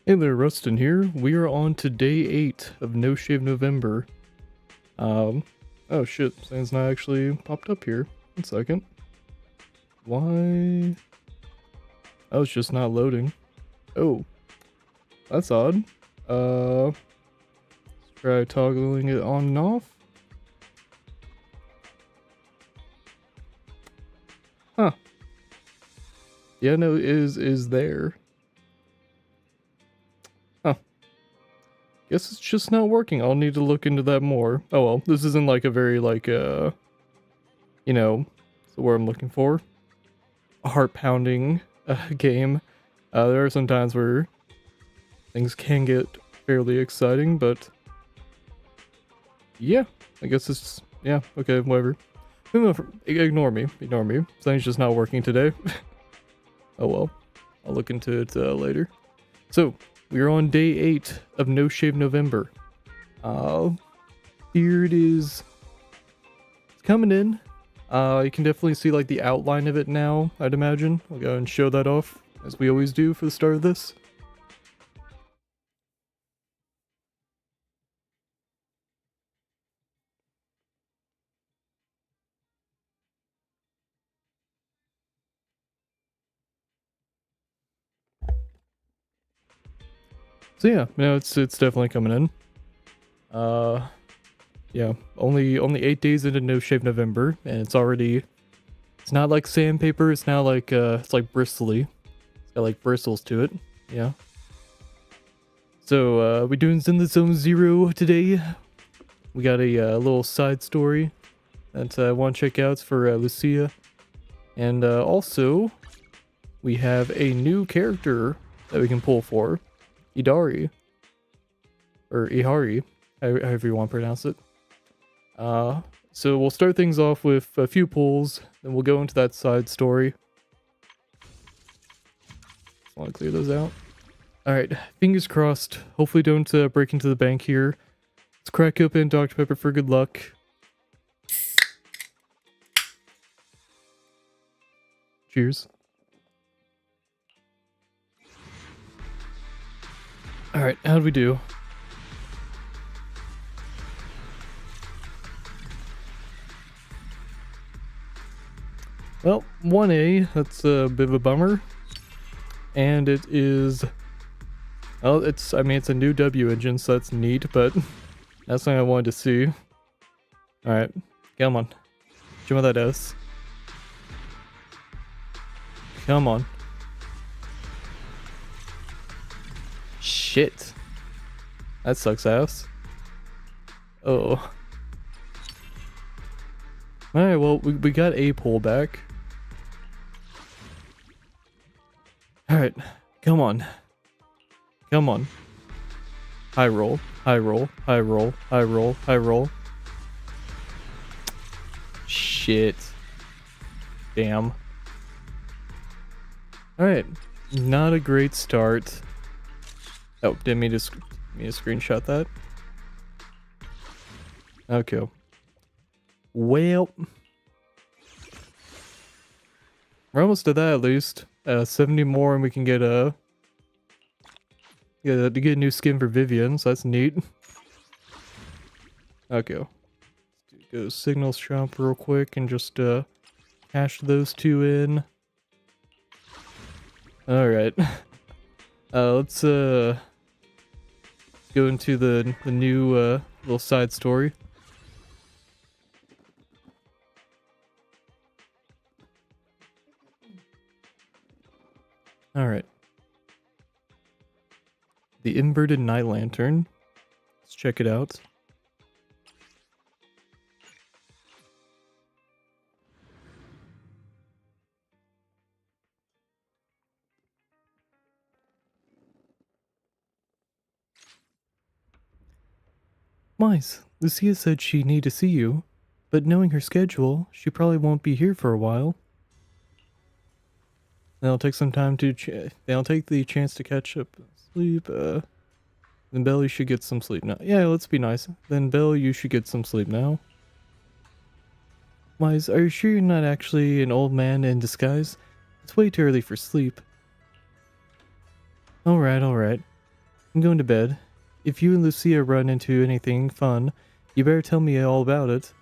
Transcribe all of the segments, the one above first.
Hey there, Rustin here. We are on to day 8 of No Shave November. Oh shit, something's not actually popped up here. 1 second. Why? Oh, it's just not loading. Oh, that's odd. Let's try toggling it on and off. Huh. Yeah, no, it is there. Huh. Guess it's just not working. I'll need to look into that more. Oh well, this isn't like a very you know, it's the word I'm looking for. Heart-pounding game. There are some times where things can get fairly exciting, but yeah, I guess it's, yeah, okay, whatever. Ignore me, ignore me. Something's just not working today. Oh well, I'll look into it later. So, we are on day 8 of No Shave November. Here it is. It's coming in. You can definitely see like the outline of it now, I'd imagine. I'll go and show that off, as we always do for the start of this. So yeah, no, it's definitely coming in. Yeah, only 8 days into No Shave November, and it's not like sandpaper, it's now like it's like bristly. It's got like bristles to it. Yeah. So we're doing Zenless Zone 0 today. We got a little side story that I want to check out for Lucia. And also, we have a new character that we can pull for. Idari. Or Ihari, however you want to pronounce it. So we'll start things off with a few pulls, then we'll go into that side story. Just want to clear those out. Alright, fingers crossed. Hopefully don't break into the bank here. Let's crack open Dr. Pepper for good luck. Cheers. Alright, how'd we do? Well, 1A, that's a bit of a bummer. And it is... well, it's a new W engine, so that's neat, but that's something I wanted to see. Alright, come on. Show me that S. Come on. Shit. That sucks ass. Oh. Alright, well, we got a pull back. Alright, come on. Come on. High roll, high roll, high roll, high roll, high roll. Shit. Damn. Alright, not a great start. Oh, didn't mean to screenshot that. Okay. Well, we're almost to that at least. 70 more and we can get a new skin for Vivian, so that's neat. Okay. Let's go signals shop real quick and just cash those two in. Alright. Let's go into the new little side story. Alright. The inverted night lantern. Let's check it out. Mice, Lucia said she'd need to see you, but knowing her schedule, she probably won't be here for a while. They'll take some time to they'll take the chance to catch up sleep. Then Belle, you should get some sleep now. Yeah, let's be nice. Then Belle, you should get some sleep now. Wise, are you sure you're not actually an old man in disguise? It's way too early for sleep. Alright, alright. I'm going to bed. If you and Lucia run into anything fun, you better tell me all about it.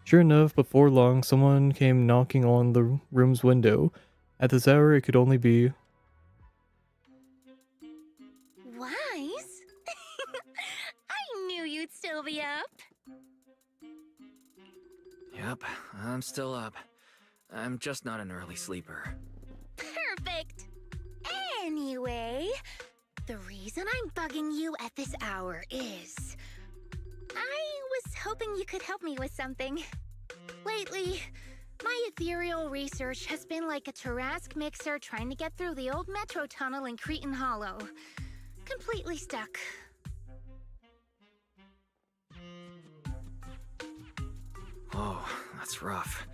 Sure enough, before long, someone came knocking on the room's window. At this hour, it could only be... Wise? I knew you'd still be up. Yep, I'm still up. I'm just not an early sleeper. Perfect. Anyway, the reason I'm bugging you at this hour is... I was hoping you could help me with something. Lately, my ethereal research has been like a Tarrasque mixer trying to get through the old metro tunnel in Cretan Hollow. Completely stuck. Oh, that's rough.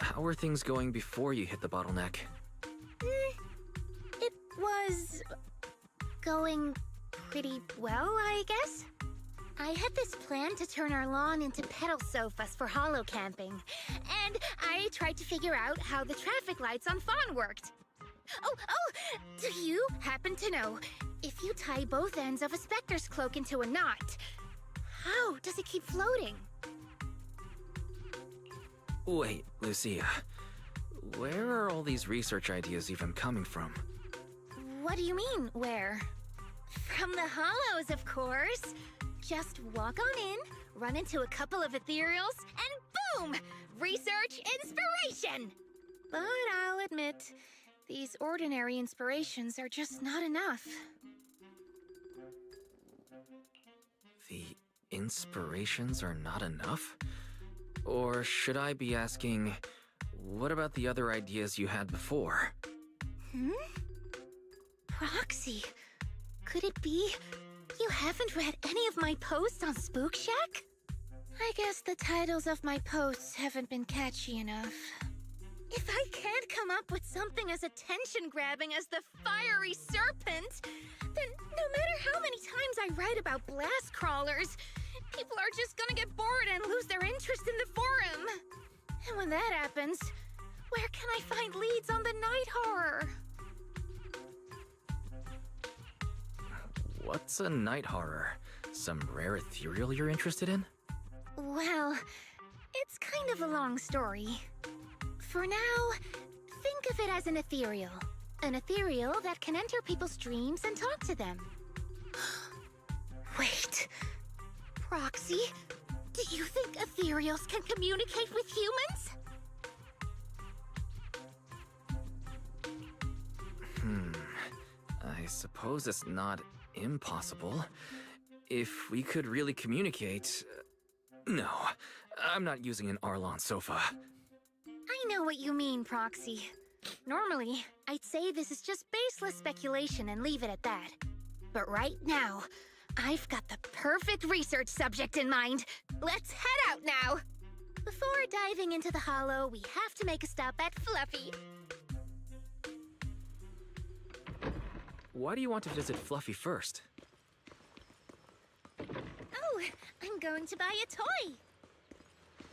How were things going before you hit the bottleneck? It was... going pretty well, I guess. I had this plan to turn our lawn into pedal sofas for hollow camping, and I tried to figure out how the traffic lights on Fawn worked. Oh, do you happen to know, if you tie both ends of a Spectre's cloak into a knot, how does it keep floating? Wait, Lucia. Where are all these research ideas even coming from? What do you mean, where? From the hollows, of course. Just walk on in, run into a couple of ethereals, and boom! Research inspiration! But I'll admit, these ordinary inspirations are just not enough. The inspirations are not enough? Or should I be asking, what about the other ideas you had before? Proxy, could it be you haven't read any of my posts on Spook Shack? I guess the titles of my posts haven't been catchy enough. If I can't come up with something as attention-grabbing as the fiery serpent, then no matter how many times I write about blast crawlers, people are just gonna get bored and lose their interest in the forum. And when that happens, where can I find leads on the night horror? What's a night horror? Some rare ethereal you're interested in? Well, it's kind of a long story. For now, think of it as an ethereal. An ethereal that can enter people's dreams and talk to them. Wait. Proxy, do you think ethereals can communicate with humans? I suppose it's not impossible. If we could really communicate... No, I'm not using an Arlon sofa. I know what you mean, Proxy. Normally, I'd say this is just baseless speculation and leave it at that. But right now, I've got the perfect research subject in mind. Let's head out now! Before diving into the hollow, we have to make a stop at Fluffy. Why do you want to visit Fluffy first? Oh, I'm going to buy a toy.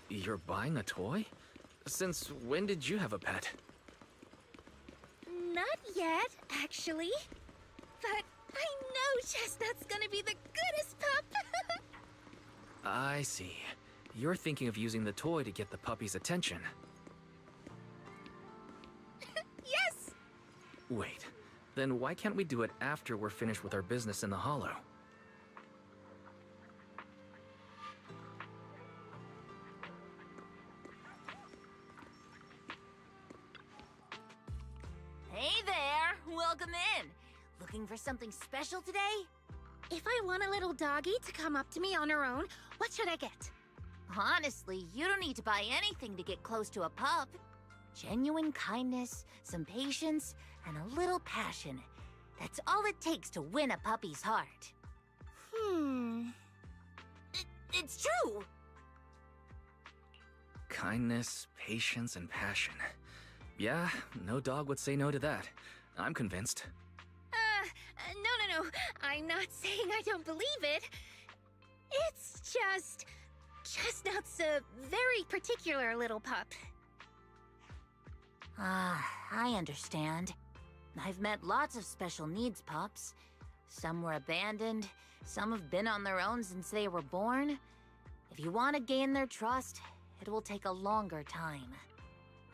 You're buying a toy? Since when did you have a pet? Not yet, actually. But I know Chestnut's gonna be the goodest pup. I see. You're thinking of using the toy to get the puppy's attention. Yes! Wait, then why can't we do it after we're finished with our business in the hollow? Hey there! Welcome in! Looking for something special today? If I want a little doggy to come up to me on her own, what should I get? Honestly, you don't need to buy anything to get close to a pup. Genuine kindness, some patience, and a little passion. That's all it takes to win a puppy's heart. It's true! Kindness, patience, and passion. Yeah, no dog would say no to that. I'm convinced. No. I'm not saying I don't believe it. It's just... Chestnut's a very particular little pup. Ah, I understand. I've met lots of special needs pups. Some were abandoned, some have been on their own since they were born. If you want to gain their trust, it will take a longer time.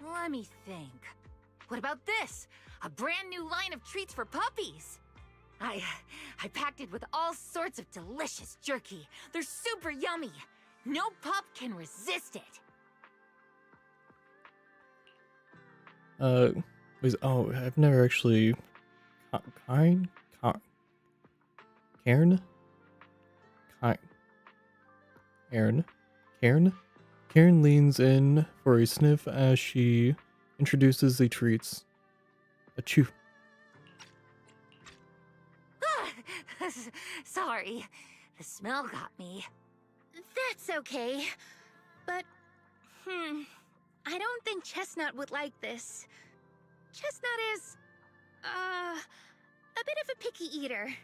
Let me think. What about this? A brand new line of treats for puppies! I packed it with all sorts of delicious jerky. They're super yummy. No pup can resist it. I've never actually... Cairn? Karen leans in for a sniff as she introduces the treats. Achoo. Sorry, the smell got me. That's okay. But, I don't think Chestnut would like this. Chestnut is, a bit of a picky eater.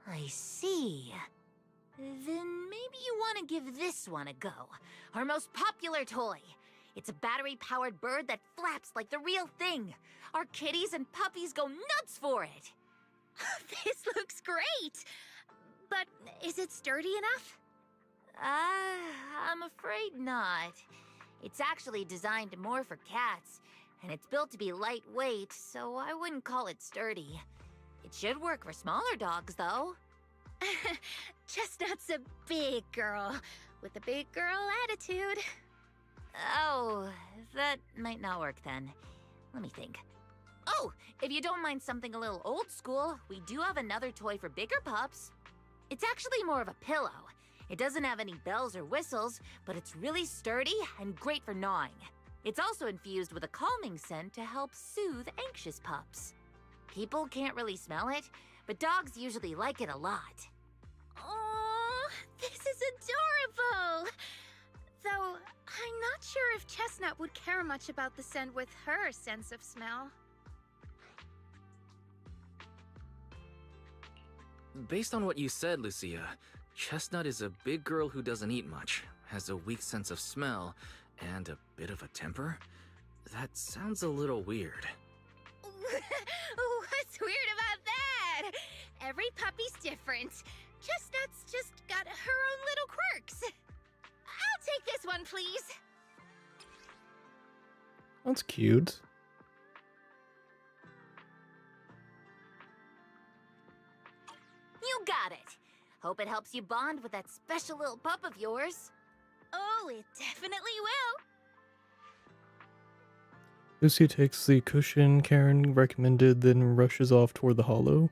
I see. Then maybe you want to give this one a go. Our most popular toy. It's a battery-powered bird that flaps like the real thing. Our kitties and puppies go nuts for it. This looks great! But is it sturdy enough? I'm afraid not. It's actually designed more for cats, and it's built to be lightweight, so I wouldn't call it sturdy. It should work for smaller dogs, though. Chestnut's a big girl, with a big girl attitude. Oh, that might not work then. Let me think. Oh, if you don't mind something a little old school, we do have another toy for bigger pups. It's actually more of a pillow. It doesn't have any bells or whistles, but it's really sturdy and great for gnawing. It's also infused with a calming scent to help soothe anxious pups. People can't really smell it, but dogs usually like it a lot. Oh, this is adorable! Though, I'm not sure if Chestnut would care much about the scent with her sense of smell. Based on what you said, Lucia, Chestnut is a big girl who doesn't eat much, has a weak sense of smell, and a bit of a temper? That sounds a little weird. What's weird about that? Every puppy's different. Chestnut's just got her own little quirks. I'll take this one, please. That's cute. You got it. Hope it helps you bond with that special little pup of yours. Oh, it definitely will. Lucy takes the cushion Karen recommended, then rushes off toward the hollow.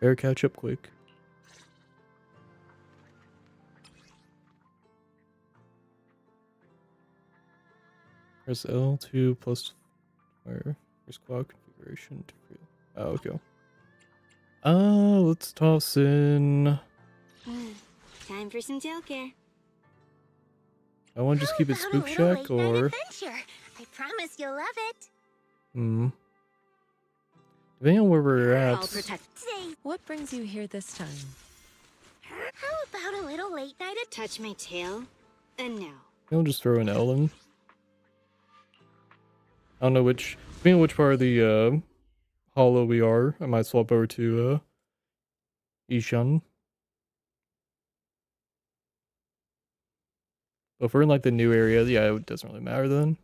Better catch up quick. Press L2 plus where? Where's quad configuration? Oh, okay. Let's toss in. Time for some tail care. I want to just keep it How Spook about a little Shack late-night or. adventure? I promise you'll love it. Depending on where we're at. I'll protect. What brings you here this time? How about a little late-night Touch my tail, and no. I'll just throw an L in. I don't know which. Depending on which part of the hollow we are, I might swap over to Ishan. But if we're in like the new area, yeah, it doesn't really matter then.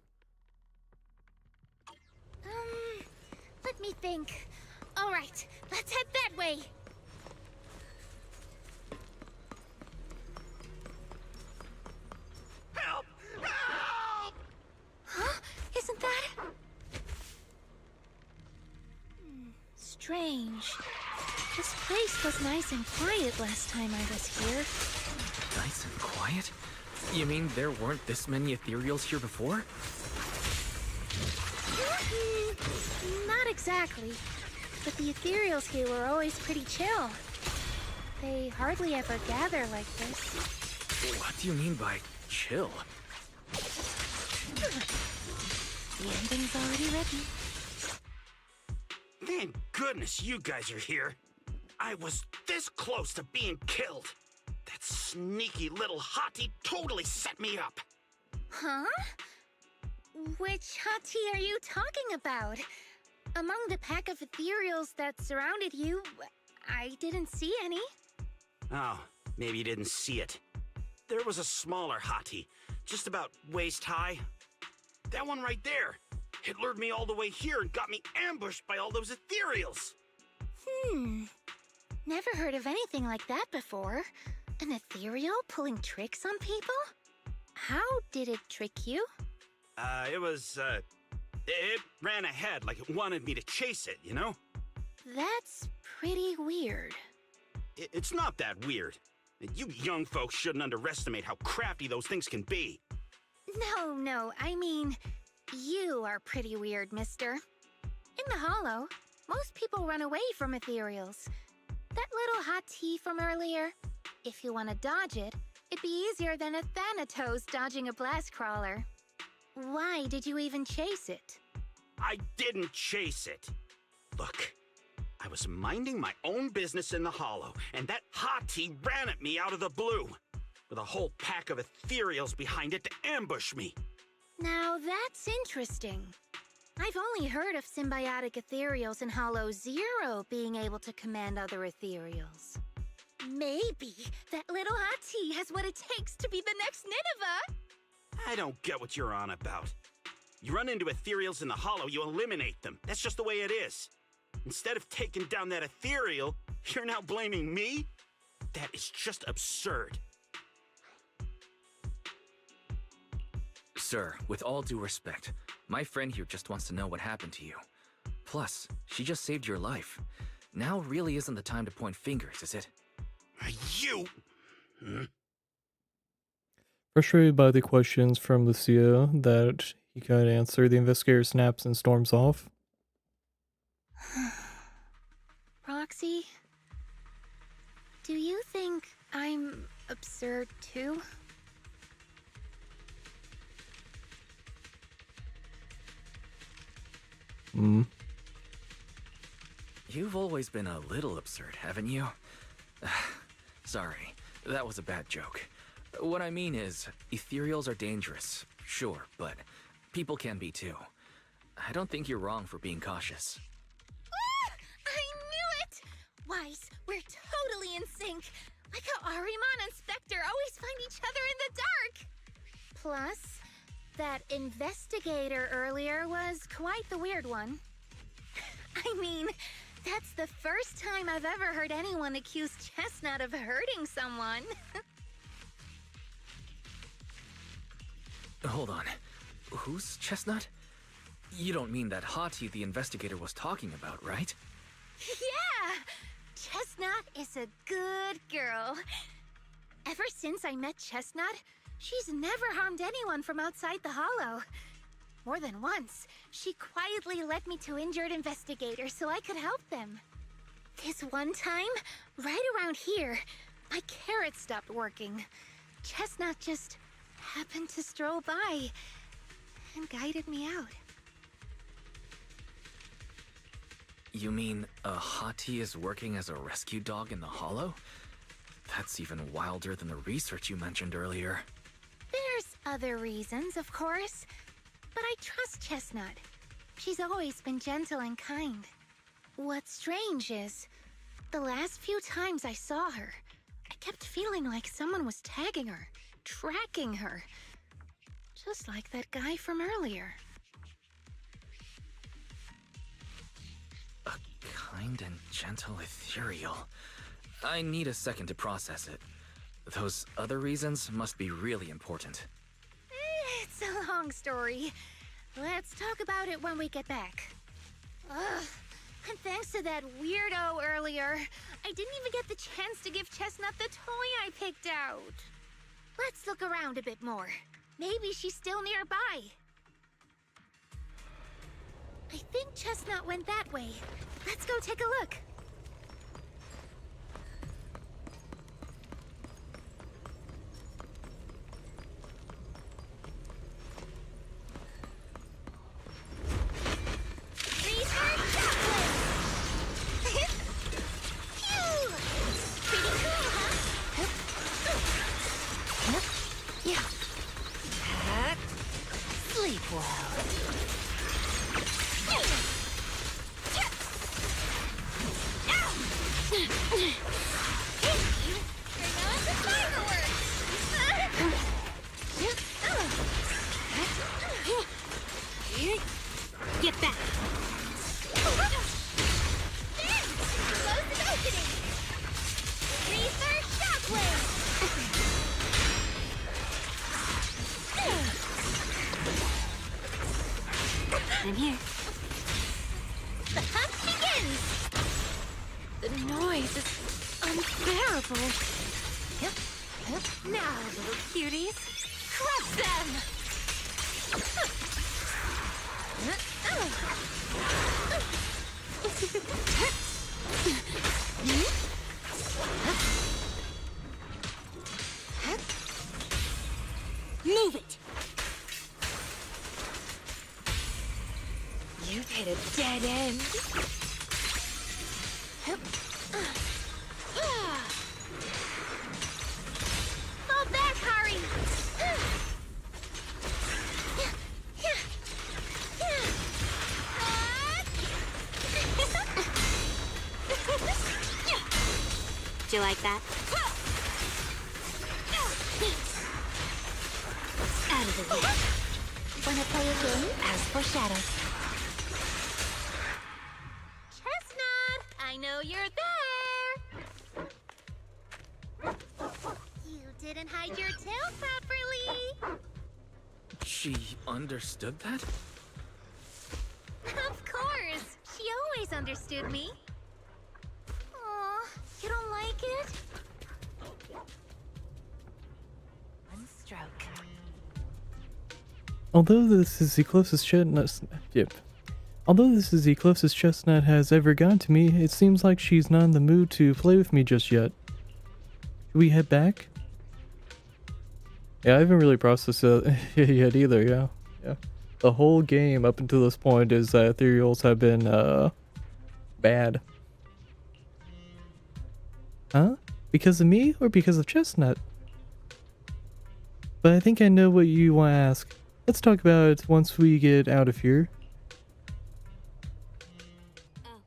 Let me think. All right, let's head that way. Help! Help! Huh? Isn't that... Strange. This place was nice and quiet last time I was here. Nice and quiet? You mean there weren't this many ethereals here before? Not exactly. But the ethereals here were always pretty chill. They hardly ever gather like this. What do you mean by chill? The ending's already written. Thank goodness you guys are here. I was this close to being killed. That sneaky little hottie totally set me up. Huh? Which hot tea are you talking about? Among the pack of ethereals that surrounded you, I didn't see any. Oh, maybe you didn't see it. There was a smaller hottie, just about waist high. That one right there. It lured me all the way here and got me ambushed by all those ethereals. Never heard of anything like that before. An ethereal pulling tricks on people? How did it trick you? It ran ahead like it wanted me to chase it, you know? That's pretty weird. It's not that weird. You young folks shouldn't underestimate how crafty those things can be. No, I mean, you are pretty weird, mister. In the Hollow, most people run away from ethereals. That little hot tea from earlier, if you want to dodge it, it'd be easier than a Thanatos dodging a blast crawler. Why did you even chase it? I didn't chase it. Look, I was minding my own business in the Hollow, and that hottie ran at me out of the blue, with a whole pack of ethereals behind it to ambush me. Now that's interesting. I've only heard of symbiotic ethereals in Hollow Zero being able to command other ethereals. Maybe that little hottie has what it takes to be the next Nineveh. I don't get what you're on about. You run into ethereals in the Hollow, you eliminate them. That's just the way it is. Instead of taking down that ethereal, you're now blaming me? That is just absurd. Sir, with all due respect, my friend here just wants to know what happened to you. Plus, she just saved your life. Now really isn't the time to point fingers, is it? You... Frustrated by the questions from Lucia that he can't answer, the investigator snaps and storms off. Roxy, do you think I'm absurd too? You've always been a little absurd, haven't you? Sorry, that was a bad joke. What I mean is, ethereals are dangerous, sure, but people can be too. I don't think you're wrong for being cautious. I knew it! Wise, we're totally in sync. Like how Ahriman and Spectre always find each other in the dark. Plus, that investigator earlier was quite the weird one. I mean, that's the first time I've ever heard anyone accuse Chestnut of hurting someone. Hold on. Who's Chestnut? You don't mean that hottie the investigator was talking about, right? Yeah! Chestnut is a good girl. Ever since I met Chestnut, she's never harmed anyone from outside the Hollow. More than once, she quietly led me to injured investigators so I could help them. This one time, right around here, my carrot stopped working. Chestnut just happened to stroll by and guided me out. You mean a hottie is working as a rescue dog in the Hollow? That's even wilder than the research you mentioned earlier. There's other reasons, of course, but I trust Chestnut. She's always been gentle and kind. What's strange is, the last few times I saw her, I kept feeling like someone was tagging her, tracking her. Just like that guy from earlier. A kind and gentle ethereal. I need a second to process it. Those other reasons must be really important. It's a long story. Let's talk about it when we get back. Ugh. And thanks to that weirdo earlier, I didn't even get the chance to give Chestnut the toy I picked out. Let's look around a bit more. Maybe she's still nearby. I think Chestnut went that way. Let's go take a look. I'm here. The hunt begins! The noise is unbearable. Now, little cuties, crush them! Move it! You've hit a dead end. Fall back, Hari! Do you like that? Out of the way. Wanna play a game? As foreshadowed. Chestnut, I know you're there! You didn't hide your tail properly! She understood that? Of course! She always understood me. Aw, you don't like it? One stroke. Although this is the closest Chestnut has ever gotten to me, it seems like she's not in the mood to play with me just yet. Should we head back? Yeah, I haven't really processed it yet either, yeah. The whole game up until this point is that ethereals have been, bad. Huh? Because of me or because of Chestnut? But I think I know what you want to ask. Let's talk about it once we get out of here. Oh.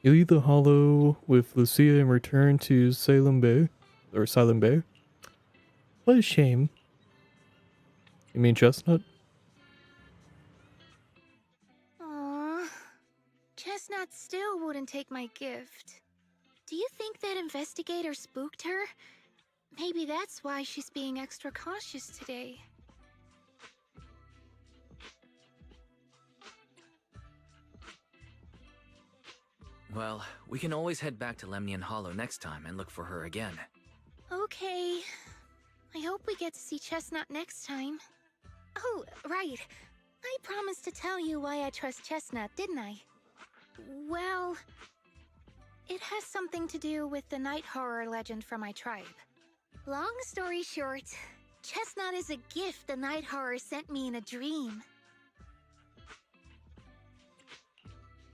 You leave the hollow with Lucia and return to Salem Bay. Or Silent Bay. What a shame. You mean Chestnut? Aww. Chestnut still wouldn't take my gift. Do you think that investigator spooked her? Maybe that's why she's being extra cautious today. Well, we can always head back to Lemnian Hollow next time and look for her again. Okay. I hope we get to see Chestnut next time. Oh, right. I promised to tell you why I trust Chestnut, didn't I? Well, it has something to do with the night horror legend from my tribe. Long story short, Chestnut is a gift the night horror sent me in a dream.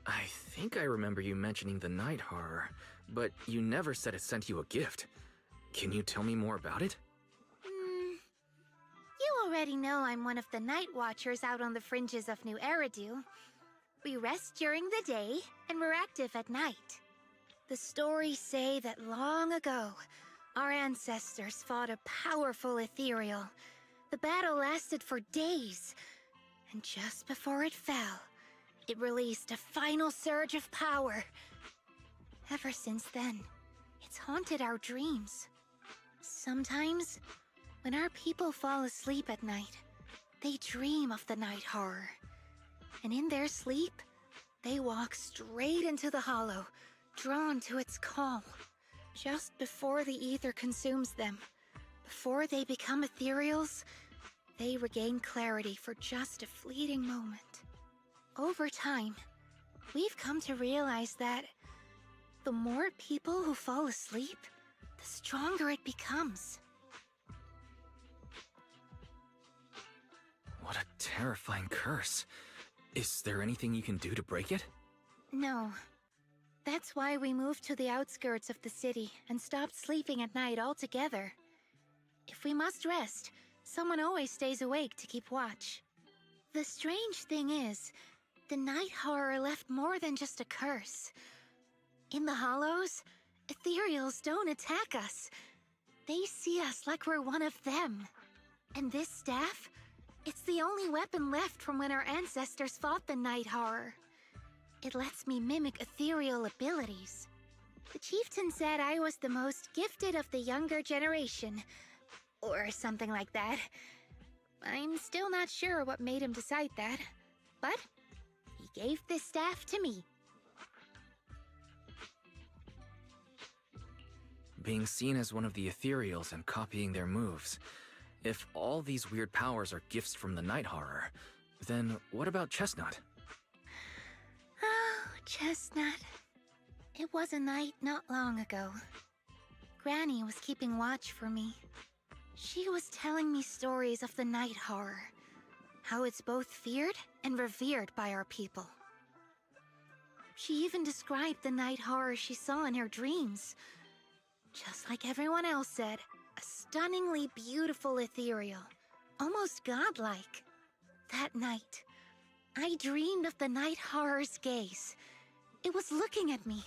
I think I remember you mentioning the night horror, but you never said it sent you a gift. Can you tell me more about it? You already know I'm one of the night watchers out on the fringes of New Eridu. We rest during the day, and we're active at night. The stories say that long ago, our ancestors fought a powerful ethereal. The battle lasted for days, and just before it fell, it released a final surge of power. Ever since then, it's haunted our dreams. Sometimes, when our people fall asleep at night, they dream of the night horror. And in their sleep, they walk straight into the hollow, drawn to its call. Just before the ether consumes them, before they become ethereals, they regain clarity for just a fleeting moment. Over time, we've come to realize that the more people who fall asleep, the stronger it becomes. What a terrifying curse. Is there anything you can do to break it? No. That's why we moved to the outskirts of the city and stopped sleeping at night altogether. If we must rest, someone always stays awake to keep watch. The strange thing is, the night horror left more than just a curse. In the hollows, ethereals don't attack us. They see us like we're one of them. And this staff, it's the only weapon left from when our ancestors fought the night horror. It lets me mimic ethereal abilities. The chieftain said I was the most gifted of the younger generation, or something like that. I'm still not sure what made him decide that, but he gave this staff to me. Being seen as one of the ethereals and copying their moves. If all these weird powers are gifts from the night horror, then what about Chestnut? Oh, Chestnut. It was a night not long ago. Granny was keeping watch for me. She was telling me stories of the night horror, how it's both feared and revered by our people. She even described the night horror she saw in her dreams. Just like everyone else said, a stunningly beautiful ethereal, almost godlike. That night, I dreamed of the night horror's gaze. It was looking at me.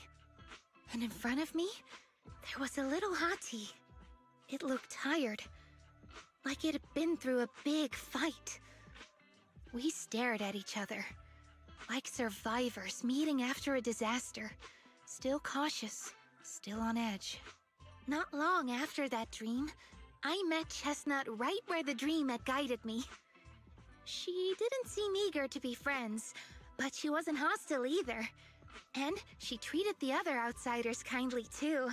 And in front of me, there was a little hottie. It looked tired, like it had been through a big fight. We stared at each other, like survivors meeting after a disaster, still cautious, still on edge. Not long after that dream, I met Chestnut right where the dream had guided me. She didn't seem eager to be friends, but she wasn't hostile either. And she treated the other outsiders kindly too.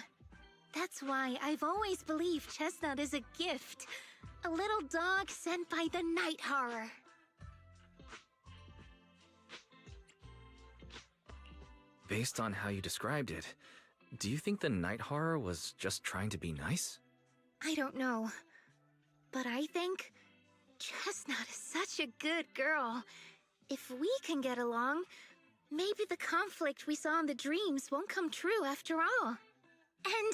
That's why I've always believed Chestnut is a gift. A little dog sent by the night horror. Based on how you described it, do you think the night horror was just trying to be nice? I don't know. But I think Chestnut is such a good girl. If we can get along, maybe the conflict we saw in the dreams won't come true after all. And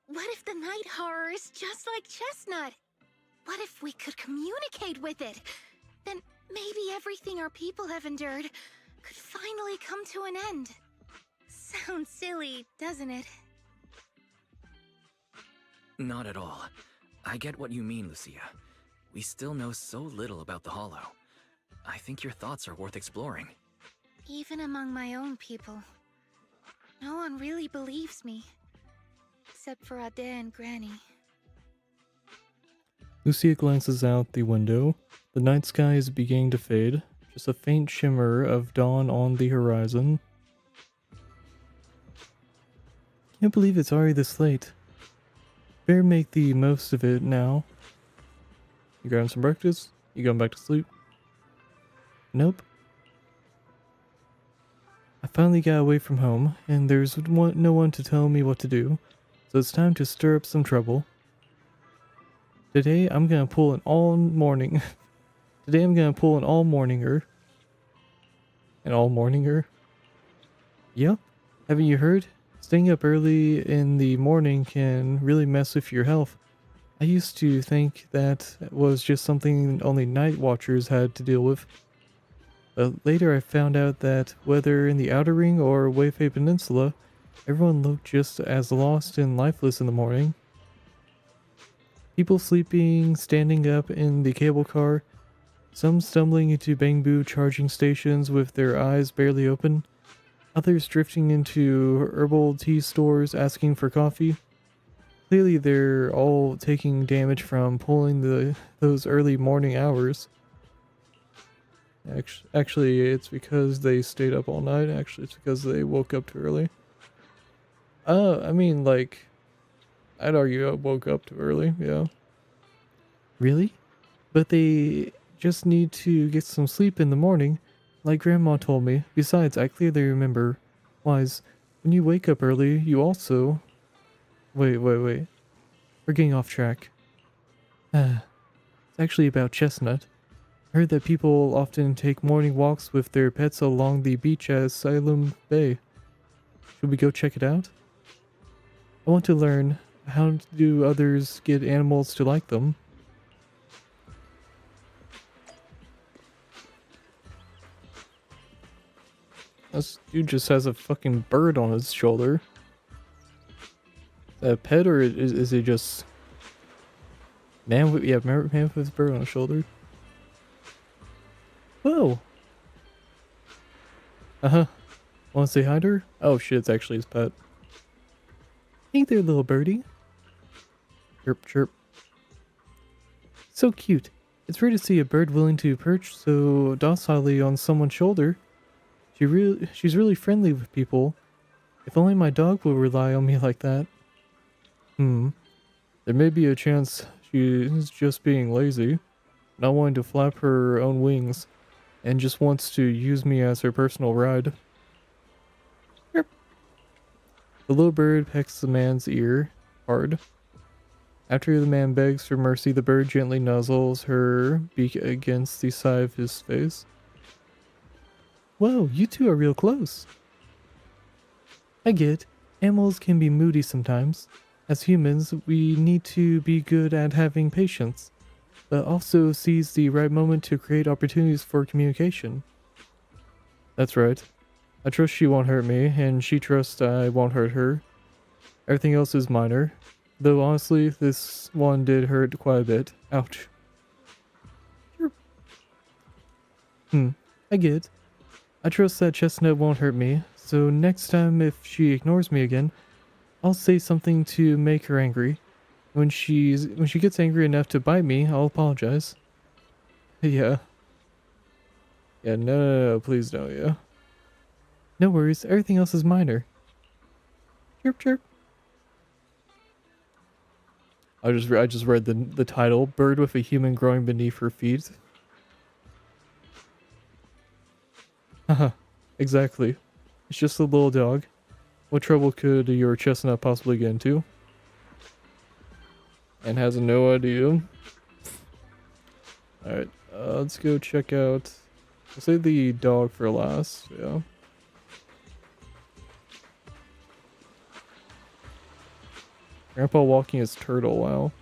what if the night horror is just like Chestnut? What if we could communicate with it? Then maybe everything our people have endured could finally come to an end. Sounds silly, doesn't it? Not at all. I get what you mean, Lucia. We still know so little about the Hollow. I think your thoughts are worth exploring. Even among my own people, no one really believes me. Except for Ade and Granny. Lucia glances out the window. The night sky is beginning to fade. Just a faint shimmer of dawn on the horizon. Can't believe it's already this late. Better make the most of it now. You grabbing some breakfast? You going back to sleep? Nope. I finally got away from home, and there's no one to tell me what to do, so it's time to stir up some trouble. Today I'm gonna pull an all-morning... Today I'm gonna pull an all-morninger. An all-morninger? Yup. Haven't you heard? Staying up early in the morning can really mess with your health. I used to think that was just something only night watchers had to deal with. But later I found out that whether in the Outer Ring or Weifei Peninsula, everyone looked just as lost and lifeless in the morning. People sleeping, standing up in the cable car, some stumbling into bamboo charging stations with their eyes barely open, others drifting into herbal tea stores asking for coffee. Clearly they're all taking damage from pulling those early morning hours. Actually, it's because they stayed up all night. Actually, it's because they woke up too early. I mean, like, I'd argue I woke up too early, yeah. Really? But they just need to get some sleep in the morning, like Grandma told me. Besides, I clearly remember. Wise, when you wake up early, you also... Wait. We're getting off track. It's actually about Chestnut. I heard that people often take morning walks with their pets along the beach at Salem Bay. Should we go check it out? I want to learn, how do others get animals to like them? This dude just has a fucking bird on his shoulder. Is that a pet, or is it just... Man with, yeah, man with his bird on his shoulder. Whoa! Uh-huh. Wanna say hi to her? Oh shit, it's actually his pet. Hey there, little birdie. Chirp, chirp. So cute. It's rare to see a bird willing to perch so docilely on someone's shoulder. She's really friendly with people. If only my dog will rely on me like that. There may be a chance she's just being lazy, not wanting to flap her own wings, and just wants to use me as her personal ride. Chirp. The little bird pecks the man's ear hard. After the man begs for mercy, the bird gently nuzzles her beak against the side of his face. Whoa, you two are real close. I get, animals can be moody sometimes. As humans, we need to be good at having patience, but also seize the right moment to create opportunities for communication. That's right. I trust she won't hurt me, and she trusts I won't hurt her. Everything else is minor. Though honestly, this one did hurt quite a bit. Ouch. I get. I trust that Chestnut won't hurt me, so next time if she ignores me again, I'll say something to make her angry. When she gets angry enough to bite me, I'll apologize. Yeah. Yeah, no, please don't, yeah. No worries, everything else is minor. Chirp, chirp. I just read the title, Bird with a Human Growing Beneath Her Feet. Haha, exactly. It's just a little dog. What trouble could your chestnut possibly get into? And has no idea. Alright, let's go check out... I'll save the dog for last, yeah. Grandpa walking his turtle, wow.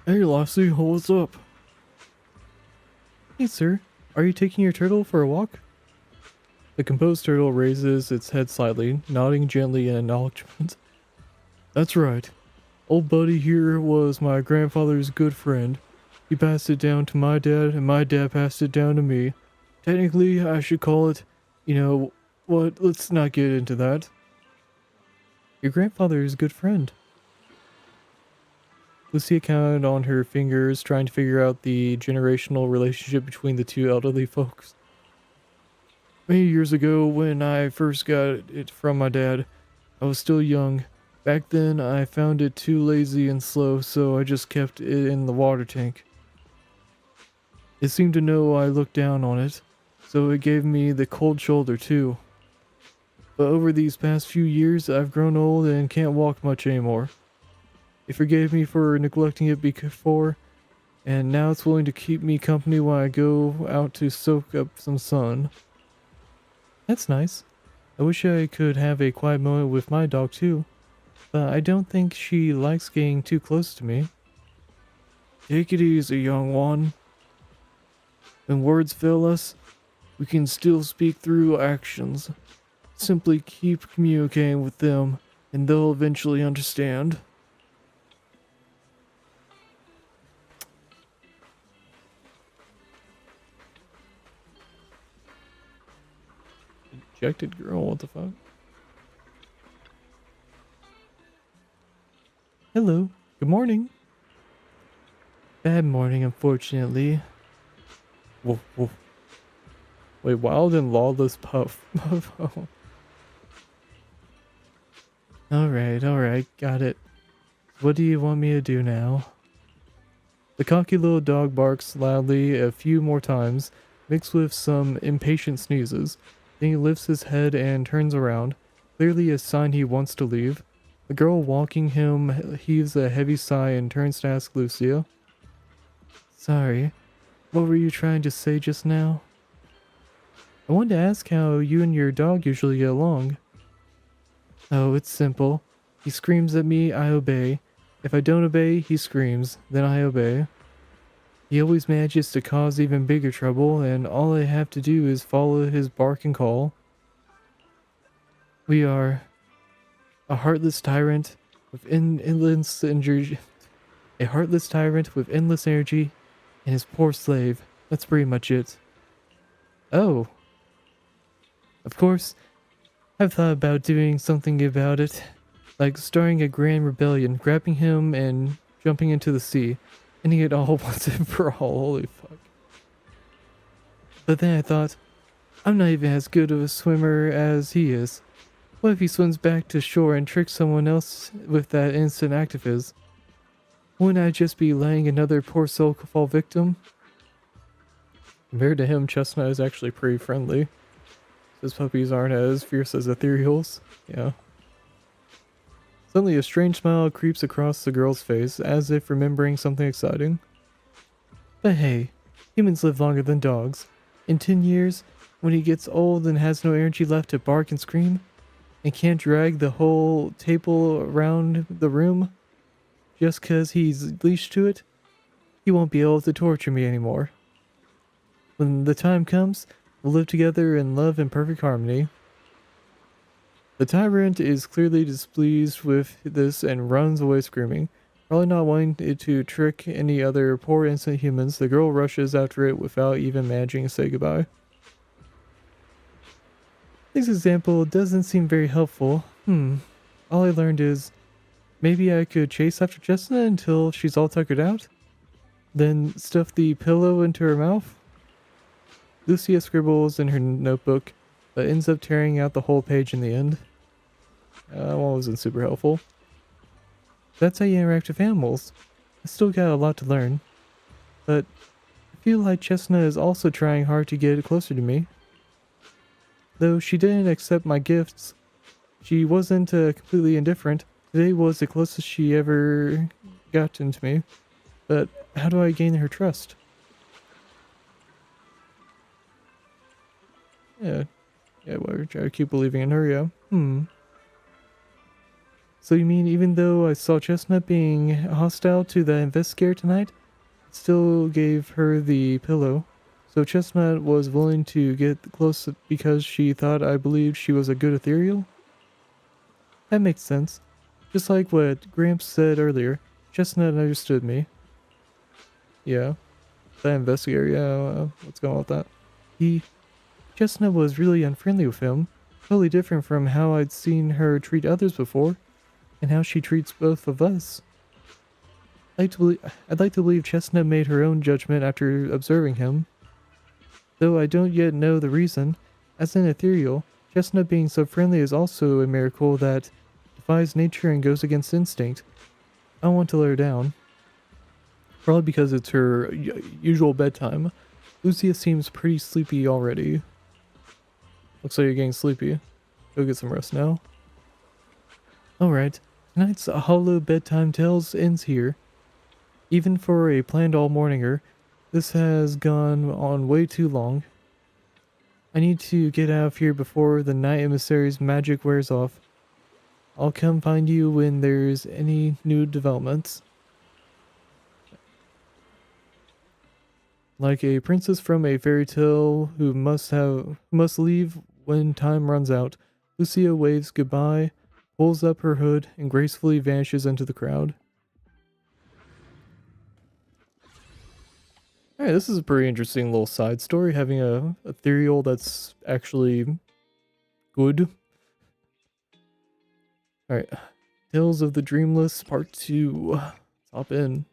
Hey Lassie, what's up? Hey sir, are you taking your turtle for a walk? The composed turtle raises its head slightly, nodding gently in acknowledgement. That's right. Old buddy here was my grandfather's good friend. He passed it down to my dad, and my dad passed it down to me. Technically, I should call it, what, let's not get into that. Your grandfather is a good friend. Lucia counted on her fingers, trying to figure out the generational relationship between the two elderly folks. Many years ago, when I first got it from my dad, I was still young. Back then, I found it too lazy and slow, so I just kept it in the water tank. It seemed to know I looked down on it, so it gave me the cold shoulder too. But over these past few years, I've grown old and can't walk much anymore. It forgave me for neglecting it before, and now it's willing to keep me company when I go out to soak up some sun. That's nice. I wish I could have a quiet moment with my dog too, but I don't think she likes getting too close to me. Take it easy, young one. When words fail us, we can still speak through actions. Simply keep communicating with them, and they'll eventually understand. Rejected girl, what the fuck? Hello, good morning. Bad morning, unfortunately. Woof, woof. Wait, wild and lawless puff. Alright, got it. What do you want me to do now? The cocky little dog barks loudly a few more times, mixed with some impatient sneezes. Then he lifts his head and turns around, clearly a sign he wants to leave. The girl walking him heaves a heavy sigh and turns to ask Lucia. Sorry, what were you trying to say just now? I wanted to ask how you and your dog usually get along. Oh, it's simple. He screams at me, I obey. If I don't obey, he screams, then I obey. He always manages to cause even bigger trouble, and all I have to do is follow his bark and call. We are a heartless tyrant with endless energy. A heartless tyrant with endless energy, and his poor slave. That's pretty much it. Oh. Of course, I've thought about doing something about it, like starting a grand rebellion, grabbing him and jumping into the sea, ending it all once and for all. Holy fuck. But then I thought, I'm not even as good of a swimmer as he is. What if he swims back to shore and tricks someone else with that innocent act of his? Wouldn't I just be letting another poor soul fall victim? Compared to him, Chestnut is actually pretty friendly. His puppies aren't as fierce as ethereals. Yeah. Suddenly a strange smile creeps across the girl's face, as if remembering something exciting. But hey, humans live longer than dogs. In 10 years, when he gets old and has no energy left to bark and scream, and can't drag the whole table around the room, just 'cause he's leashed to it, he won't be able to torture me anymore. When the time comes, we'll live together in love and perfect harmony. The tyrant is clearly displeased with this and runs away screaming. Probably not wanting it to trick any other poor innocent humans, the girl rushes after it without even managing to say goodbye. This example doesn't seem very helpful. All I learned is maybe I could chase after Chestnut until she's all tuckered out, then stuff the pillow into her mouth. Lucia scribbles in her notebook, but ends up tearing out the whole page in the end. That one wasn't super helpful. That's how you interact with animals. I still got a lot to learn, but I feel like Chestnut is also trying hard to get closer to me. Though she didn't accept my gifts, she wasn't completely indifferent. Today was the closest she ever gotten to me, but how do I gain her trust? Yeah, whatever. Try to keep believing in her, yeah. So you mean even though I saw Chestnut being hostile to the investigator tonight, it still gave her the pillow? So Chestnut was willing to get close because she thought I believed she was a good ethereal? That makes sense. Just like what Gramps said earlier, Chestnut understood me. Yeah. That investigator, yeah, what's going on with that? Chestnut was really unfriendly with him, totally different from how I'd seen her treat others before, and how she treats both of us. I'd like to believe Chestnut made her own judgment after observing him. Though I don't yet know the reason, as an ethereal, Chestnut being so friendly is also a miracle that defies nature and goes against instinct. I don't want to let her down. Probably because it's her usual bedtime. Lucia seems pretty sleepy already. Looks like you're getting sleepy. Go get some rest now. Alright, tonight's Hollow Bedtime Tales ends here. Even for a planned all-morninger, this has gone on way too long. I need to get out of here before the Night Emissary's magic wears off. I'll come find you when there's any new developments. Like a princess from a fairy tale who must leave when time runs out, Lucia waves goodbye, pulls up her hood, and gracefully vanishes into the crowd. Alright, this is a pretty interesting little side story, having a ethereal that's actually good. Alright, Tales of the Dreamless Part 2. Let's hop in.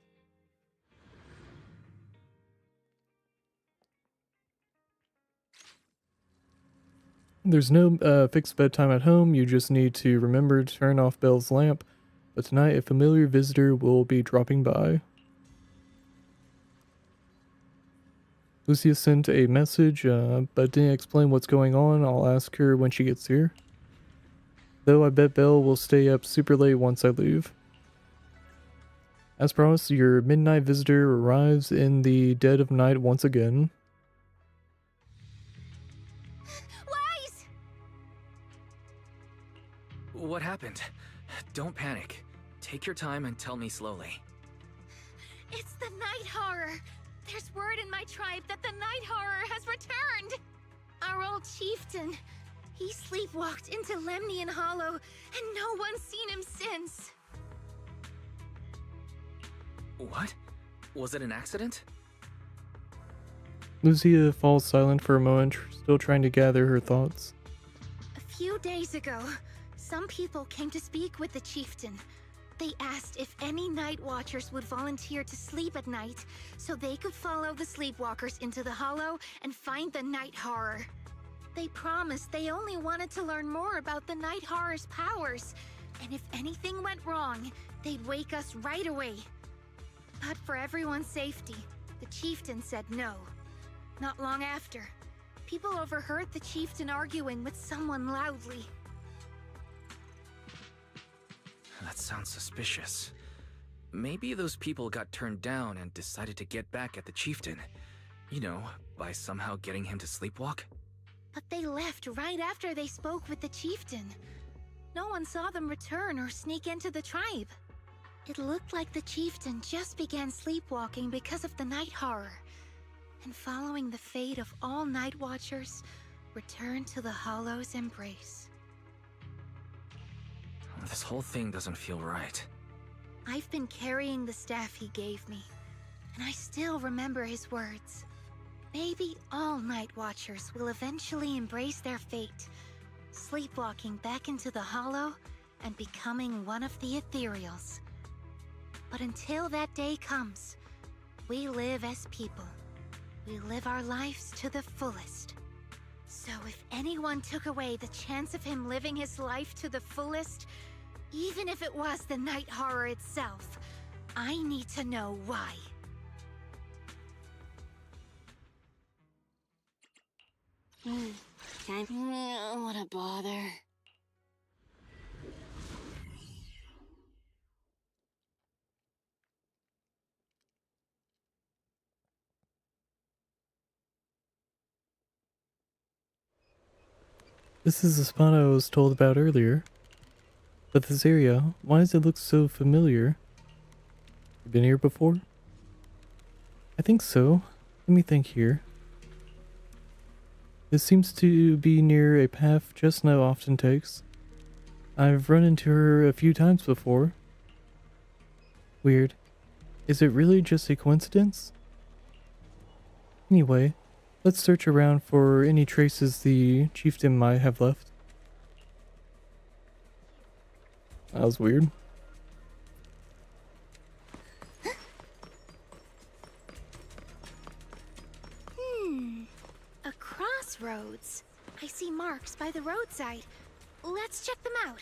There's no fixed bedtime at home, you just need to remember to turn off Belle's lamp, but tonight a familiar visitor will be dropping by. Lucia sent a message, but didn't explain what's going on. I'll ask her when she gets here. Though I bet Belle will stay up super late once I leave. As promised, your midnight visitor arrives in the dead of night once again. Wise! What happened? Don't panic. Take your time and tell me slowly. It's the night horror. There's word in my tribe that the night horror has returned. Our old chieftain. He sleepwalked into Lemnian Hollow, and no one's seen him since. What? Was it an accident? Lucia falls silent for a moment, still trying to gather her thoughts. A few days ago, some people came to speak with the chieftain. They asked if any night watchers would volunteer to sleep at night so they could follow the sleepwalkers into the hollow and find the night horror. They promised they only wanted to learn more about the night horror's powers, and if anything went wrong, they'd wake us right away. But for everyone's safety, the chieftain said no. Not long after, people overheard the chieftain arguing with someone loudly. That sounds suspicious. Maybe those people got turned down and decided to get back at the chieftain. You know, by somehow getting him to sleepwalk? But they left right after they spoke with the chieftain. No one saw them return or sneak into the tribe. It looked like the chieftain just began sleepwalking because of the night horror, and following the fate of all night watchers, returned to the hollow's embrace. This whole thing doesn't feel right. I've been carrying the staff he gave me, and I still remember his words. Maybe all night watchers will eventually embrace their fate, sleepwalking back into the hollow and becoming one of the ethereals. But until that day comes, we live as people. We live our lives to the fullest. So if anyone took away the chance of him living his life to the fullest, even if it was the night horror itself, I need to know why. Time. What a bother. This is the spot I was told about earlier. But this area, why does it look so familiar? You been here before? I think so. Let me think here. This seems to be near a path Chestnut often takes. I've run into her a few times before. Weird. Is it really just a coincidence? Anyway, let's search around for any traces the chieftain might have left. That was weird. A crossroads. I see marks by the roadside. Let's check them out.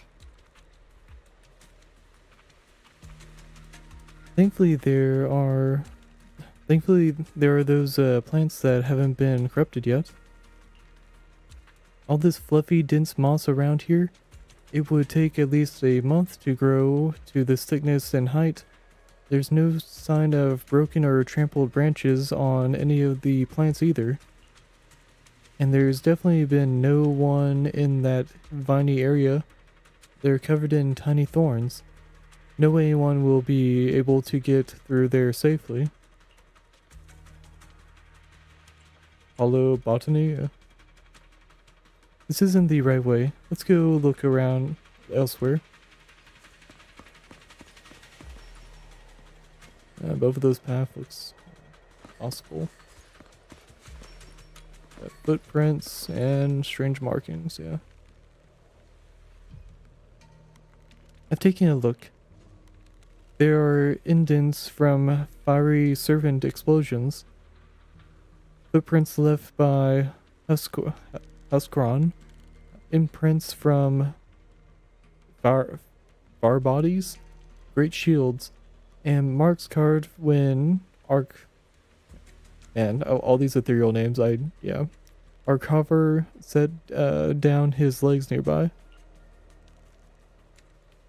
Thankfully there are those plants that haven't been corrupted yet. All this fluffy dense moss around here, it would take at least a month to grow to this thickness and height. There's no sign of broken or trampled branches on any of the plants either. And there's definitely been no one in that viney area. They're covered in tiny thorns. No way anyone will be able to get through there safely. Hollow botany? This isn't the right way. Let's go look around elsewhere. Both of those paths looks possible. Footprints and strange markings, yeah. I've taken a look. There are indents from fiery serpent explosions. Footprints left by Huskron. Imprints from far bodies, great shields, and marks carved when and all these ethereal names, our cover set down his legs nearby.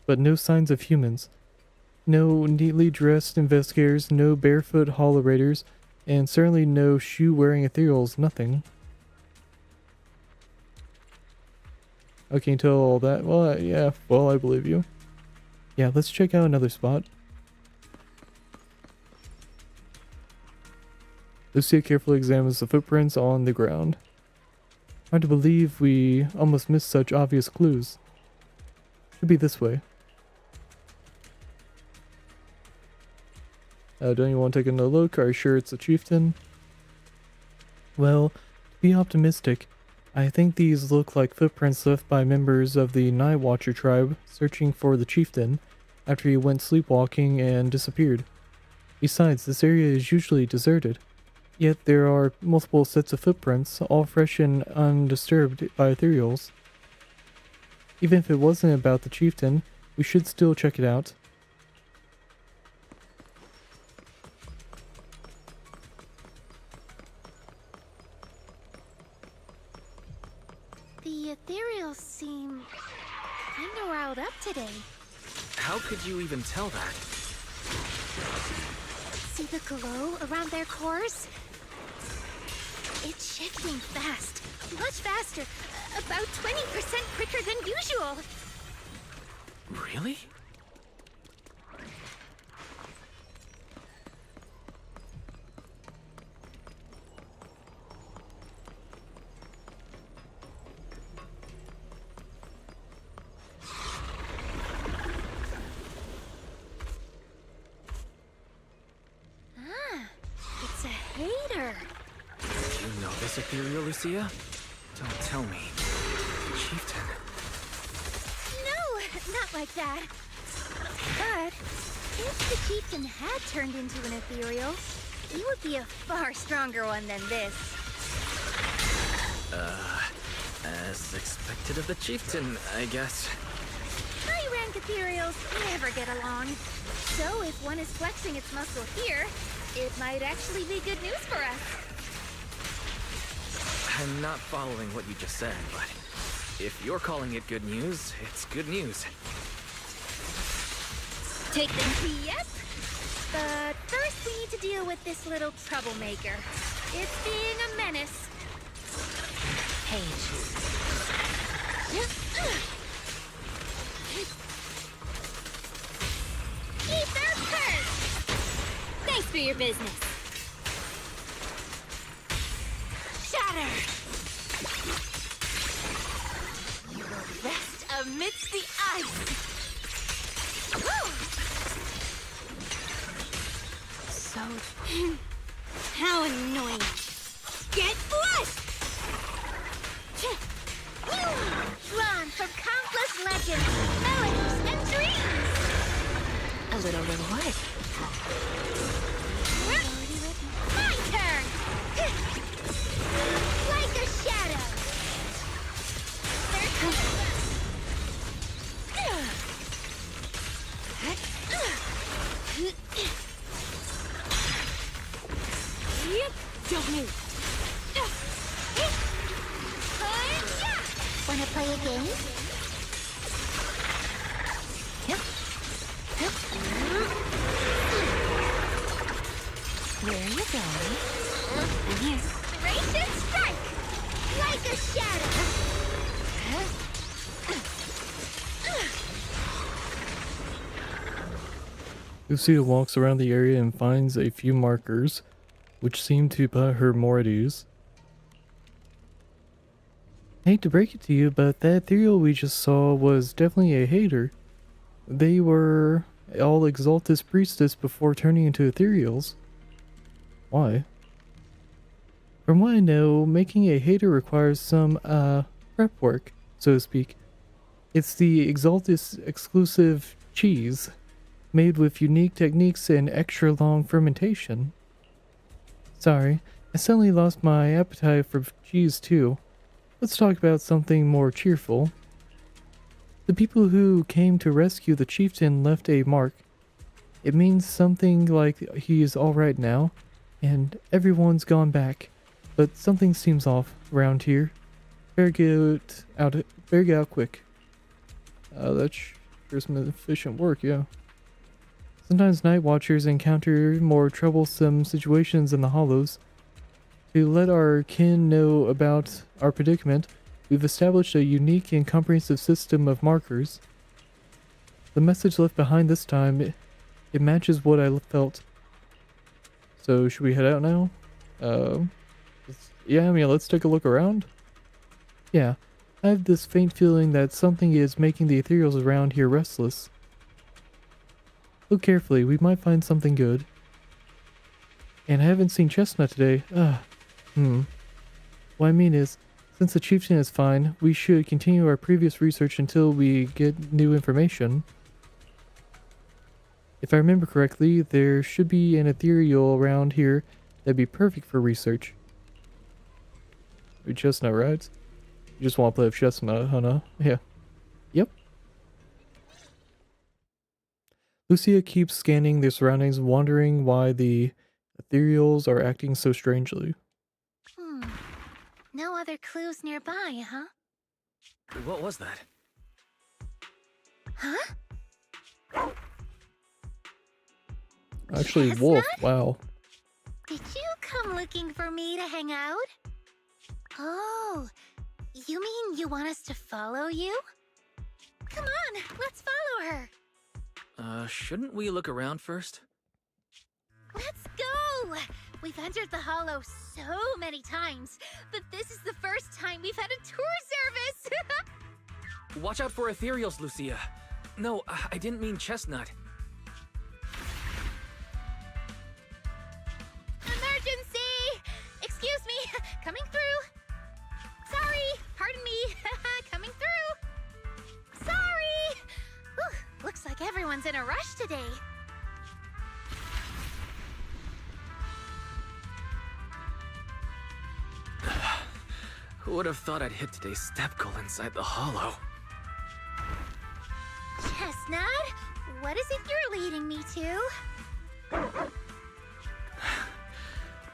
But no signs of humans. No neatly dressed investigators, no barefoot hollorators, and certainly no shoe-wearing ethereals, nothing. I can't tell all that. Well, yeah, well, I believe you. Yeah, let's check out another spot. Lucia carefully examines the footprints on the ground. Hard to believe we almost missed such obvious clues. Should be this way. Don't you want to take another look? Are you sure it's a chieftain? Well, to be optimistic, I think these look like footprints left by members of the Night Watcher tribe searching for the chieftain after he went sleepwalking and disappeared. Besides, this area is usually deserted, yet there are multiple sets of footprints, all fresh and undisturbed by ethereals. Even if it wasn't about the chieftain, we should still check it out. The ethereals seem kinda riled up today. How could you even tell that? See the glow around their cores? It's shifting fast. Much faster. About 20% quicker than usual. Really? It's a hater. You know this ethereal, Lucia? Don't tell me. Chieftain. No, not like that. But if the chieftain had turned into an ethereal, he would be a far stronger one than this. As expected of the chieftain, I guess. High-rank ethereals never get along. So if one is flexing its muscle here, it might actually be good news for us. I'm not following what you just said, but if you're calling it good news, it's good news. Take them. Yep. But first we need to deal with this little troublemaker. It's being a menace. Paige. Ether Curse! Thanks for your business. Shatter! You will rest amidst the ice. So... How annoying. Get flushed! Drawn from countless legends, melodies, and dreams! A little what? My turn! Like a shadow! Yep, don't move. Wanna play a game? Where are you going? I'm here. Gracious strike! Like a shadow! Lucia walks around the area and finds a few markers, which seem to put her more at ease. I hate to break it to you, but that ethereal we just saw was definitely a hater. They were all Exaltus Priestess before turning into ethereals. Why? From what I know, making a hater requires some, prep work, so to speak. It's the Exaltus exclusive cheese, made with unique techniques and extra long fermentation. Sorry, I suddenly lost my appetite for cheese too. Let's talk about something more cheerful. The people who came to rescue the chieftain left a mark. It means something like he is alright now, and everyone's gone back. But something seems off around here. Better get out quick. That's sure some efficient work, yeah. Sometimes night watchers encounter more troublesome situations in the hollows. To let our kin know about our predicament, we've established a unique and comprehensive system of markers. The message left behind this time, it matches what I felt. So should we head out now? Yeah, I mean, let's take a look around. Yeah, I have this faint feeling that something is making the ethereals around here restless. Look carefully, we might find something good. And I haven't seen Chestnut today. What I mean is, Since the chieftain is fine, we should continue our previous research until we get new information. If I remember correctly, there should be an ethereal around here that'd be perfect for research. Chestnut rides? You just want to play with Chestnut, huh? Yeah. Yep. Lucia keeps scanning their surroundings, wondering why the ethereals are acting so strangely. No other clues nearby, huh? What was that? Huh? Actually, Chestnut? wolf, wow. Did you come looking for me to hang out? Oh, you mean you want us to follow you? Come on, let's follow her. Shouldn't we look around first? Let's go! We've entered the Hollow so many times, but this is the first time we've had a tour service! Watch out for ethereals, Lucia. No, I didn't mean Chestnut. Emergency! Excuse me, coming through. Sorry, pardon me, coming through. Sorry! Whew, looks like everyone's in a rush today. Who would have thought I'd hit today's step goal inside the Hollow? Chestnut, what is it you're leading me to?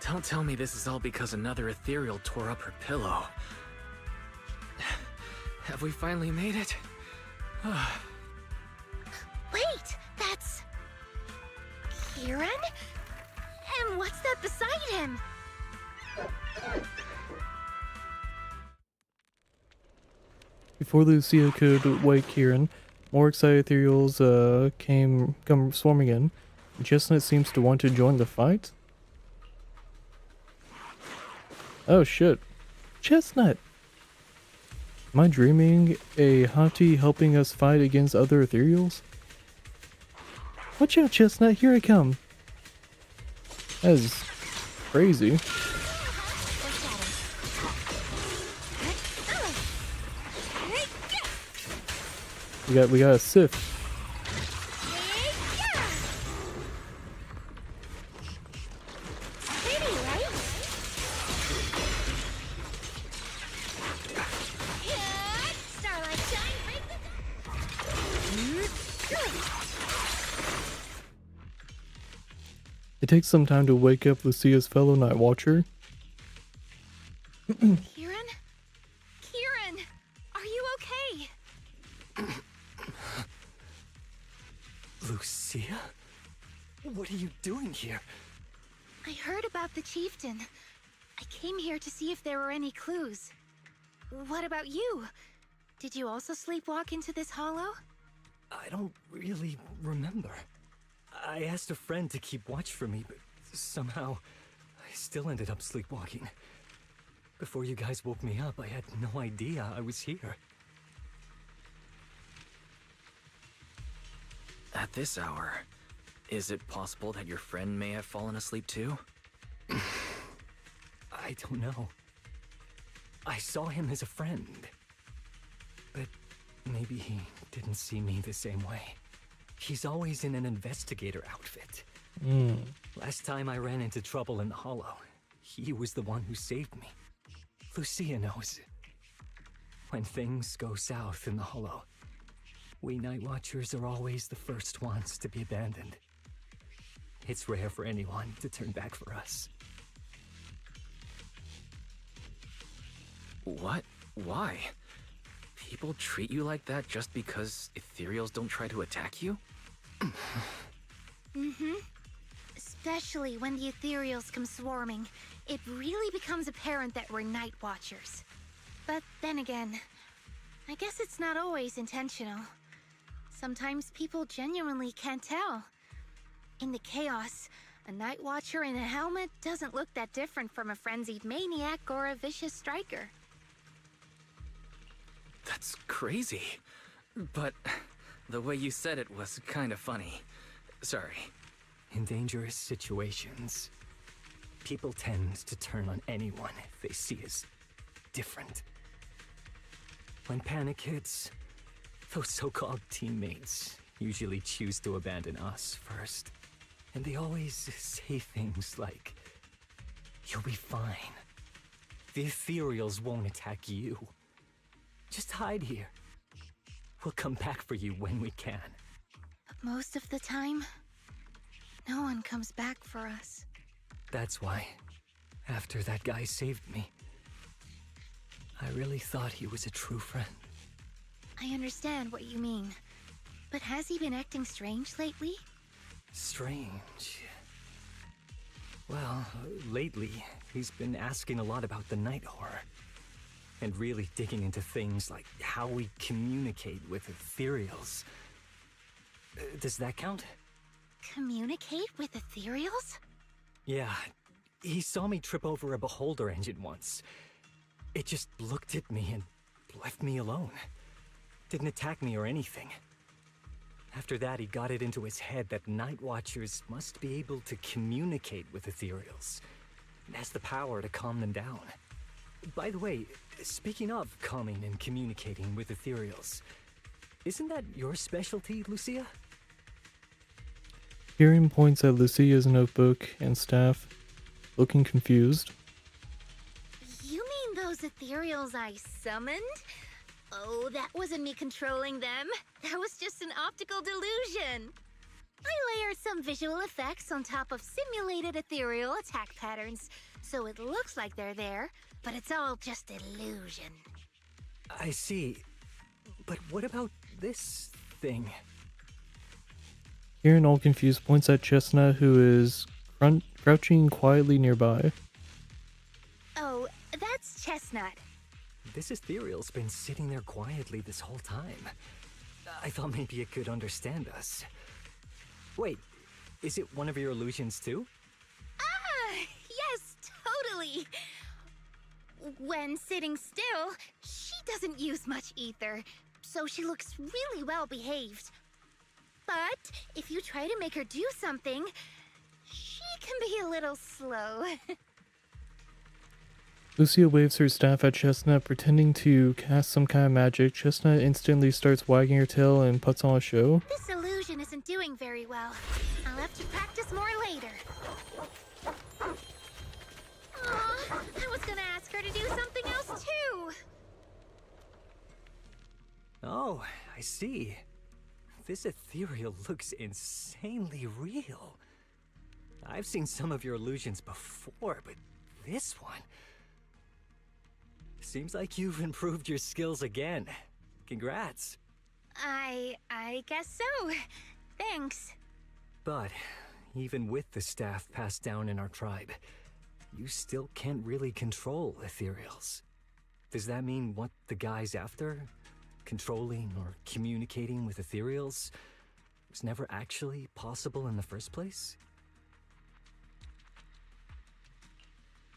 Don't tell me this is all because another ethereal tore up her pillow. Have we finally made it? Wait, that's... Kieran? And what's that beside him? Before Lucia could wake Kieran, more excited ethereals come swarming in. Chestnut seems to want to join the fight. Oh shit. Chestnut! Am I dreaming? A hottie helping us fight against other ethereals? Watch out, Chestnut, here I come. That is crazy. We got a Sif. Pretty, right? Starlight shine. It takes some time to wake up Lucia's fellow night watcher. Kieran? Kieran! Are you okay? Lucia? What are you doing here? I heard about the chieftain. I came here to see if there were any clues. What about you? Did you also sleepwalk into this hollow? I don't really remember. I asked a friend to keep watch for me, but somehow I still ended up sleepwalking. Before you guys woke me up, I had no idea I was here. At this hour, is it possible that your friend may have fallen asleep too? I don't know. I saw him as a friend. But maybe he didn't see me the same way. He's always in an investigator outfit. Last time I ran into trouble in the Hollow, he was the one who saved me. Lucia knows. When things go south in the Hollow, we Night Watchers are always the first ones to be abandoned. It's rare for anyone to turn back for us. What? Why? People treat you like that just because ethereals don't try to attack you? Especially when the ethereals come swarming, it really becomes apparent that we're Night Watchers. But then again, I guess it's not always intentional. Sometimes people genuinely can't tell. In the chaos, a Night Watcher in a helmet doesn't look that different from a frenzied maniac or a vicious striker. That's crazy. But the way you said it was kind of funny. Sorry. In dangerous situations, people tend to turn on anyone they see as different. When panic hits, those so-called teammates usually choose to abandon us first. And they always say things like, "You'll be fine. The ethereals won't attack you. Just hide here. We'll come back for you when we can." But most of the time, no one comes back for us. That's why, after that guy saved me, I really thought he was a true friend. I understand what you mean. But has he been acting strange lately? Strange. Well, lately, he's been asking a lot about the night horror. And really digging into things like how we communicate with ethereals. Does that count? Communicate with ethereals? Yeah, he saw me trip over a beholder engine once. It just looked at me and left me alone. Didn't attack me or anything. After that, he got it into his head that Night Watchers must be able to communicate with ethereals. And has the power to calm them down. By the way, speaking of calming and communicating with ethereals, isn't that your specialty, Lucia? Kieran points at Lucia's notebook and staff, looking confused. You mean those ethereals I summoned? Oh, that wasn't me controlling them. That was just an optical delusion. I layered some visual effects on top of simulated ethereal attack patterns, so it looks like they're there, but it's all just illusion. I see. But what about this thing? Kieran, all confused, points at Chestnut, who is crouching quietly nearby. Oh, that's Chestnut. This ethereal's been sitting there quietly this whole time. I thought maybe it could understand us. Wait, is it one of your illusions too? Ah, yes, totally. When sitting still, she doesn't use much ether, so she looks really well behaved. But if you try to make her do something, she can be a little slow. Lucia waves her staff at Chestnut, pretending to cast some kind of magic. Chestnut instantly starts wagging her tail and puts on a show. This illusion isn't doing very well. I'll have to practice more later. Aw, I was gonna ask her to do something else too. Oh, I see. This ethereal looks insanely real. I've seen some of your illusions before, but this one... Seems like you've improved your skills again. Congrats. I guess so. Thanks. But even with the staff passed down in our tribe, you still can't really control ethereals. Does that mean what the guy's after? Controlling or communicating with ethereals was never actually possible in the first place?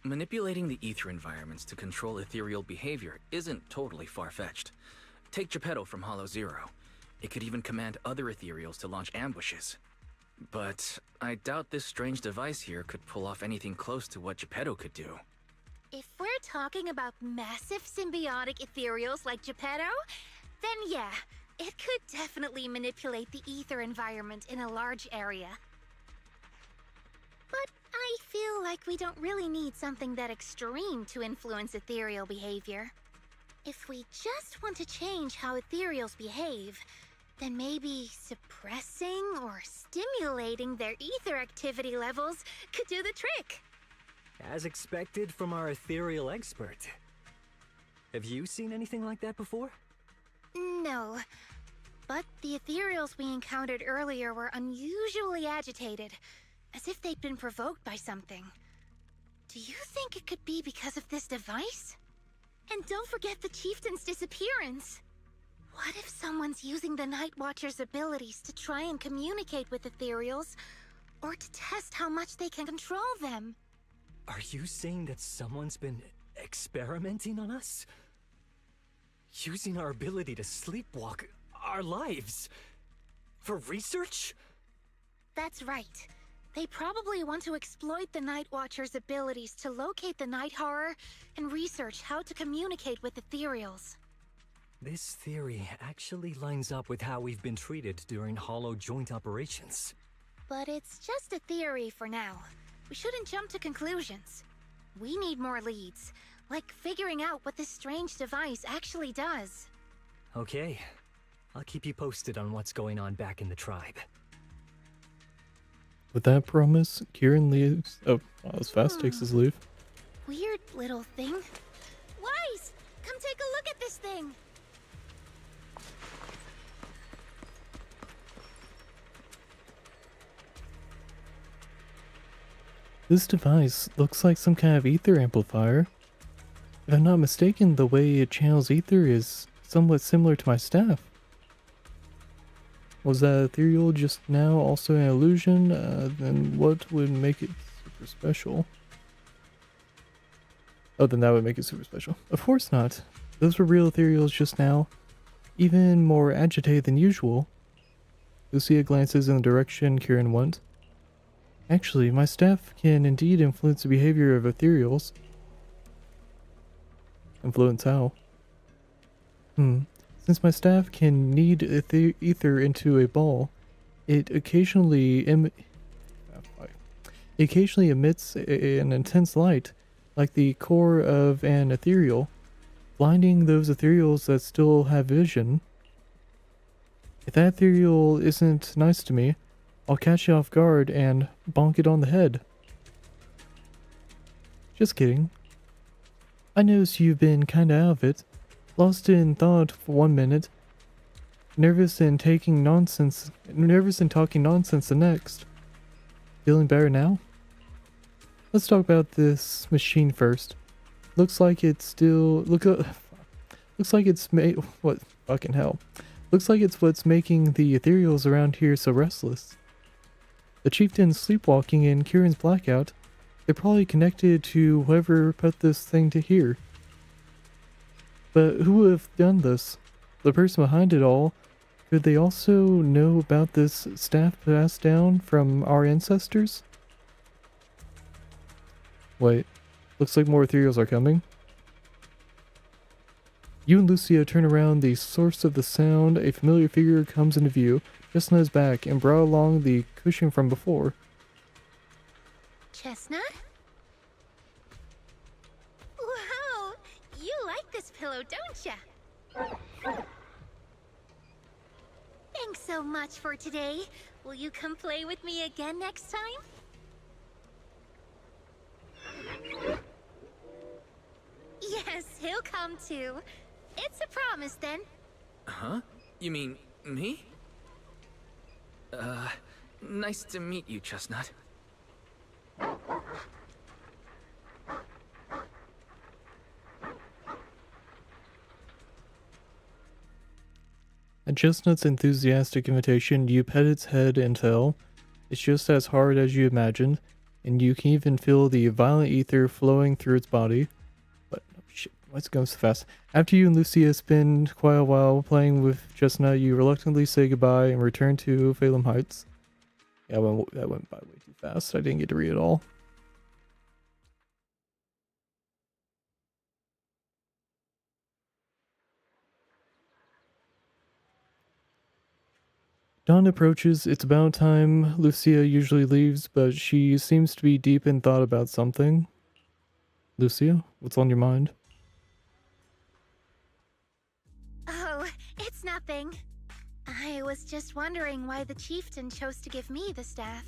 Manipulating the ether environments to control ethereal behavior isn't totally far-fetched. Take Geppetto from Hollow Zero. It could even command other ethereals to launch ambushes. But I doubt this strange device here could pull off anything close to what Geppetto could do. If we're talking about massive symbiotic ethereals like Geppetto, then yeah, it could definitely manipulate the ether environment in a large area. But I feel like we don't really need something that extreme to influence ethereal behavior. If we just want to change how ethereals behave, then maybe suppressing or stimulating their ether activity levels could do the trick. As expected from our ethereal expert. Have you seen anything like that before? No, but the ethereals we encountered earlier were unusually agitated, as if they'd been provoked by something. Do you think it could be because of this device? And don't forget the chieftain's disappearance. What if someone's using the Night Watcher's abilities to try and communicate with ethereals, or to test how much they can control them? Are you saying that someone's been experimenting on us? Using our ability to sleepwalk our lives? For research? That's right. They probably want to exploit the Night Watcher's abilities to locate the night horror and research how to communicate with ethereals. This theory actually lines up with how we've been treated during Hollow joint operations. But it's just a theory for now. We shouldn't jump to conclusions. We need more leads, like figuring out what this strange device actually does. Okay, I'll keep you posted on what's going on back in the tribe. With that promise, Kieran leaves. Oh, wow, as fast takes his leave. Weird little thing. Wise! Come take a look at this thing! This device looks like some kind of ether amplifier. If I'm not mistaken, the way it channels ether is somewhat similar to my staff. Was that ethereal just now also an illusion? Then what would make it super special? Oh, then that would make it super special. Of course not. Those were real ethereals just now. Even more agitated than usual. Lucia glances in the direction Kieran went. Actually, my staff can indeed influence the behavior of ethereals. Influence how? Since my staff can knead ether into a ball, it occasionally emits an intense light, like the core of an ethereal, blinding those ethereals that still have vision. If that ethereal isn't nice to me, I'll catch you off guard and bonk it on the head. Just kidding. I notice you've been kinda out of it, lost in thought for 1 minute, nervous and talking nonsense the next. Feeling better now? Let's talk about this machine first. Looks like it's what fucking hell. Looks like it's what's making the ethereals around here so restless. The chieftain's sleepwalking and Kieran's blackout, they're probably connected to whoever put this thing to here. But who would have done this? The person behind it all? Could they also know about this staff passed down from our ancestors? Wait, looks like more ethereals are coming. You and Lucia turn around the source of the sound. A familiar figure comes into view, just on his back, and brought along the cushion from before. Chestnut? Wow! You like this pillow, don't ya? Thanks so much for today. Will you come play with me again next time? Yes, he'll come too. It's a promise then. Huh? You mean me? Nice to meet you, Chestnut. At Chestnut's enthusiastic invitation, you pet its head and tell it's just as hard as you imagined, and you can even feel the violent ether flowing through its body. But, oh shit, why is it going so fast? After you and Lucia spend quite a while playing with Chestnut, you reluctantly say goodbye and return to Phalem Heights. Yeah, that went by way too fast. I didn't get to read it all. Dawn approaches. It's about time. Lucia usually leaves, but she seems to be deep in thought about something. Lucia, what's on your mind? Oh, it's nothing. I was just wondering why the chieftain chose to give me the staff.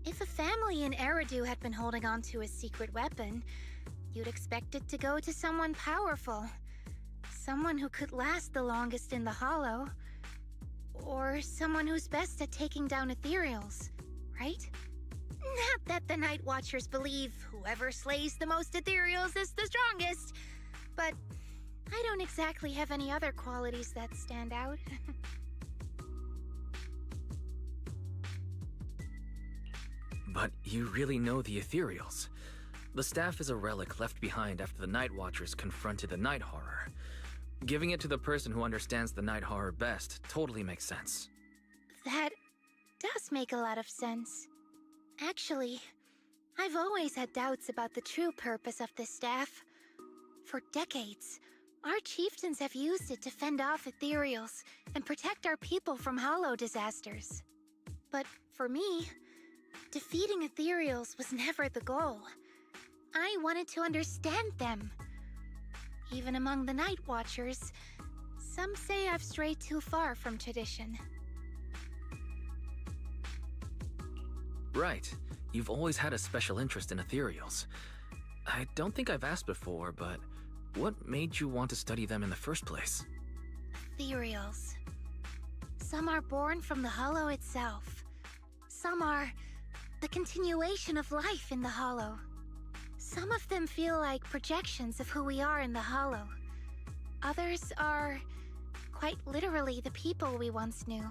If a family in Eridu had been holding on to a secret weapon, you'd expect it to go to someone powerful. Someone who could last the longest in the Hollow. Or someone who's best at taking down ethereals, right? Not that the Night Watchers believe whoever slays the most ethereals is the strongest, but I don't exactly have any other qualities that stand out. But you really know the ethereals. The staff is a relic left behind after the Night Watchers confronted the Night Horror. Giving it to the person who understands the Night Horror best totally makes sense. That does make a lot of sense. Actually, I've always had doubts about the true purpose of this staff. For decades, Our chieftains have used it to fend off ethereals and protect our people from hollow disasters. But for me, defeating ethereals was never the goal. I wanted to understand them. Even among the Night Watchers, some say I've strayed too far from tradition. Right. You've always had a special interest in ethereals. I don't think I've asked before, but what made you want to study them in the first place? Ethereals. Some are born from the Hollow itself. Some are the continuation of life in the Hollow. Some of them feel like projections of who we are in the Hollow. Others are quite literally the people we once knew.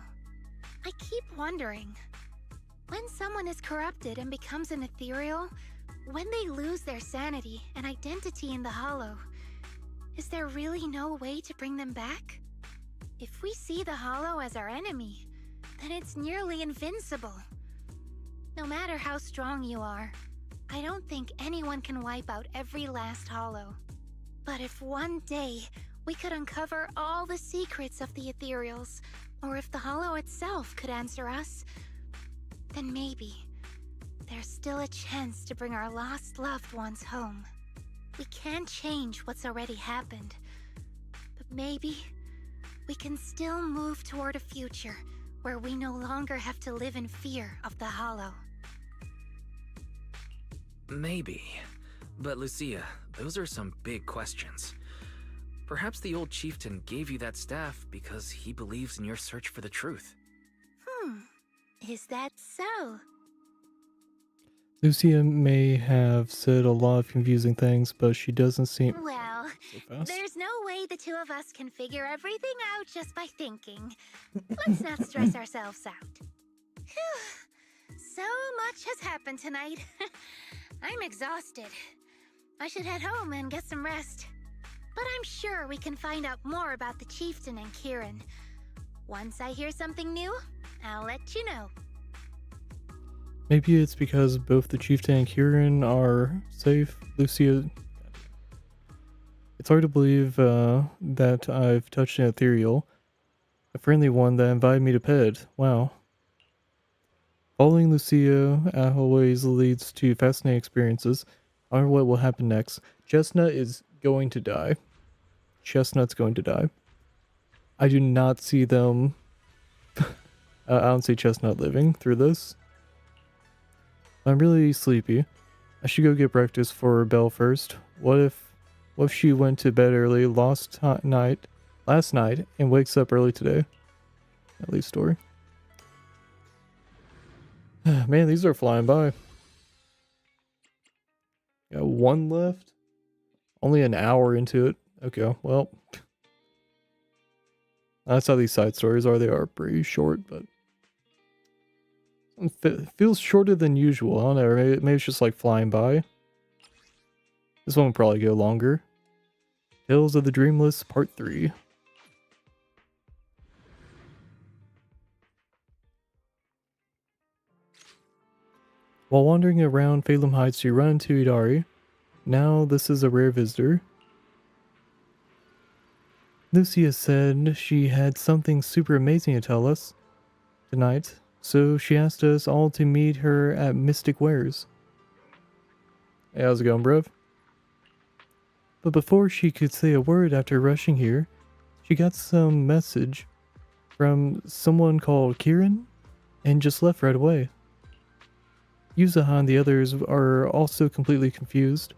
I keep wondering, when someone is corrupted and becomes an ethereal, when they lose their sanity and identity in the Hollow, is there really no way to bring them back? If we see the Hollow as our enemy, then it's nearly invincible. No matter how strong you are, I don't think anyone can wipe out every last Hollow. But if one day we could uncover all the secrets of the ethereals, or if the Hollow itself could answer us, then maybe there's still a chance to bring our lost loved ones home. We can't change what's already happened, but maybe we can still move toward a future where we no longer have to live in fear of the Hollow. Maybe. But Lucia, those are some big questions. Perhaps the old chieftain gave you that staff because he believes in your search for the truth. Is that so? Lucia may have said a lot of confusing things, but she doesn't seem Well, so fast. there's no way the two of us can figure everything out just by thinking. Let's not stress ourselves out. Phew. So much has happened tonight. I'm exhausted. I should head home and get some rest. But I'm sure we can find out more about the chieftain and Kieran. Once I hear something new, I'll let you know. Maybe it's because both the chieftain and Kieran are safe. Lucia, it's hard to believe that I've touched an ethereal. A friendly one that invited me to pet. Wow. Following Lucia always leads to fascinating experiences. I wonder what will happen next. Chestnut is going to die. Chestnut's going to die. I do not see them... I don't see Chestnut living through this. I'm really sleepy. I should go get breakfast for Belle first. What if she went to bed early last night, and wakes up early today? At least story. Man, these are flying by. Got one left. Only an hour into it. Okay, well. That's how these side stories are. They are pretty short, but it feels shorter than usual. I don't know. Maybe it's just like flying by. This one will probably go longer. Tales of the Dreamless, Part 3. While wandering around Phalem Heights, you run into Idari. Now this is a rare visitor. Lucia said she had something super amazing to tell us tonight, so she asked us all to meet her at Mystic Wares. Hey, how's it going, bruv? But before she could say a word after rushing here, she got some message from someone called Kieran and just left right away. Yuzaha and the others are also completely confused,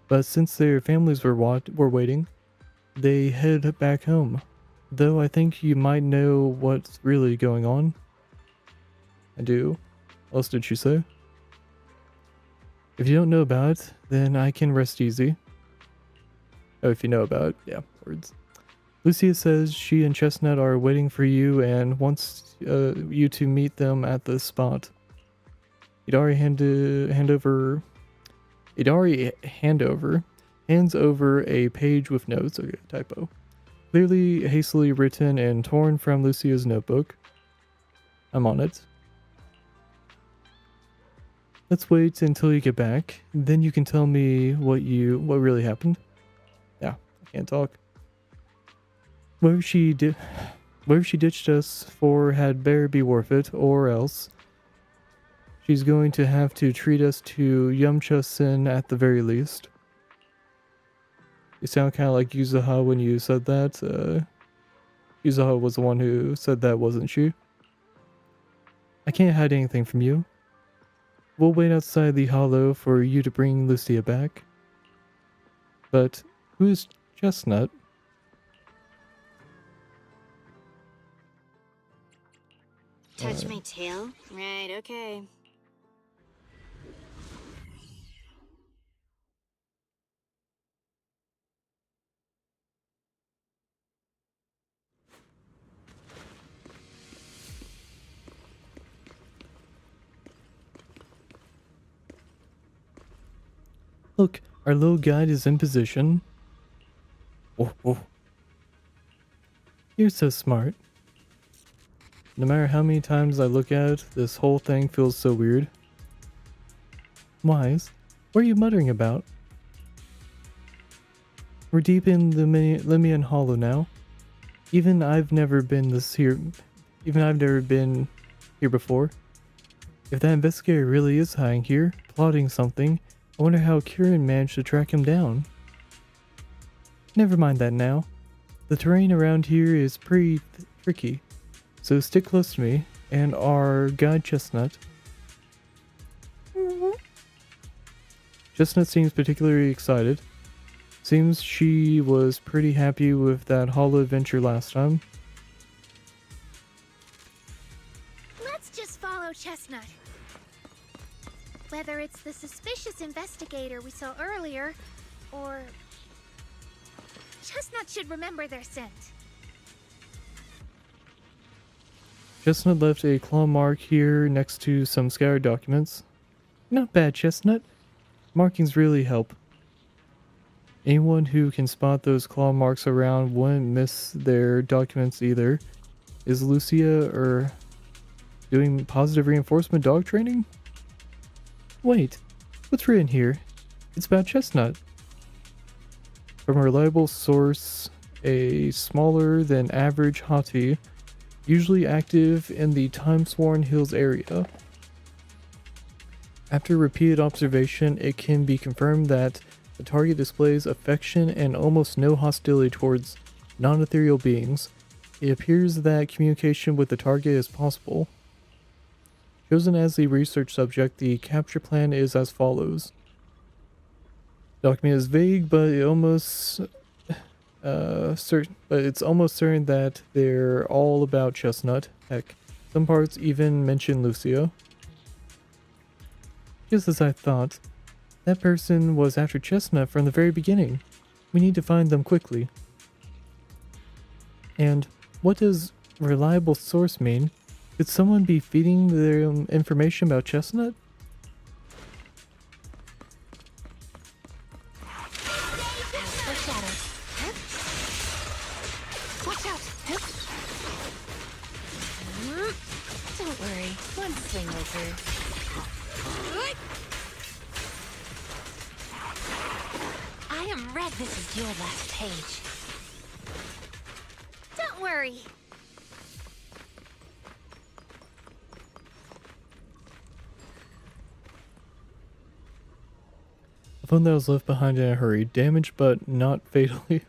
but since their families were waiting, they head back home. Though I think you might know what's really going on. I do. What else did she say? If you don't know about it, then I can rest easy. Oh, if you know about it, yeah, words. Lucia says she and Chestnut are waiting for you and wants you to meet them at the spot. Idari hands over a page with notes. Okay, typo. Clearly hastily written and torn from Lucia's notebook. I'm on it. Let's wait until you get back. Then you can tell me what really happened. Yeah, I can't talk. whatever she ditched us for had better be worth it, or else she's going to have to treat us to Yumcha Sin at the very least. You sound kind of like Yuzuha when you said that. Yuzuha was the one who said that, wasn't she? I can't hide anything from you. We'll wait outside the hollow for you to bring Lucia back. But who's Chestnut? Touch my tail? Right, okay. Look, our little guide is in position. Oh, oh. You're so smart. No matter how many times I look at it, this whole thing feels so weird. Wise, what are you muttering about? We're deep in the Limian Hollow now. Even I've never been here before. If that investigator really is hiding here, plotting something, I wonder how Kieran managed to track him down. Never mind that now. The terrain around here is pretty tricky, so stick close to me and our guide Chestnut. Chestnut seems particularly excited. Seems she was pretty happy with that hollow adventure last time. Let's just follow Chestnut. Whether it's the suspicious investigator we saw earlier, or... Chestnut should remember their scent. Chestnut left a claw mark here next to some scattered documents. Not bad, Chestnut. Markings really help. Anyone who can spot those claw marks around wouldn't miss their documents either. Is Lucia doing positive reinforcement dog training? Wait, what's written here? It's about Chestnut. From a reliable source, a smaller than average hottie, usually active in the Time-Sworn Hills area. After repeated observation, it can be confirmed that the target displays affection and almost no hostility towards non-ethereal beings. It appears that communication with the target is possible. Chosen as the research subject, the capture plan is as follows. Document is vague, but it's almost certain that they're all about Chestnut. Heck, some parts even mention Lucia. Just as I thought, that person was after Chestnut from the very beginning. We need to find them quickly. And what does reliable source mean? Could someone be feeding them information about Chestnut? Watch out! Don't worry, one swing over. I am red. This is your last page. Don't worry. A phone that was left behind in a hurry, damaged but not fatally.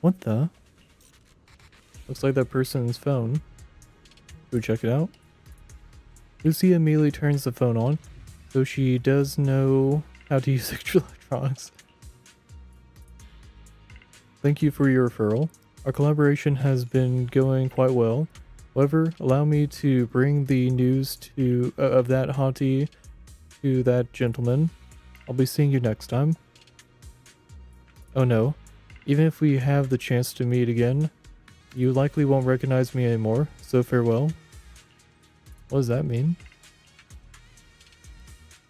What the? Looks like that person's phone. Should we check it out? Lucy immediately turns the phone on, so she does know how to use electronics. Thank you for your referral. Our collaboration has been going quite well. However, allow me to bring the news of that hottie to that gentleman. I'll be seeing you next time. Oh no, even if we have the chance to meet again, you likely won't recognize me anymore, so farewell. What does that mean?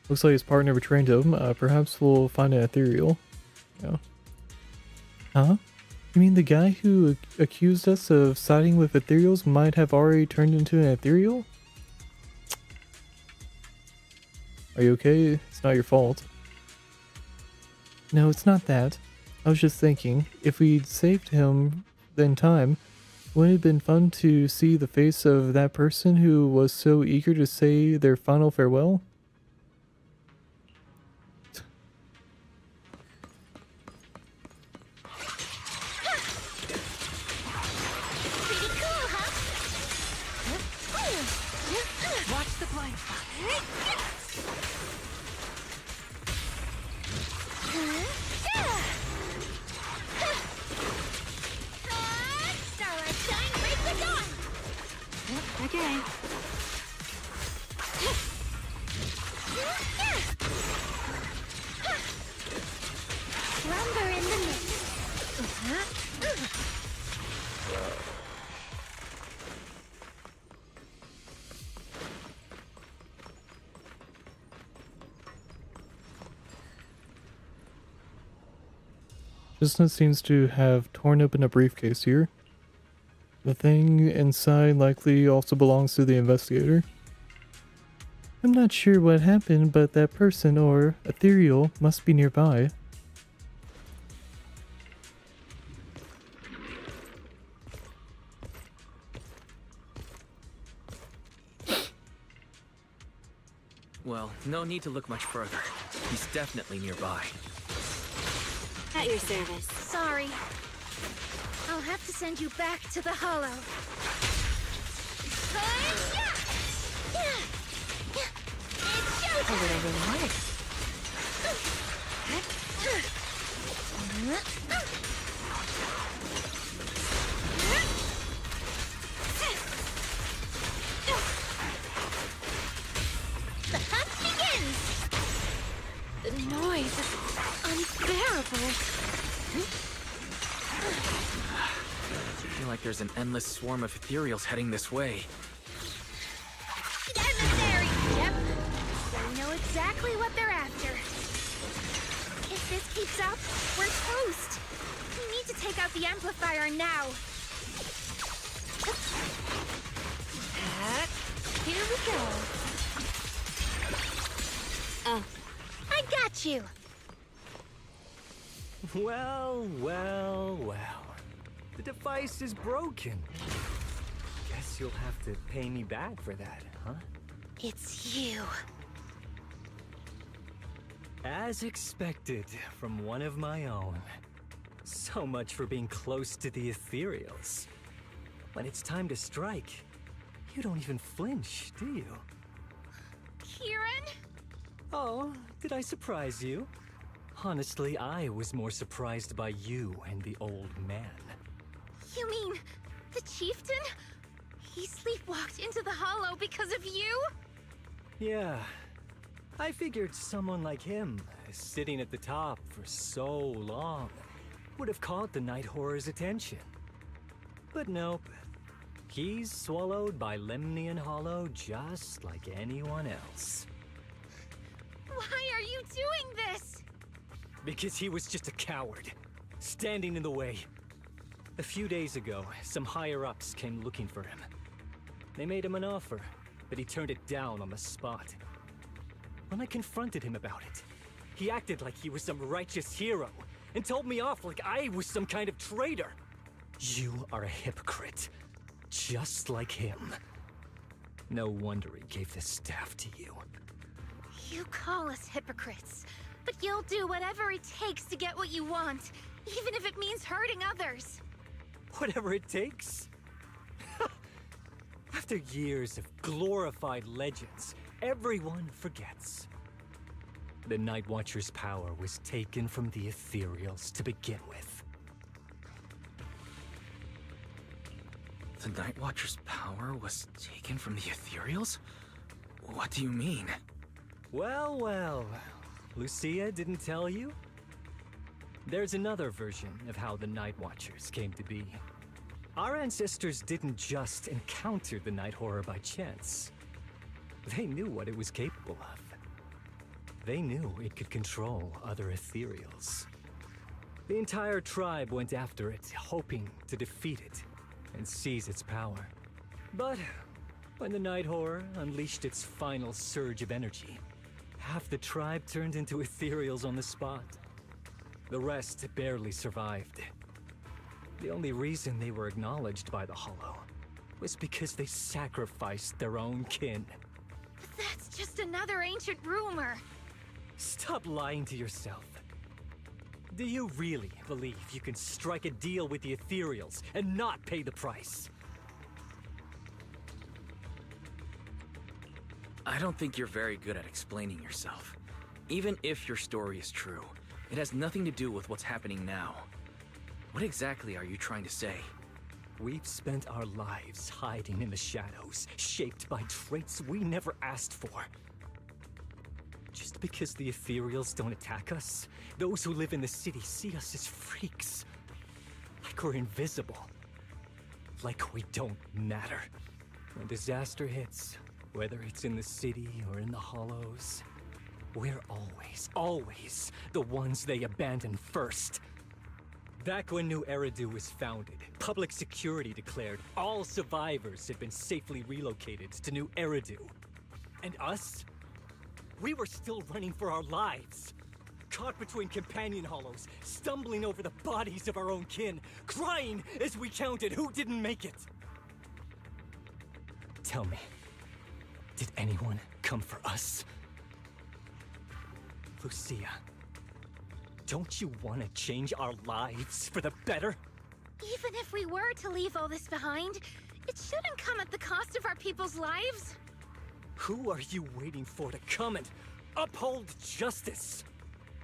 Looks like his partner betrayed him. Perhaps we'll find an ethereal. Yeah. Huh? You mean the guy who accused us of siding with ethereals might have already turned into an ethereal? Are you okay? It's not your fault. No, it's not that. I was just thinking, if we'd saved him in time, wouldn't it have been fun to see the face of that person who was so eager to say their final farewell? Pretty cool, huh? Watch the blind spot. Starlight shine, break the dawn! Okay. Slumber in the mist. Chestnut seems to have torn open a briefcase here. The thing inside likely also belongs to the investigator. I'm not sure what happened, but that person, or ethereal, must be nearby. Well, no need to look much further. He's definitely nearby. At your service. Sorry. I'll have to send you back to the Hollow. Oh, what I really wanted. The hunt begins! The noise is unbearable. I feel like there's an endless swarm of ethereals heading this way. Emissary! Yep. They know exactly what they're after. If this keeps up, we're toast. We need to take out the amplifier now. Here we go. Oh, I got you. Well, well, well. The device is broken. Guess you'll have to pay me back for that, huh? It's you. As expected from one of my own. So much for being close to the ethereals. When it's time to strike, you don't even flinch, do you? Kieran? Oh, did I surprise you? Honestly, I was more surprised by you and the old man. You mean the chieftain? He sleepwalked into the Hollow because of you? Yeah. I figured someone like him, sitting at the top for so long, would have caught the Night Horror's attention. But nope. He's swallowed by Lemnian Hollow just like anyone else. Why are you doing this? Because he was just a coward, standing in the way. A few days ago, some higher-ups came looking for him. They made him an offer, but he turned it down on the spot. When I confronted him about it, he acted like he was some righteous hero and told me off like I was some kind of traitor. You are a hypocrite, just like him. No wonder he gave the staff to you. You call us hypocrites, but you'll do whatever it takes to get what you want, even if it means hurting others. Whatever it takes. After years of glorified legends, everyone forgets. The Night Watcher's power was taken from the ethereals to begin with. The Night Watcher's power was taken from the ethereals? What do you mean? Well, well. Lucia didn't tell you? There's another version of how the Night Watchers came to be. Our ancestors didn't just encounter the Night Horror by chance. They knew what it was capable of. They knew it could control other ethereals. The entire tribe went after it, hoping to defeat it and seize its power. But when the Night Horror unleashed its final surge of energy, half the tribe turned into ethereals on the spot. The rest barely survived. The only reason they were acknowledged by the Hollow was because they sacrificed their own kin. But that's just another ancient rumor. Stop lying to yourself. Do you really believe you can strike a deal with the Ethereals and not pay the price? I don't think you're very good at explaining yourself. Even if your story is true, it has nothing to do with what's happening now. What exactly are you trying to say? We've spent our lives hiding in the shadows, shaped by traits we never asked for. Just because the Ethereals don't attack us, those who live in the city see us as freaks. Like we're invisible. Like we don't matter. When disaster hits, whether it's in the city or in the Hollows, we're always the ones they abandon first. Back when New Eridu was founded, public security declared all survivors had been safely relocated to New Eridu. And us? We were still running for our lives. Caught between companion hollows, stumbling over the bodies of our own kin, crying as we counted who didn't make it. Tell me, did anyone come for us? Lucia, don't you want to change our lives for the better? Even if we were to leave all this behind, it shouldn't come at the cost of our people's lives. Who are you waiting for to come and uphold justice?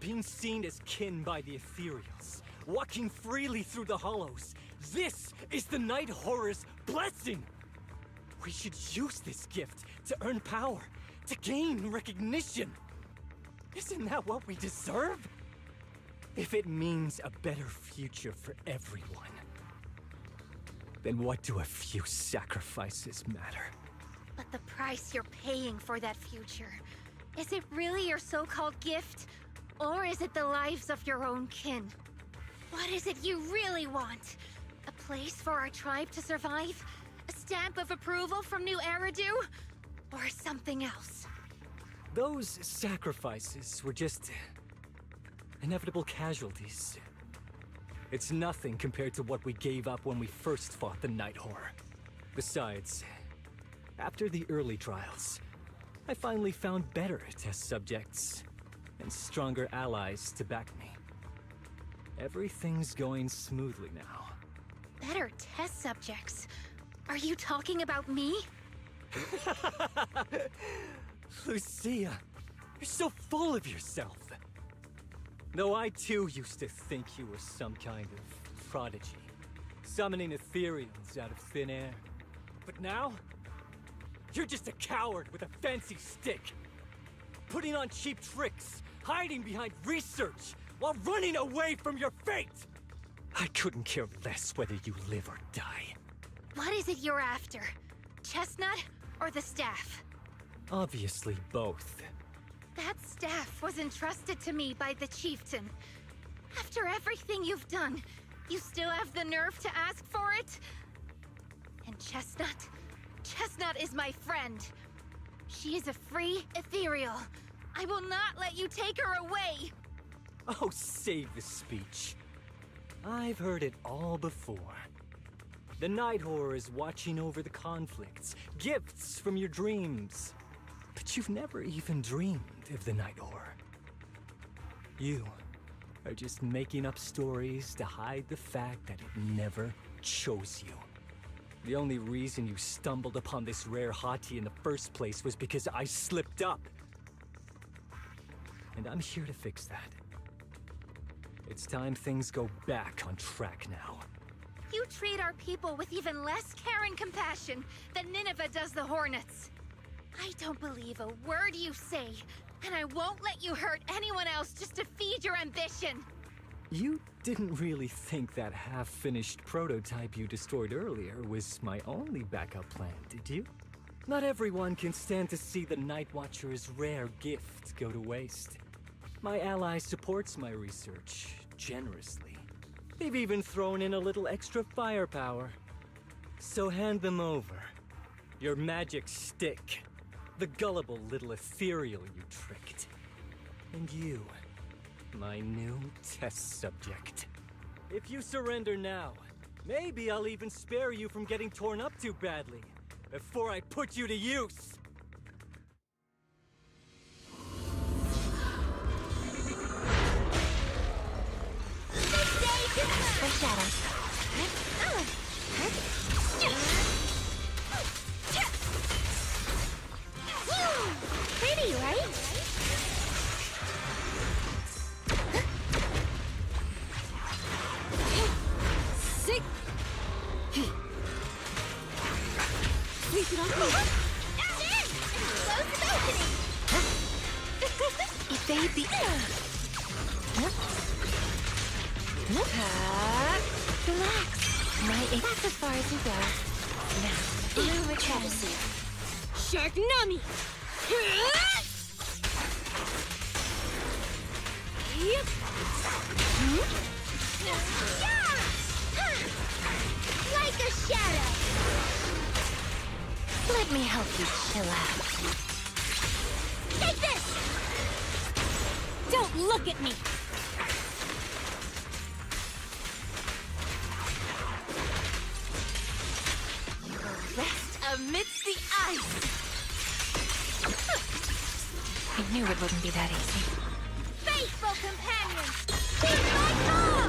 Being seen as kin by the Ethereals, walking freely through the Hollows. This is the Night Horror's blessing! We should use this gift to earn power, to gain recognition. Isn't that what we deserve? If it means a better future for everyone, then what do a few sacrifices matter? But the price you're paying for that future, is it really your so-called gift? Or is it the lives of your own kin? What is it you really want? A place for our tribe to survive? A stamp of approval from New Eridu? Or something else? Those sacrifices were just inevitable casualties. It's nothing compared to what we gave up when we first fought the Night Horror. Besides, after the early trials, I finally found better test subjects and stronger allies to back me. Everything's going smoothly now. Better test subjects? Are you talking about me? Lucia, you're so full of yourself. Though I too used to think you were some kind of prodigy, summoning Ethereals out of thin air. But now, you're just a coward with a fancy stick, putting on cheap tricks, hiding behind research, while running away from your fate! I couldn't care less whether you live or die. What is it you're after? Chestnut or the staff? Obviously both. That staff was entrusted to me by the chieftain. After everything you've done, you still have the nerve to ask for it? And Chestnut? Chestnut is my friend. She is a free ethereal. I will not let you take her away! Oh, save the speech. I've heard it all before. The Night Horror is watching over the conflicts, gifts from your dreams. But you've never even dreamed of the Night Horror. You are just making up stories to hide the fact that it never chose you. The only reason you stumbled upon this rare hottie in the first place was because I slipped up. And I'm here to fix that. It's time things go back on track now. You treat our people with even less care and compassion than Nineveh does the Hornets. I don't believe a word you say, and I won't let you hurt anyone else just to feed your ambition. You didn't really think that half-finished prototype you destroyed earlier was my only backup plan, did you? Not everyone can stand to see the Night Watcher's rare gift go to waste. My ally supports my research generously. They've even thrown in a little extra firepower. So hand them over. Your magic stick. The gullible little ethereal you tricked. And you. My new test subject. If you surrender now, maybe I'll even spare you from getting torn up too badly before I put you to use. For shadows. Pretty, right? Sick. Sweep it off. Evade the. Relax. That's as far as you go. Now, blue Trapezium. Shark Nami! Yep. Like a shadow. Let me help you chill out. Take this! Don't look at me! Rest amidst the ice! I knew it wouldn't be that easy. Faithful companions! Here's my call!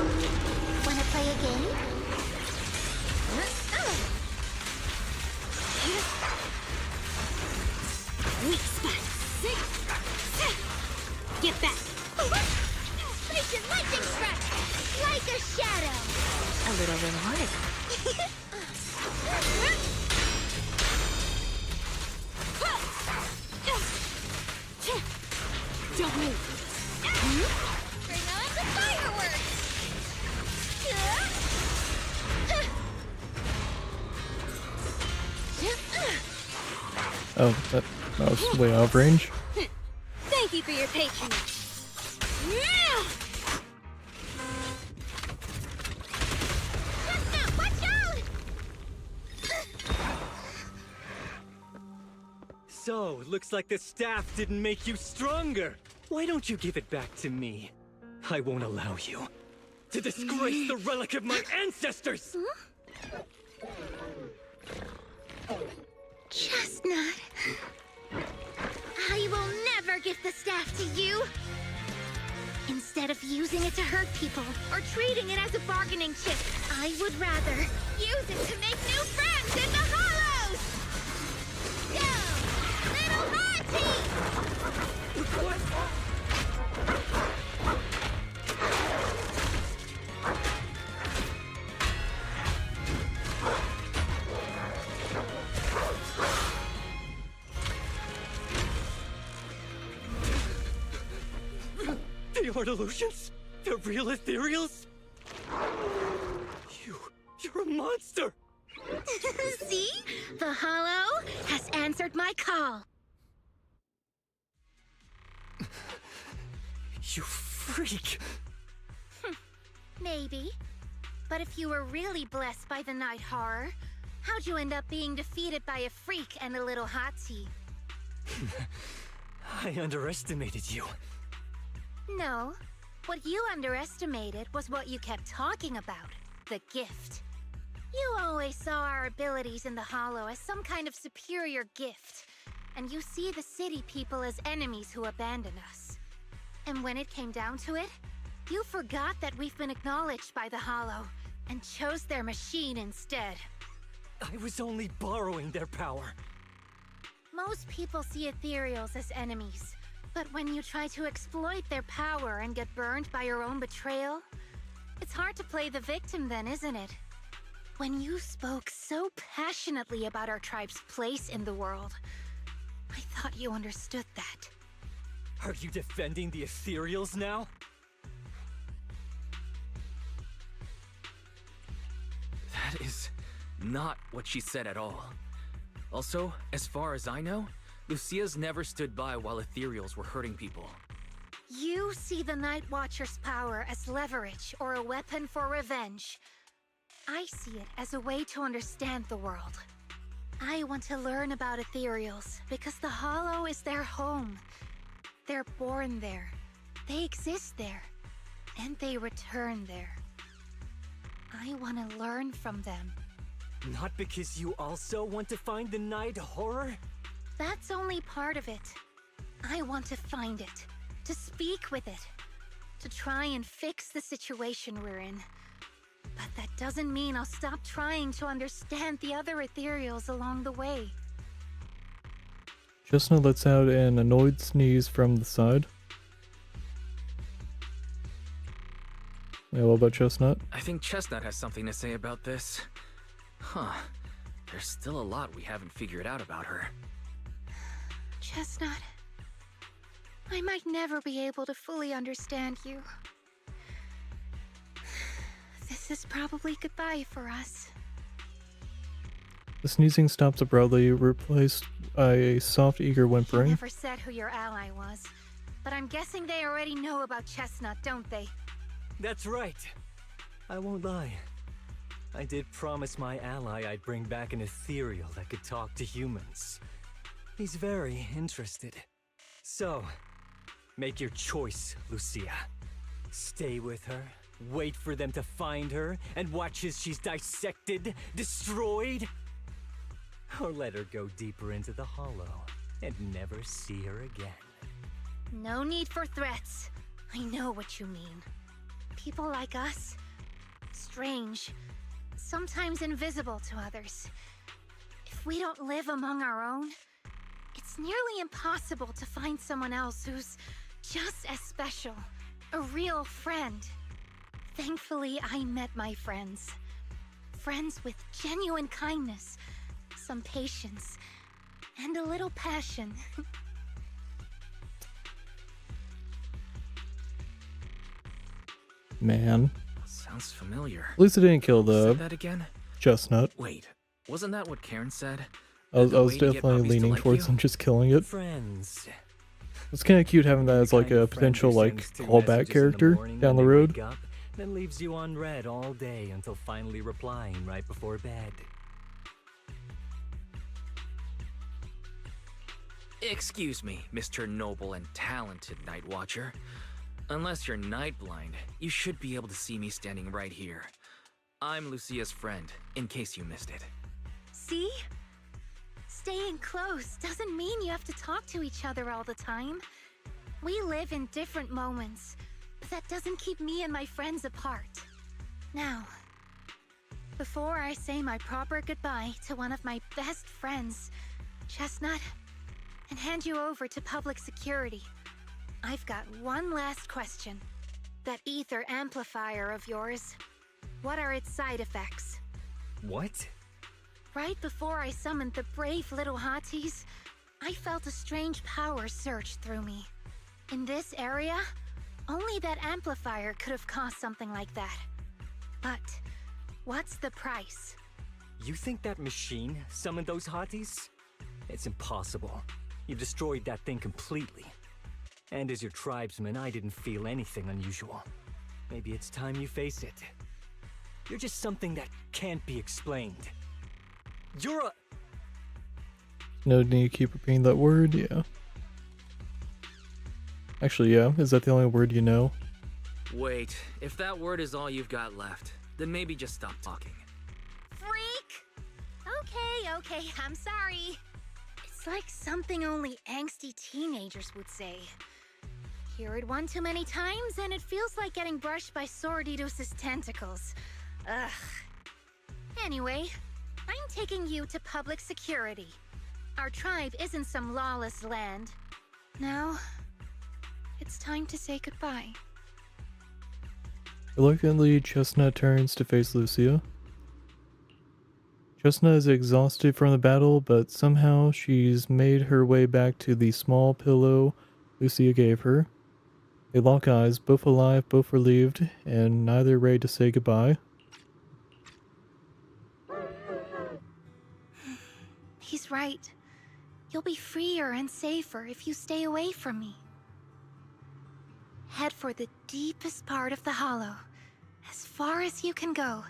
Wanna play a game? Weak spot! Get back! Patient lightning strike! Like a shadow! A little reward. Don't move. Bring on the fireworks! Oh, that was way out of range. Thank you for your patronage. Watch out! So, looks like the staff didn't make you stronger. Why don't you give it back to me? I won't allow you to disgrace the relic of my ancestors! Chestnut. I will never give the staff to you. Instead of using it to hurt people or treating it as a bargaining chip, I would rather use it to make new friends in the hollows. Go, little Monty! They aren't illusions? They're real ethereals? You're a monster! See? The hollow has answered my call. You freak! Maybe. But if you were really blessed by the night horror, how'd you end up being defeated by a freak and a little hot tea? I underestimated you. No. What you underestimated was what you kept talking about. The gift. You always saw our abilities in the Hollow as some kind of superior gift. And you see the city people as enemies who abandon us. And when it came down to it, you forgot that we've been acknowledged by the Hollow and chose their machine instead. I was only borrowing their power. Most people see ethereals as enemies. But when you try to exploit their power and get burned by your own betrayal, it's hard to play the victim then, isn't it? When you spoke so passionately about our tribe's place in the world, I thought you understood that. Are you defending the ethereals now? That is not what she said at all. Also, as far as I know, Lucia's never stood by while ethereals were hurting people. You see the Night Watcher's power as leverage or a weapon for revenge. I see it as a way to understand the world. I want to learn about ethereals because the Hollow is their home. They're born there. They exist there. and they return there. I want to learn from them. Not because you also want to find the night horror? That's only part of it. I want to find it, to speak with it, to try and fix the situation we're in. But that doesn't mean I'll stop trying to understand the other ethereals along the way. Chestnut lets out an annoyed sneeze from the side. Yeah, what about Chestnut? I think Chestnut has something to say about this. Huh. There's still a lot we haven't figured out about her. Chestnut, I might never be able to fully understand you. This is probably goodbye for us. The sneezing stops abruptly, replaced by a soft, eager You whimpering. never said who your ally was, but I'm guessing they already know about Chestnut, don't they? That's right. I won't lie. I did promise my ally I'd bring back an ethereal that could talk to humans. He's very interested. So, make your choice, Lucia. Stay with her, wait for them to find her, and watch as she's dissected, destroyed? Or let her go deeper into the hollow and never see her again. No need for threats. I know what you mean. People like us, strange, sometimes invisible to others. If we don't live among our own, it's nearly impossible to find someone else who's just as special, a real friend. Thankfully, I met my friends. Friends with genuine kindness, some patience, and a little passion. Man. Sounds familiar. At least it didn't kill Say the that again? Chestnut. Wait, wasn't that what Karen said? I was The way to get definitely puppies to leaning like towards you? them just killing it. Friends. It's kind of cute having that as like Kind a of friend potential who like sends two callback messages in character morning down when the they road. wake up, then leaves you on red all day until finally replying right before bed. Excuse me, Mr. Noble and talented Night Watcher. Unless you're night blind, you should be able to see me standing right here. I'm Lucia's friend, in case you missed it. See? Staying close doesn't mean you have to talk to each other all the time. We live in different moments, but that doesn't keep me and my friends apart. Now, before I say my proper goodbye to one of my best friends, Chestnut, and hand you over to public security, I've got one last question. That ether amplifier of yours, what are its side effects? What? Right before I summoned the brave little hotties, I felt a strange power surge through me. In this area, only that amplifier could have caused something like that. But what's the price? You think that machine summoned those hotties? It's impossible. You destroyed that thing completely. And as your tribesman, I didn't feel anything unusual. Maybe it's time you face it. You're just something that can't be explained. You're a... No need to keep repeating that word, yeah. Actually, yeah. Is that the only word you know? Wait, if that word is all you've got left, then maybe just stop talking. Freak! Okay, I'm sorry. It's like something only angsty teenagers would say. Hear it one too many times and it feels like getting brushed by Sordidus's tentacles. Ugh. Anyway, I'm taking you to public security. Our tribe isn't some lawless land. Now, it's time to say goodbye. Reluctantly, Chestnut turns to face Lucia. Chestnut is exhausted from the battle, but somehow she's made her way back to the small pillow Lucia gave her. They lock eyes, both alive, both relieved, and neither ready to say goodbye. He's right. You'll be freer and safer if you stay away from me. Head for the deepest part of the hollow, as far as you can go.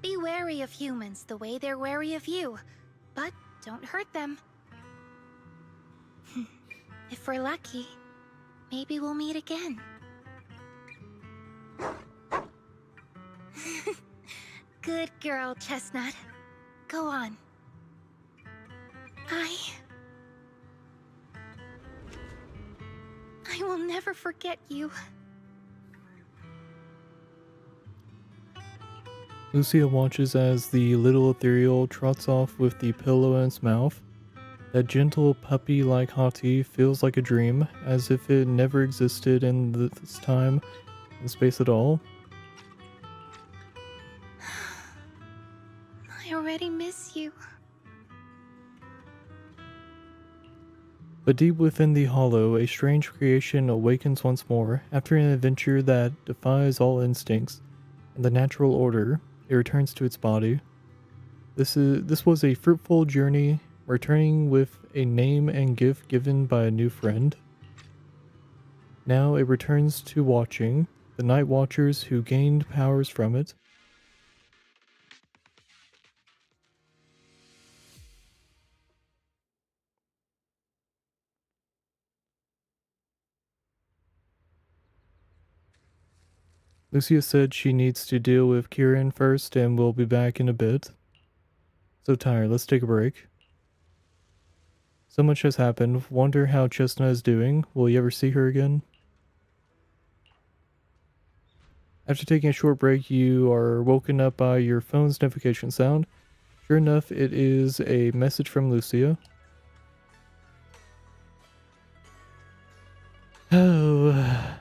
Be wary of humans the way they're wary of you, but don't hurt them. If we're lucky, maybe we'll meet again. Good girl, Chestnut. Go on. I will never forget you. Lucia watches as the little ethereal trots off with the pillow in its mouth. That gentle puppy-like hottie feels like a dream, as if it never existed in this time and space at all. I already miss you. But deep within the hollow, a strange creation awakens once more. After an adventure that defies all instincts and the natural order, it returns to its body. This was a fruitful journey, returning with a name and gift given by a new friend. Now it returns to watching the Night Watchers who gained powers from it. Lucia said she needs to deal with Kieran first and we'll be back in a bit. So tired, let's take a break. So much has happened. Wonder how Chestnut is doing. Will you ever see her again? After taking a short break, you are woken up by your phone's notification sound. Sure enough, it is a message from Lucia. Oh.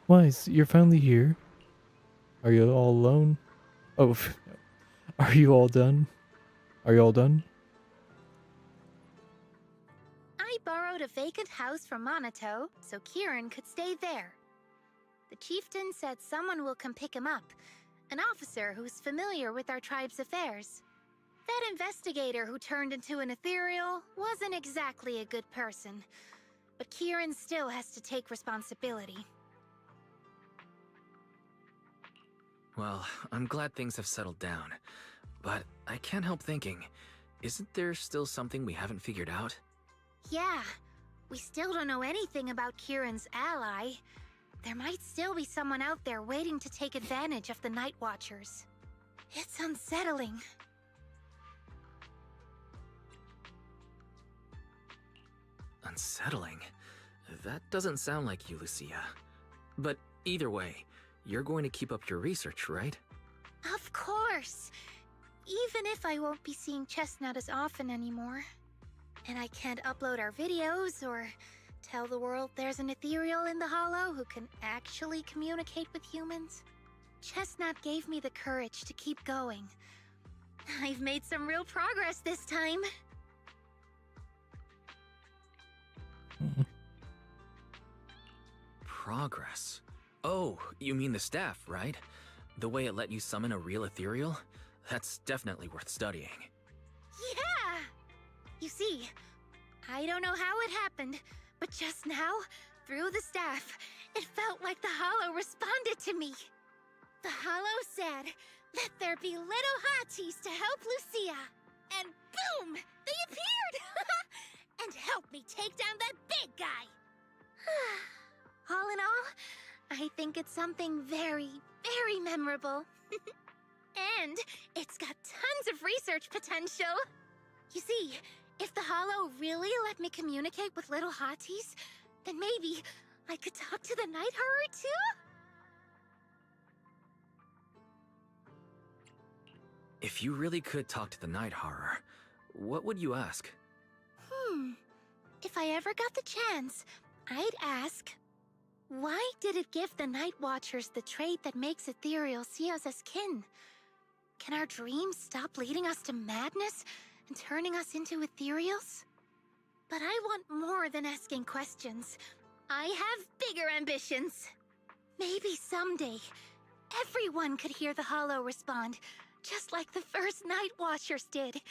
Wise, you're finally here. Are you all alone? Oh, are you all done? Are you all done? I borrowed a vacant house from Monato so Kieran could stay there. The chieftain said someone will come pick him up, an officer who's familiar with our tribe's affairs. That investigator who turned into an ethereal wasn't exactly a good person, but Kieran still has to take responsibility. Well, I'm glad things have settled down. But I can't help thinking, isn't there still something we haven't figured out? Yeah, we still don't know anything about Kieran's ally. There might still be someone out there waiting to take advantage of the Night Watchers. It's unsettling. Unsettling? That doesn't sound like you, Lucia. But either way, you're going to keep up your research, right? Of course! Even if I won't be seeing Chestnut as often anymore. And I can't upload our videos or tell the world there's an ethereal in the Hollow who can actually communicate with humans. Chestnut gave me the courage to keep going. I've made some real progress this time. Progress? Oh, you mean the staff, right? The way it let you summon a real ethereal? That's definitely worth studying. Yeah! You see, I don't know how it happened, but just now, through the staff, it felt like the Hollow responded to me. The Hollow said, "Let there be little hotties to help Lucia." And boom! They appeared! And helped me take down that big guy! All in all, I think it's something very, very memorable. And it's got tons of research potential. You see, if the Hollow really let me communicate with little hotties, then maybe I could talk to the Night Horror too? If you really could talk to the Night Horror, what would you ask? If I ever got the chance, I'd ask, why did it give the Night Watchers the trait that makes ethereals see us as kin? Can our dreams stop leading us to madness and turning us into ethereals? But I want more than asking questions. I have bigger ambitions. Maybe someday, everyone could hear the Hollow respond, just like the first Night Watchers did.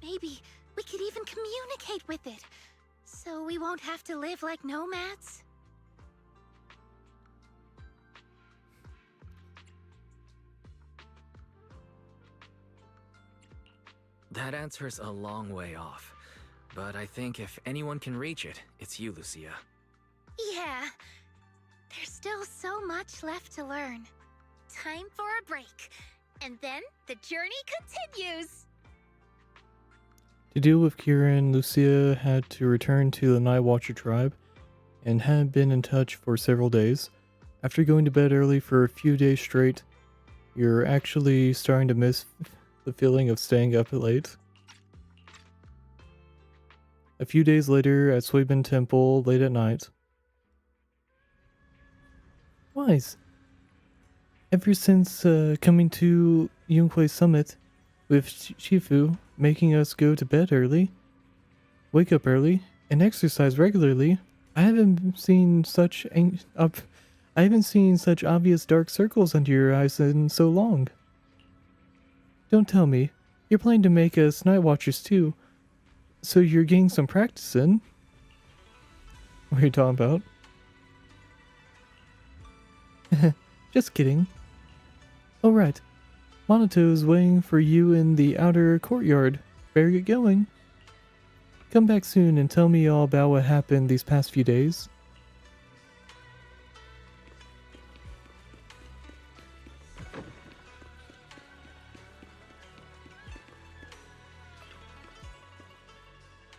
Maybe we could even communicate with it, so we won't have to live like nomads. That answer's a long way off. But I think if anyone can reach it, it's you, Lucia. Yeah. There's still so much left to learn. Time for a break. And then the journey continues. To deal with Kieran, Lucia had to return to the Night Watcher tribe and had been in touch for several days. After going to bed early for a few days straight, you're actually starting to miss the feeling of staying up late. A few days later at Suibin Temple late at night. Wise. Ever since coming to Yunhui Summit with Shifu making us go to bed early, wake up early, and exercise regularly, I haven't seen such obvious dark circles under your eyes in so long. Don't tell me you're planning to make us Night Watchers too, so you're getting some practice in. What are you talking about? Just kidding. Oh right, Monato is waiting for you in the outer courtyard. Better get going. Come back soon and tell me all about what happened these past few days.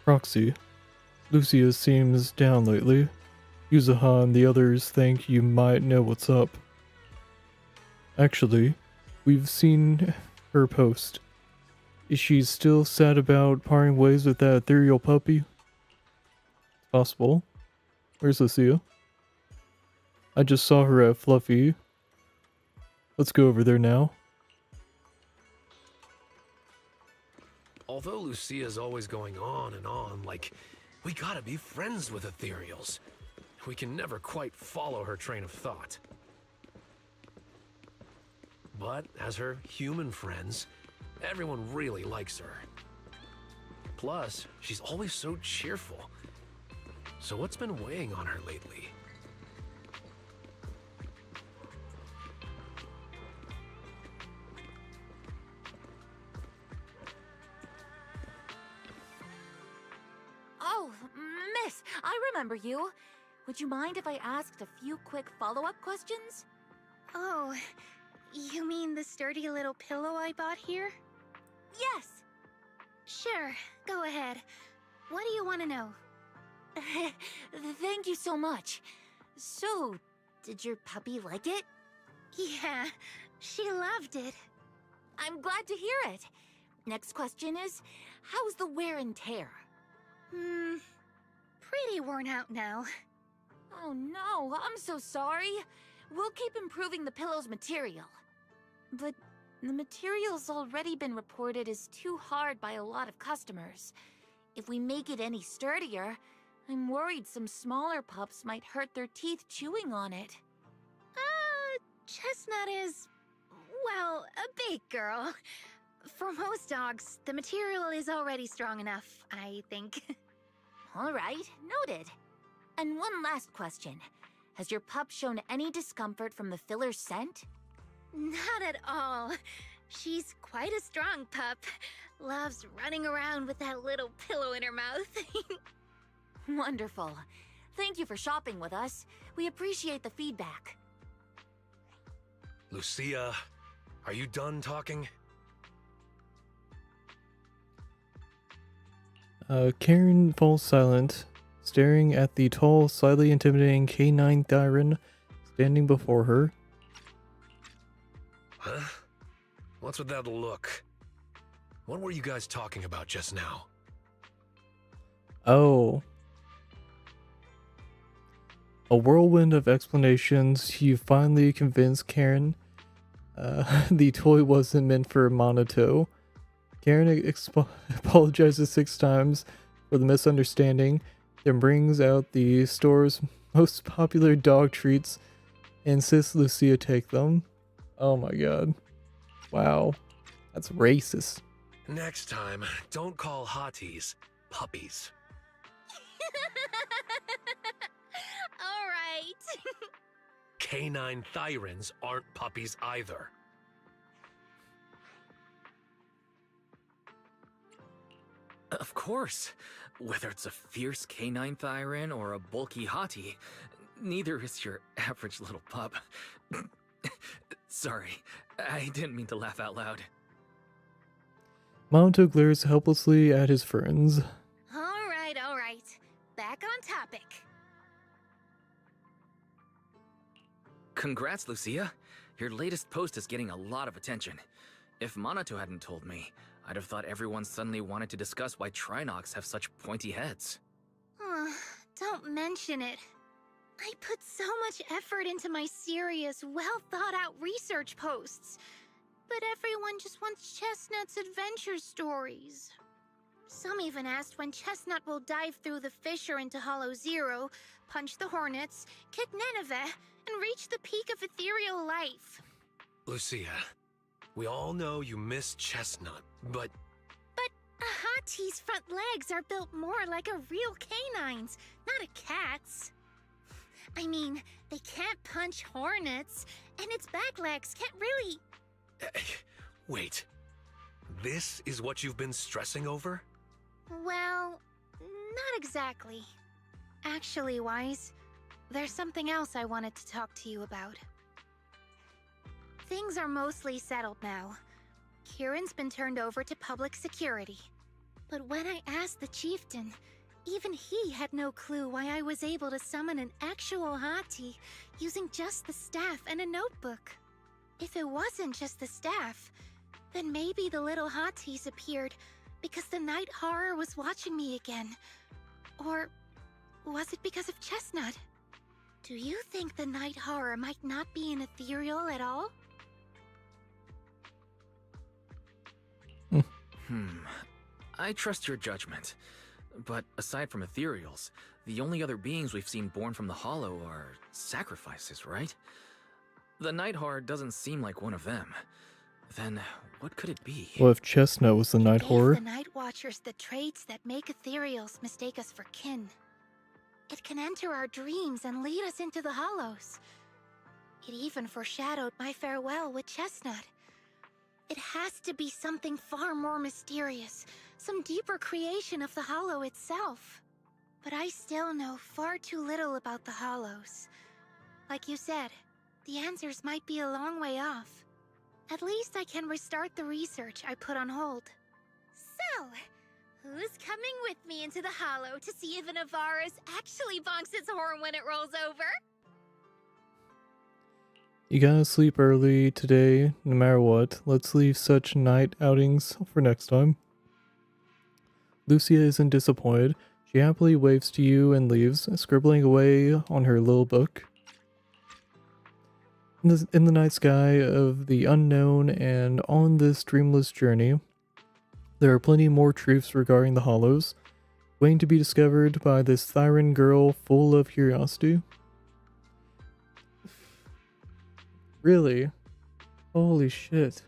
Roxy, Lucia seems down lately. Yuzuha and the others think you might know what's up. Actually, we've seen her post. Is she still sad about parting ways with that ethereal puppy? Possible. Where's Lucia? I just saw her at Fluffy. Let's go over there now. Although Lucia's always going on and on, like, we gotta be friends with ethereals. We can never quite follow her train of thought. But as her human friends, everyone really likes her. Plus, she's always so cheerful. So what's been weighing on her lately? Oh, miss, I remember you. Would you mind if I asked a few quick follow-up questions? Oh, you mean the sturdy little pillow I bought here? Yes. Sure, go ahead. What do you want to know? Thank you so much. So, did your puppy like it? Yeah, she loved it. I'm glad to hear it. Next question is, how's the wear and tear? Pretty worn out now. Oh no, I'm so sorry. We'll keep improving the pillow's material. But the material's already been reported as too hard by a lot of customers. If we make it any sturdier, I'm worried some smaller pups might hurt their teeth chewing on it. Chestnut is, well, a big girl. For most dogs, the material is already strong enough, I think. All right, noted. And one last question. Has your pup shown any discomfort from the filler's scent? Not at all. She's quite a strong pup. Loves running around with that little pillow in her mouth. Wonderful. Thank you for shopping with us. We appreciate the feedback. Lucia, are you done talking? Karen falls silent, staring at the tall, slightly intimidating K9 Thyron standing before her. Huh? What's with that look? What were you guys talking about just now? Oh. A whirlwind of explanations, you finally convinced Karen the toy wasn't meant for Monato. Karen apologizes 6 times for the misunderstanding, then brings out the store's most popular dog treats and insists Lucia take them. Oh my god. Wow. That's racist. Next time, don't call hotties puppies. All right. Canine Thyrans aren't puppies either. course. Whether it's a fierce canine Thyran or a bulky hottie, neither is your average little pup. Sorry, I didn't mean to laugh out loud. Monto glares helplessly at his friends. All right. Back on topic. Congrats, Lucia. Your latest post is getting a lot of attention. If Minato hadn't told me, I'd have thought everyone suddenly wanted to discuss why Trinocs have such pointy heads. Don't mention it. I put so much effort into my serious, well-thought-out research posts. But everyone just wants Chestnut's adventure stories. Some even asked when Chestnut will dive through the fissure into Hollow Zero, punch the Hornets, kick Nineveh, and reach the peak of ethereal life. Lucia, we all know you miss Chestnut, but... But a Hattie's front legs are built more like a real canine's, not a cat's. I mean, they can't punch Hornets, and its back legs can't really... Wait. This is what you've been stressing over? Well, not exactly. Actually, Wise, there's something else I wanted to talk to you about. Things are mostly settled now. Kieran's been turned over to public security. But when I asked the chieftain, even he had no clue why I was able to summon an actual Hati using just the staff and a notebook. If it wasn't just the staff, then maybe the little Hatis appeared because the night horror was watching me again. Or was it because of Chestnut? Do you think the night horror might not be an ethereal at all? I trust your judgment. But aside from ethereals, the only other beings we've seen born from the Hollow are sacrifices, right? The night horror doesn't seem like one of them. Then what could it be? What if Chestnut was the night horror? The Night Watchers the traits that make ethereals mistake us for kin. It can enter our dreams and lead us into the Hollows. It even foreshadowed my farewell with Chestnut. It has to be something far more mysterious, some deeper creation of the Hollow itself. But I still know far too little about the Hollows. Like you said, the answers might be a long way off. At least I can restart the research I put on hold. So, who's coming with me into the Hollow to see if an Avaris actually bonks its horn when it rolls over? You gotta sleep early today, no matter what. Let's leave such night outings for next time. Lucia isn't disappointed. She happily waves to you and leaves, scribbling away on her little book. In the night sky of the unknown and on this dreamless journey, there are plenty more truths regarding the Hollows, waiting to be discovered by this Thyran girl full of curiosity. Really? Holy shit.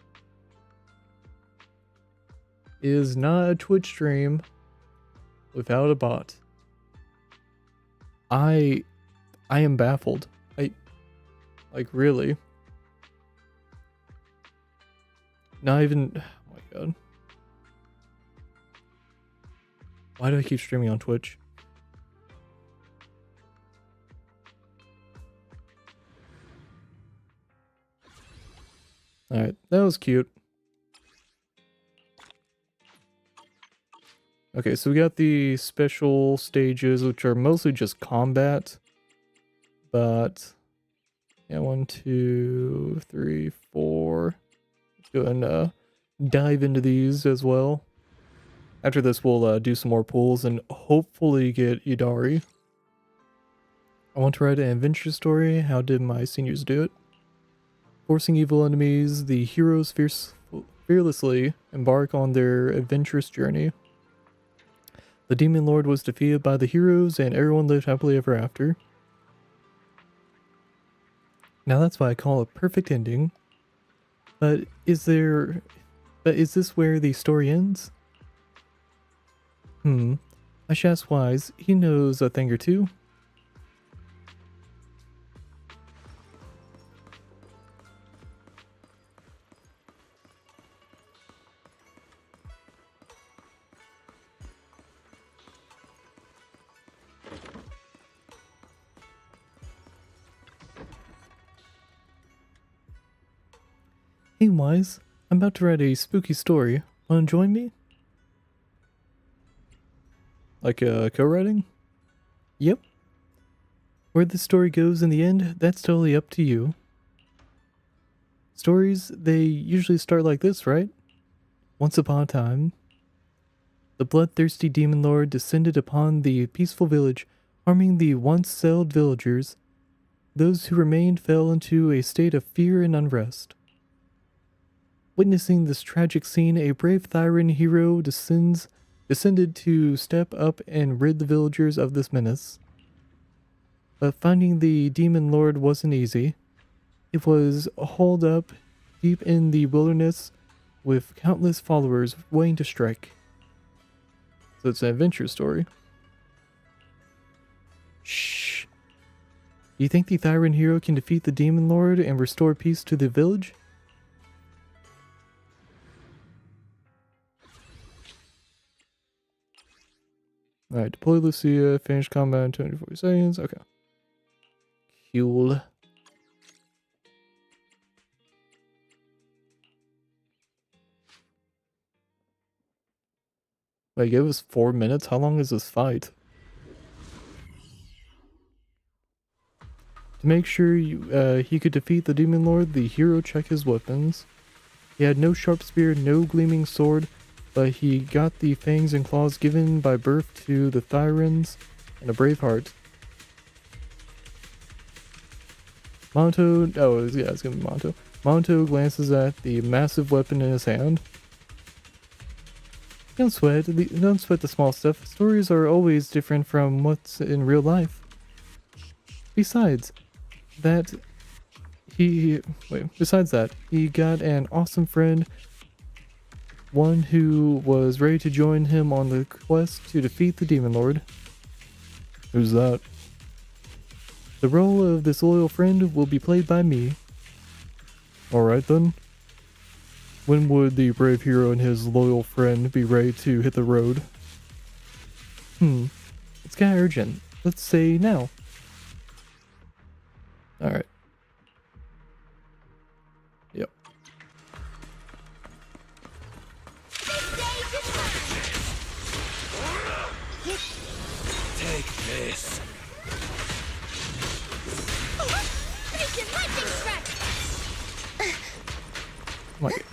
It is not a Twitch stream without a bot. I am baffled. Like, really? Not even... Oh my god. Why do I keep streaming on Twitch? Alright, that was cute. Okay, so we got the special stages, which are mostly just combat. But... yeah, 1, 2, 3, 4. Let's go and dive into these as well. After this, we'll do some more pulls and hopefully get Idari. I want to write an adventure story. How did my seniors do it? Forcing evil enemies, the heroes fearlessly embark on their adventurous journey. The Demon Lord was defeated by the heroes and everyone lived happily ever after. Now that's why I call it a perfect ending. But is this where the story ends? I should ask Wise. He knows a thing or two. Hey Wise, I'm about to write a spooky story. Wanna join me? Like co-writing? Yep. Where the story goes in the end, that's totally up to you. Stories, they usually start like this, right? Once upon a time, the bloodthirsty demon lord descended upon the peaceful village, harming the once settled villagers. Those who remained fell into a state of fear and unrest. Witnessing this tragic scene, a brave Thyran hero descended to step up and rid the villagers of this menace. But finding the demon lord wasn't easy. It was hauled up deep in the wilderness with countless followers waiting to strike. So it's an adventure story. Shh. Do you think the Thyran hero can defeat the demon lord and restore peace to the village? Alright, deploy Lucia, finish combat in 24 seconds. Okay. Cool. Wait, it was 4 minutes? How long is this fight? To make sure he could defeat the demon lord, the hero checked his weapons. He had no sharp spear, no gleaming sword, but he got the fangs and claws given by birth to the Thyrans and a brave heart. It's gonna be Monto. Monto glances at the massive weapon in his hand. Don't sweat the small stuff. Stories are always different from what's in real life. Besides that, he got an awesome friend, one who was ready to join him on the quest to defeat the demon lord. Who's that? The role of this loyal friend will be played by me. Alright then. When would the brave hero and his loyal friend be ready to hit the road? It's kinda urgent. Let's say now. Alright. Yep. Take this. Like,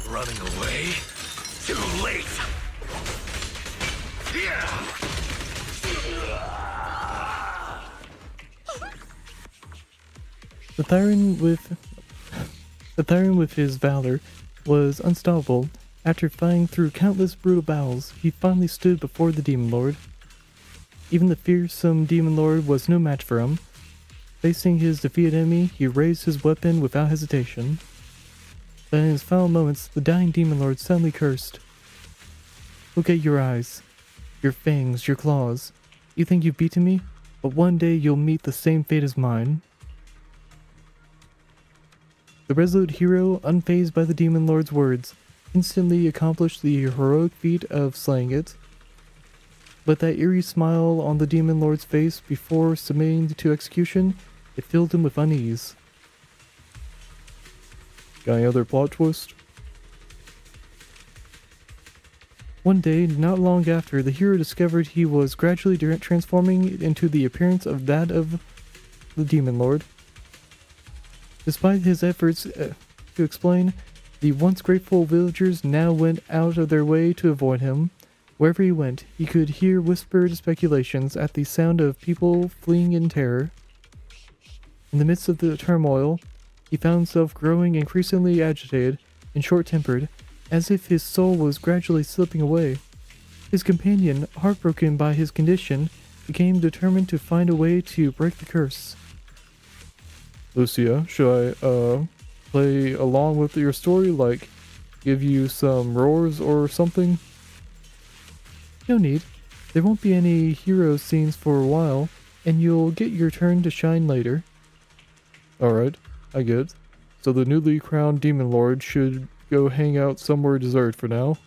Running away? Too late! the Thyran with his valor was unstoppable. After fighting through countless brutal battles, he finally stood before the demon lord. Even the fearsome demon lord was no match for him. Facing his defeated enemy, he raised his weapon without hesitation. But in his final moments, the dying demon lord suddenly cursed. Look at your eyes, your fangs, your claws. You think you've beaten me, but one day you'll meet the same fate as mine. The resolute hero, unfazed by the demon lord's words, instantly accomplished the heroic feat of slaying it. But that eerie smile on the demon lord's face before submitting to execution, it filled him with unease. Got any other plot twist? One day, not long after, the hero discovered he was gradually transforming into the appearance of that of the demon lord. Despite his efforts to explain, the once grateful villagers now went out of their way to avoid him. Wherever he went, he could hear whispered speculations at the sound of people fleeing in terror. In the midst of the turmoil, he found himself growing increasingly agitated and short-tempered, as if his soul was gradually slipping away. His companion, heartbroken by his condition, became determined to find a way to break the curse. Lucia, should I, play along with your story, like, give you some roars or something? No need. There won't be any hero scenes for a while, and you'll get your turn to shine later. Alright, I get. So the newly crowned Demon Lord should go hang out somewhere deserted for now.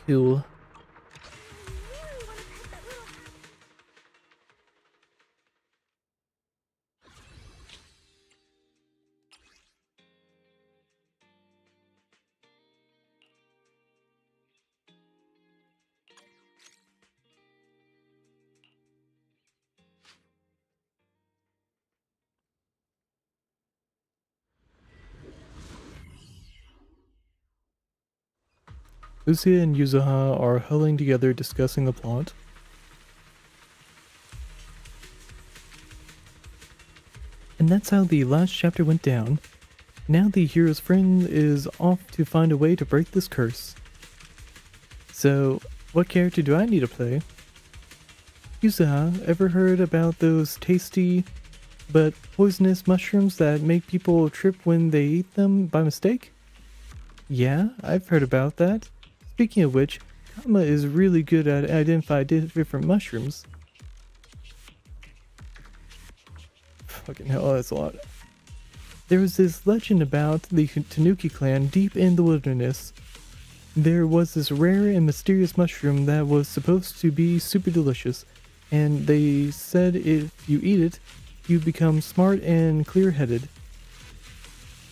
Cool. Lucia and Yuzuha are huddling together discussing the plot. And that's how the last chapter went down. Now the hero's friend is off to find a way to break this curse. So, what character do I need to play? Yuzuha, ever heard about those tasty but poisonous mushrooms that make people trip when they eat them by mistake? Yeah, I've heard about that. Speaking of which, Kama is really good at identifying different mushrooms. Fucking hell, that's a lot. There was this legend about the Tanuki clan deep in the wilderness. There was this rare and mysterious mushroom that was supposed to be super delicious, and they said if you eat it, you become smart and clear-headed.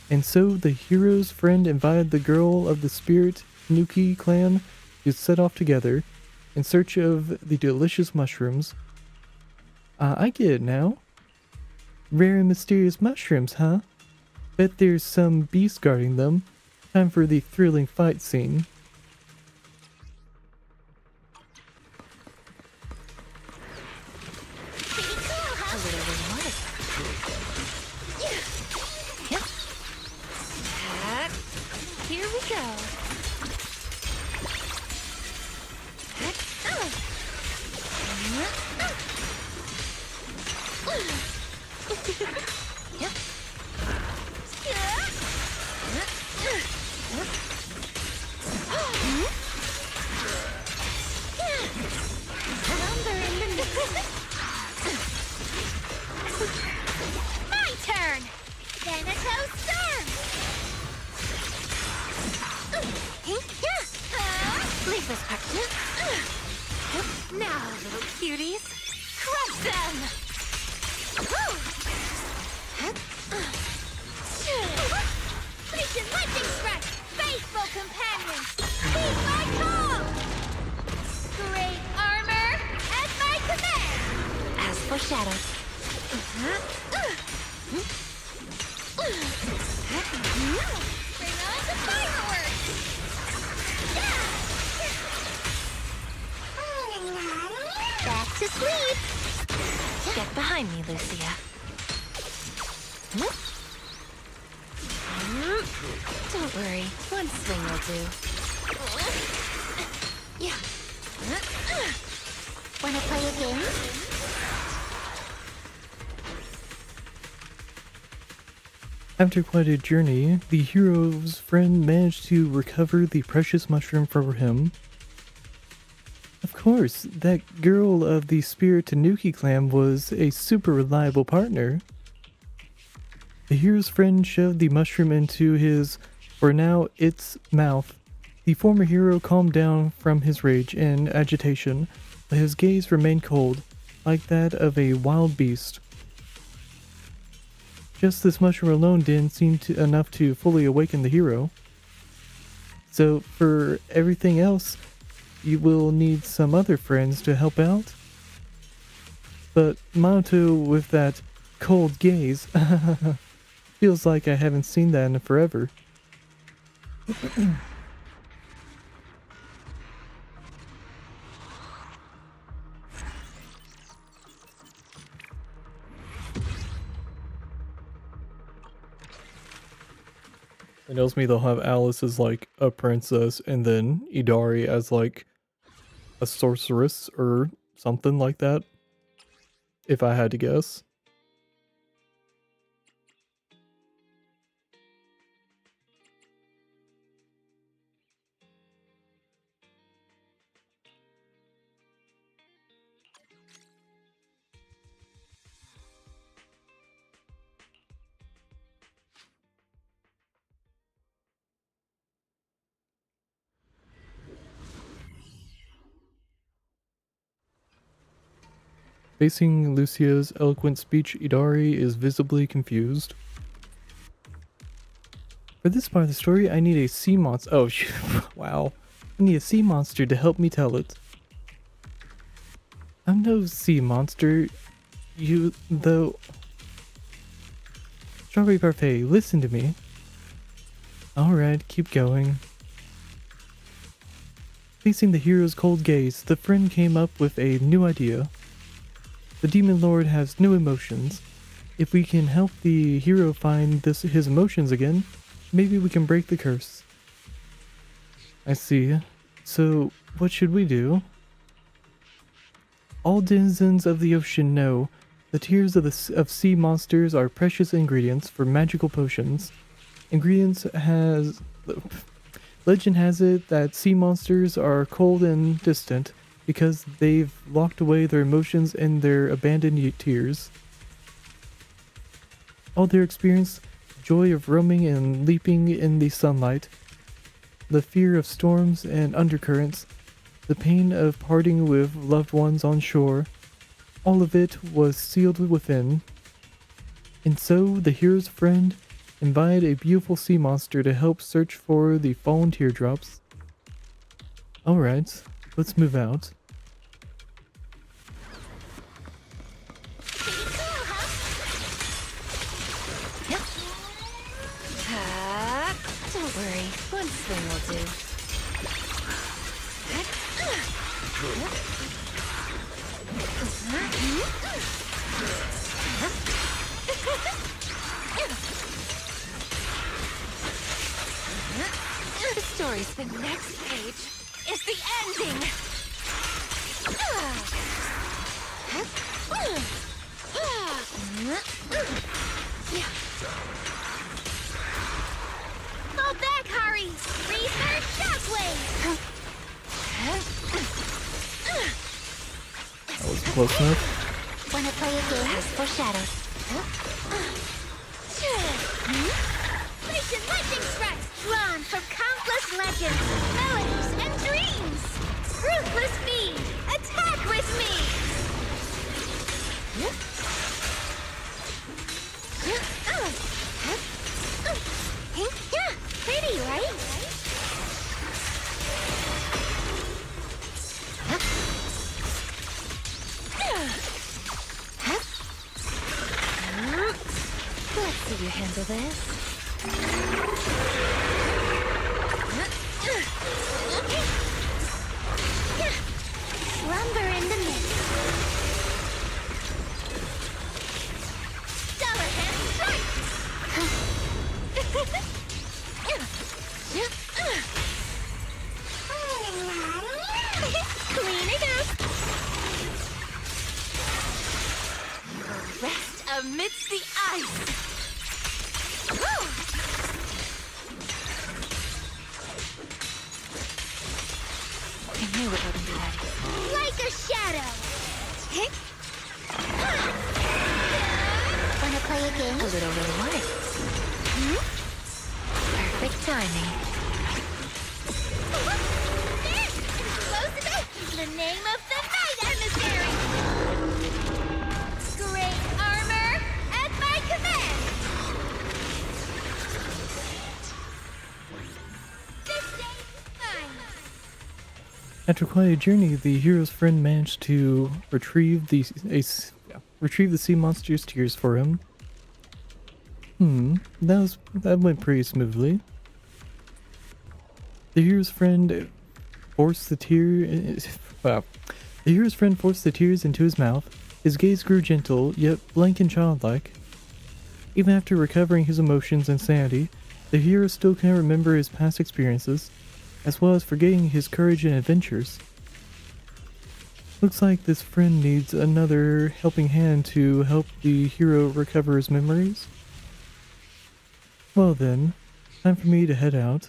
And so the hero's friend invited the girl of the spirit Tanuki clan to set off together in search of the delicious mushrooms. I get it now. Rare and mysterious mushrooms, huh? Bet there's some beast guarding them. Time for the thrilling fight scene. Here we go. My turn! Thanatos Storm! Leave this part. Now, little cuties, crush them! Legion Lightning Strike! Faithful companions! Heed my call! Great armor at my command! As for shadows, Bring on the fireworks! Back to sleep! get behind me, Lucia. Don't worry, one swing will do. Yeah. Wanna play a game? After quite a journey, the hero's friend managed to recover the precious mushroom for him. Of course, that girl of the Spirit Tanuki clan was a super reliable partner. The hero's friend shoved the mushroom into his, for now, its mouth. The former hero calmed down from his rage and agitation, but his gaze remained cold, like that of a wild beast. Just this mushroom alone didn't seem enough to fully awaken the hero. So for everything else, you will need some other friends to help out. But Maoto with that cold gaze, feels like I haven't seen that in forever. It tells me they'll have Alice as like a princess and then Idari as like a sorceress or something like that. if I had to guess. Facing Lucia's eloquent speech, Idari is visibly confused. For this part of the story, I need a sea monster. Oh, wow. I need a sea monster to help me tell it. I'm no sea monster. You, though. Strawberry Parfait, listen to me. Alright, keep going. Facing the hero's cold gaze, the friend came up with a new idea. The Demon Lord has no emotions. If we can help the hero find his emotions again, maybe we can break the curse. I see. So, what should we do? All denizens of the ocean know the tears of sea monsters are precious ingredients for magical potions. Legend has it that sea monsters are cold and distant because they've locked away their emotions in their abandoned tears. All their experience, joy of roaming and leaping in the sunlight, the fear of storms and undercurrents, the pain of parting with loved ones on shore, all of it was sealed within. And so the hero's friend invited a beautiful sea monster to help search for the fallen teardrops. Alright, let's move out. Don't worry, one swing will do. The story's the next page. Is the ending. Fall back, Hari! Research shockwave! That was close enough. Wanna play a game? As foreshadowed. Legend lightning strikes drawn from countless legends, melodies, and dreams! Ruthless me! Attack with me! Pretty, right? Let's see you handle this. Slumber in the mist. Stellar hand strike! Cleaning up! Rest amidst the ice. I knew it wouldn't be ready. Like a shadow! Wanna play a game? A little reward. Perfect timing. The name of the night emissary! Great armor at my command! This day is mine! After quite a journey, the hero's friend managed to retrieve the sea monster's tears for him. That went pretty smoothly. The hero's friend forced the tears into his mouth. His gaze grew gentle, yet blank and childlike. Even after recovering his emotions and sanity, the hero still can't remember his past experiences, as well as forgetting his courage and adventures. Looks like this friend needs another helping hand to help the hero recover his memories. Well then, time for me to head out.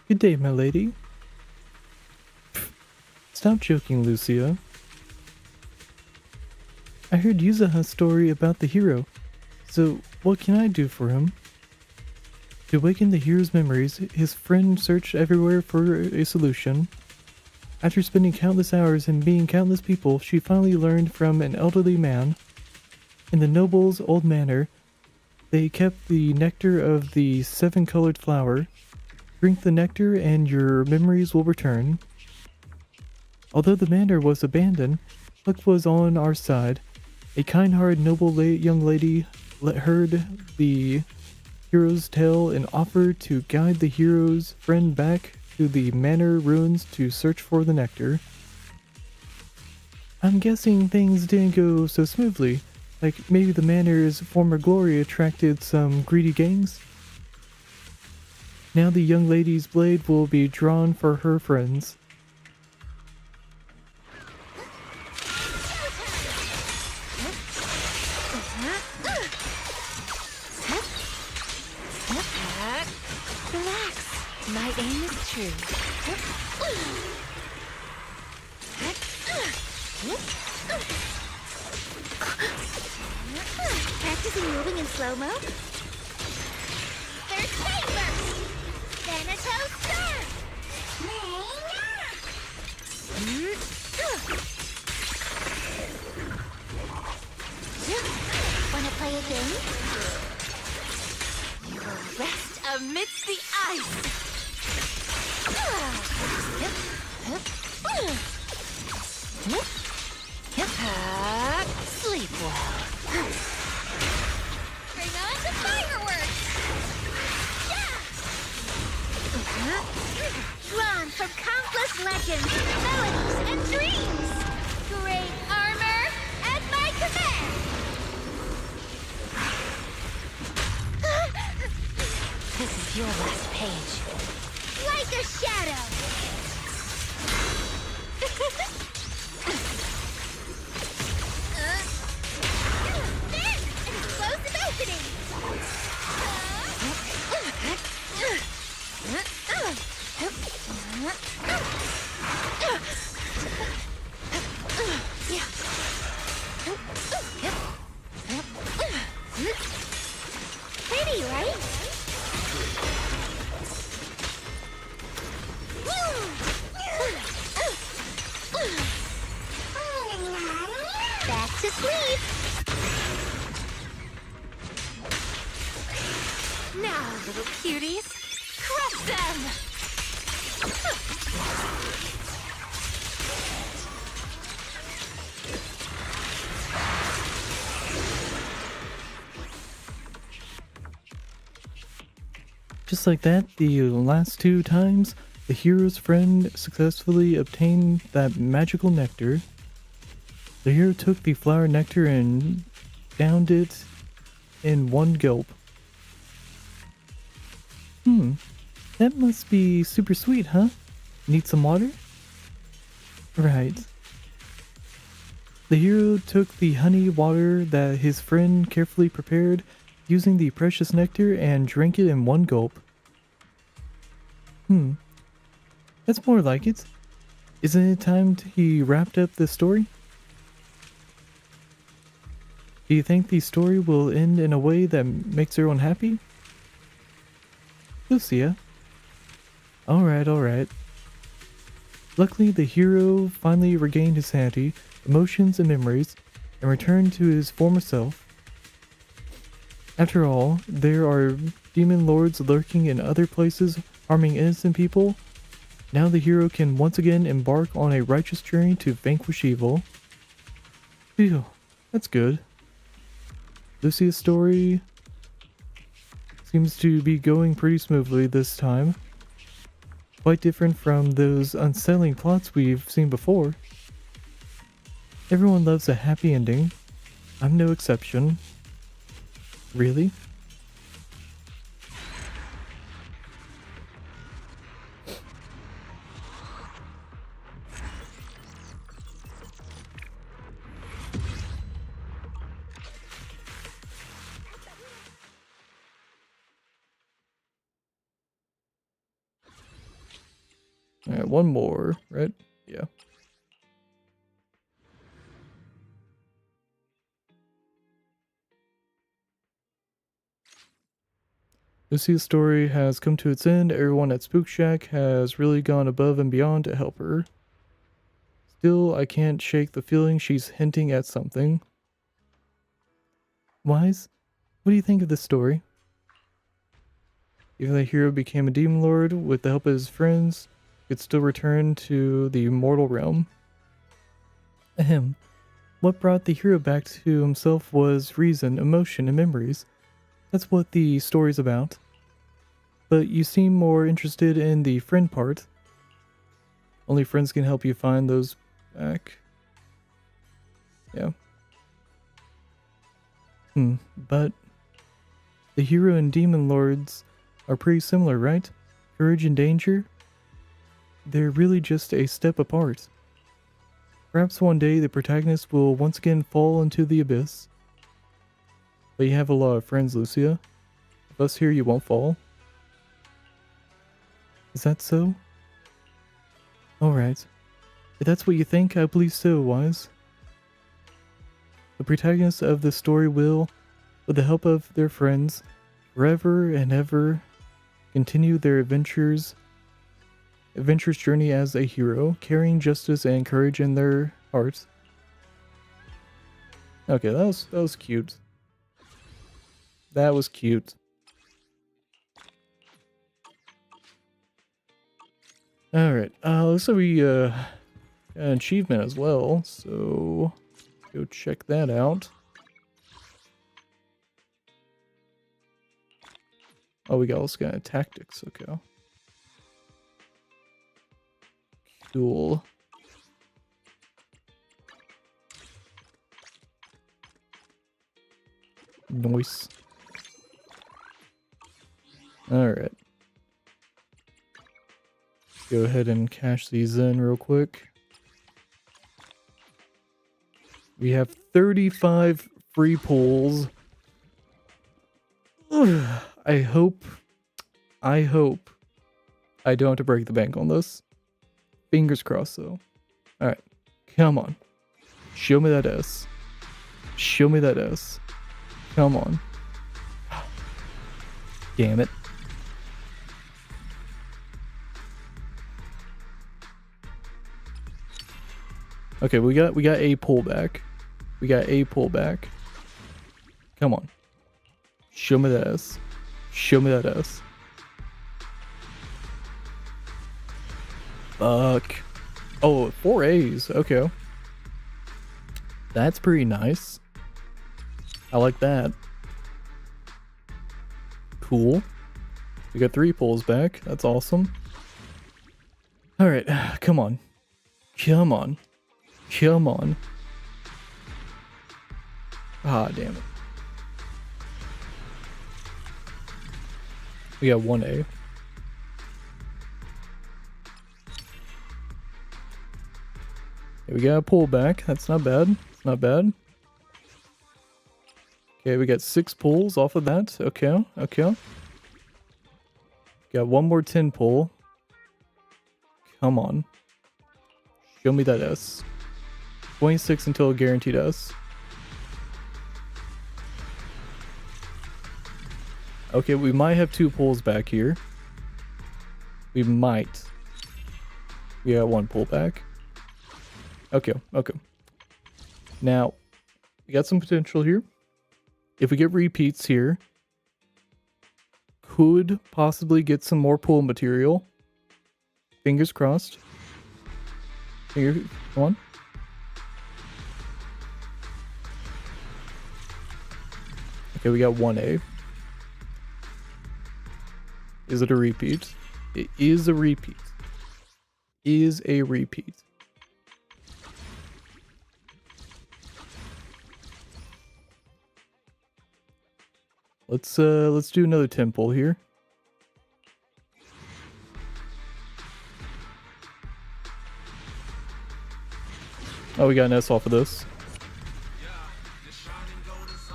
Good day, my lady. Stop joking, Lucia. I heard Yuzaha's story about the hero, so what can I do for him? To awaken the hero's memories, his friend searched everywhere for a solution. After spending countless hours and meeting countless people, she finally learned from an elderly man. In the noble's old manor, they kept the nectar of the 7-colored flower. Drink the nectar and your memories will return. Although the manor was abandoned, luck was on our side. A kind-hearted noble young lady heard the hero's tale and offered to guide the hero's friend back to the manor ruins to search for the nectar. I'm guessing things didn't go so smoothly, like maybe the manor's former glory attracted some greedy gangs? Now the young lady's blade will be drawn for her friends. Relax. My aim is true. Practicing moving in slow-mo? First paper! Thanatos Star! Wanna play a game? You will rest amidst the ice. Sleep well. Bring on the fireworks! Drawn from countless legends, melodies, and dreams! Great armor at my command! This is your last page. Like a shadow! Then, an explosive opening! Pretty, right? Back to sleep. Now, little cuties, crush them! Just like that, the last 2 times, the hero's friend successfully obtained that magical nectar. The hero took the flower nectar and downed it in one gulp. That must be super sweet, huh? Need some water? Right. The hero took the honey water that his friend carefully prepared using the precious nectar and drank it in one gulp. That's more like it. Isn't it time he wrapped up the story? Do you think the story will end in a way that makes everyone happy? Lucia. Alright. Luckily, the hero finally regained his sanity, emotions, and memories, and returned to his former self. After all, there are demon lords lurking in other places, harming innocent people. Now the hero can once again embark on a righteous journey to vanquish evil. Phew, that's good. Lucia's story seems to be going pretty smoothly this time. Quite different from those unsettling plots we've seen before. Everyone loves a happy ending. I'm no exception. Really? Alright, one more, right? Yeah. Lucia's story has come to its end. Everyone at Spook Shack has really gone above and beyond to help her. Still, I can't shake the feeling she's hinting at something. Wise, what do you think of this story? Even the hero became a demon lord with the help of his friends, could still return to the mortal realm. Ahem. What brought the hero back to himself was reason, emotion, and memories. That's what the story's about. But you seem more interested in the friend part. Only friends can help you find those back. Yeah. But the hero and demon lords are pretty similar, right? Courage and danger? They're really just a step apart. Perhaps one day the protagonist will once again fall into the abyss. But you have a lot of friends, Lucia. With us here, you won't fall. Is that so? Alright. If that's what you think, I believe so, Wise. The protagonists of this story will, with the help of their friends, forever and ever continue their adventurous journey as a hero, carrying justice and courage in their hearts. Okay, that was cute. That was cute. Alright, looks like we got an achievement as well, so go check that out. Oh, we got all kind of tactics, okay. Cool. Nice. Alright. Go ahead and cash these in real quick. We have 35 free pulls. I hope I don't have to break the bank on this. Fingers crossed though. Alright, come on. Show me that S. Show me that S. Come on. Damn it. Okay, we got a pullback. We got a pullback. Come on. Show me that S. Show me that S. Fuck. Oh, 4 A's. Okay. That's pretty nice. I like that. Cool. We got 3 pulls back. That's awesome. Alright, come on. Come on. Come on. Ah, damn it. We got 1A. Okay, we got a pullback. That's not bad. It's not bad. Okay, we got 6 pulls off of that. Okay, okay. Got one more 10 pull. Come on. Show me that S. 26 until a guaranteed S. Okay, we might have 2 pulls back here. We might. We got 1 pull back. Okay, okay. Now, we got some potential here. if we get repeats here, could possibly get some more pool material. Fingers crossed. Come on. Okay, we got 1A. Is it a repeat? It is a repeat. Is a repeat. Let's do another temple here. Oh, we got an S off of this.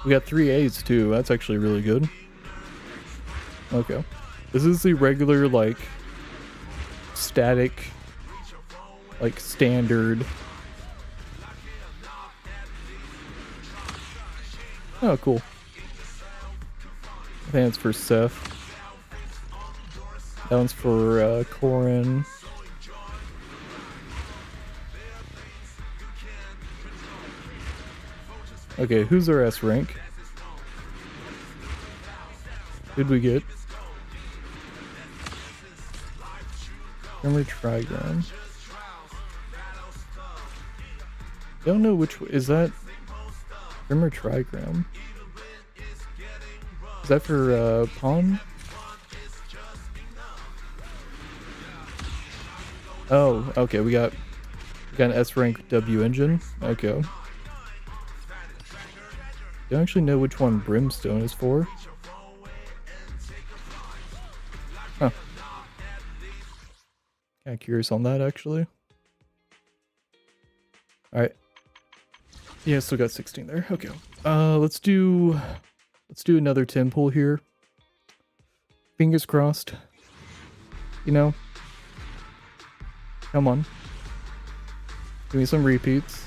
We got 3 A's too. That's actually really good. Okay. This is the regular, like, static, like, standard. Oh, cool. I think that's for Seth. That one's for Corin. Okay, who's our S rank? Who'd we get? Memory trigram. Don't know which is that. Memory trigram. Is that for pawn? Oh, okay. We got an S rank W engine. Okay. Don't actually know which one Brimstone is for. Huh. Kind of curious on that, actually. Alright. Yeah, still got 16 there. Okay. Let's do another temple here. Fingers crossed. You know? Come on. Give me some repeats.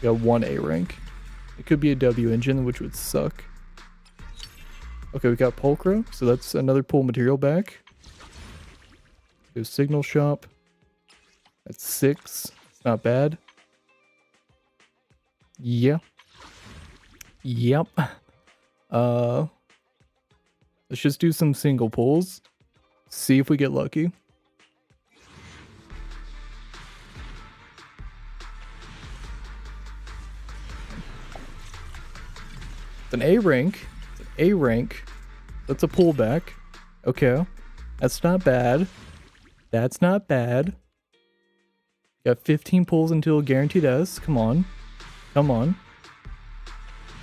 We got 1 A rank. It could be a W engine, which would suck. Okay, we got Pulcra, so that's another pool material back. Go Signal Shop. That's 6. It's not bad. Yeah. Yep. Let's just do some single pulls. See if we get lucky. It's an A rank. It's an A rank. That's a pullback. Okay. That's not bad. That's not bad. Got 15 pulls until guaranteed S. Come on. Come on.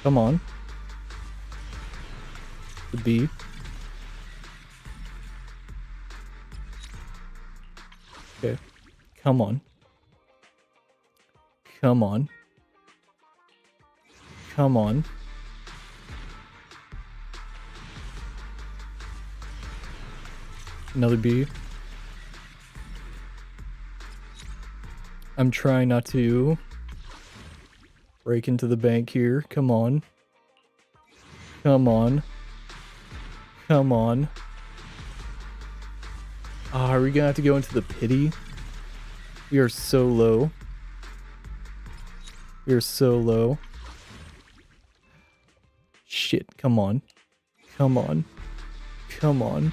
Come on. The B. Okay. Come on. Come on. Come on. Another B. I'm trying not to break into the bank here. Come on. Come on. Come on. Are we gonna have to go into the pity? We are so low. We are so low. Shit, come on. Come on. Come on.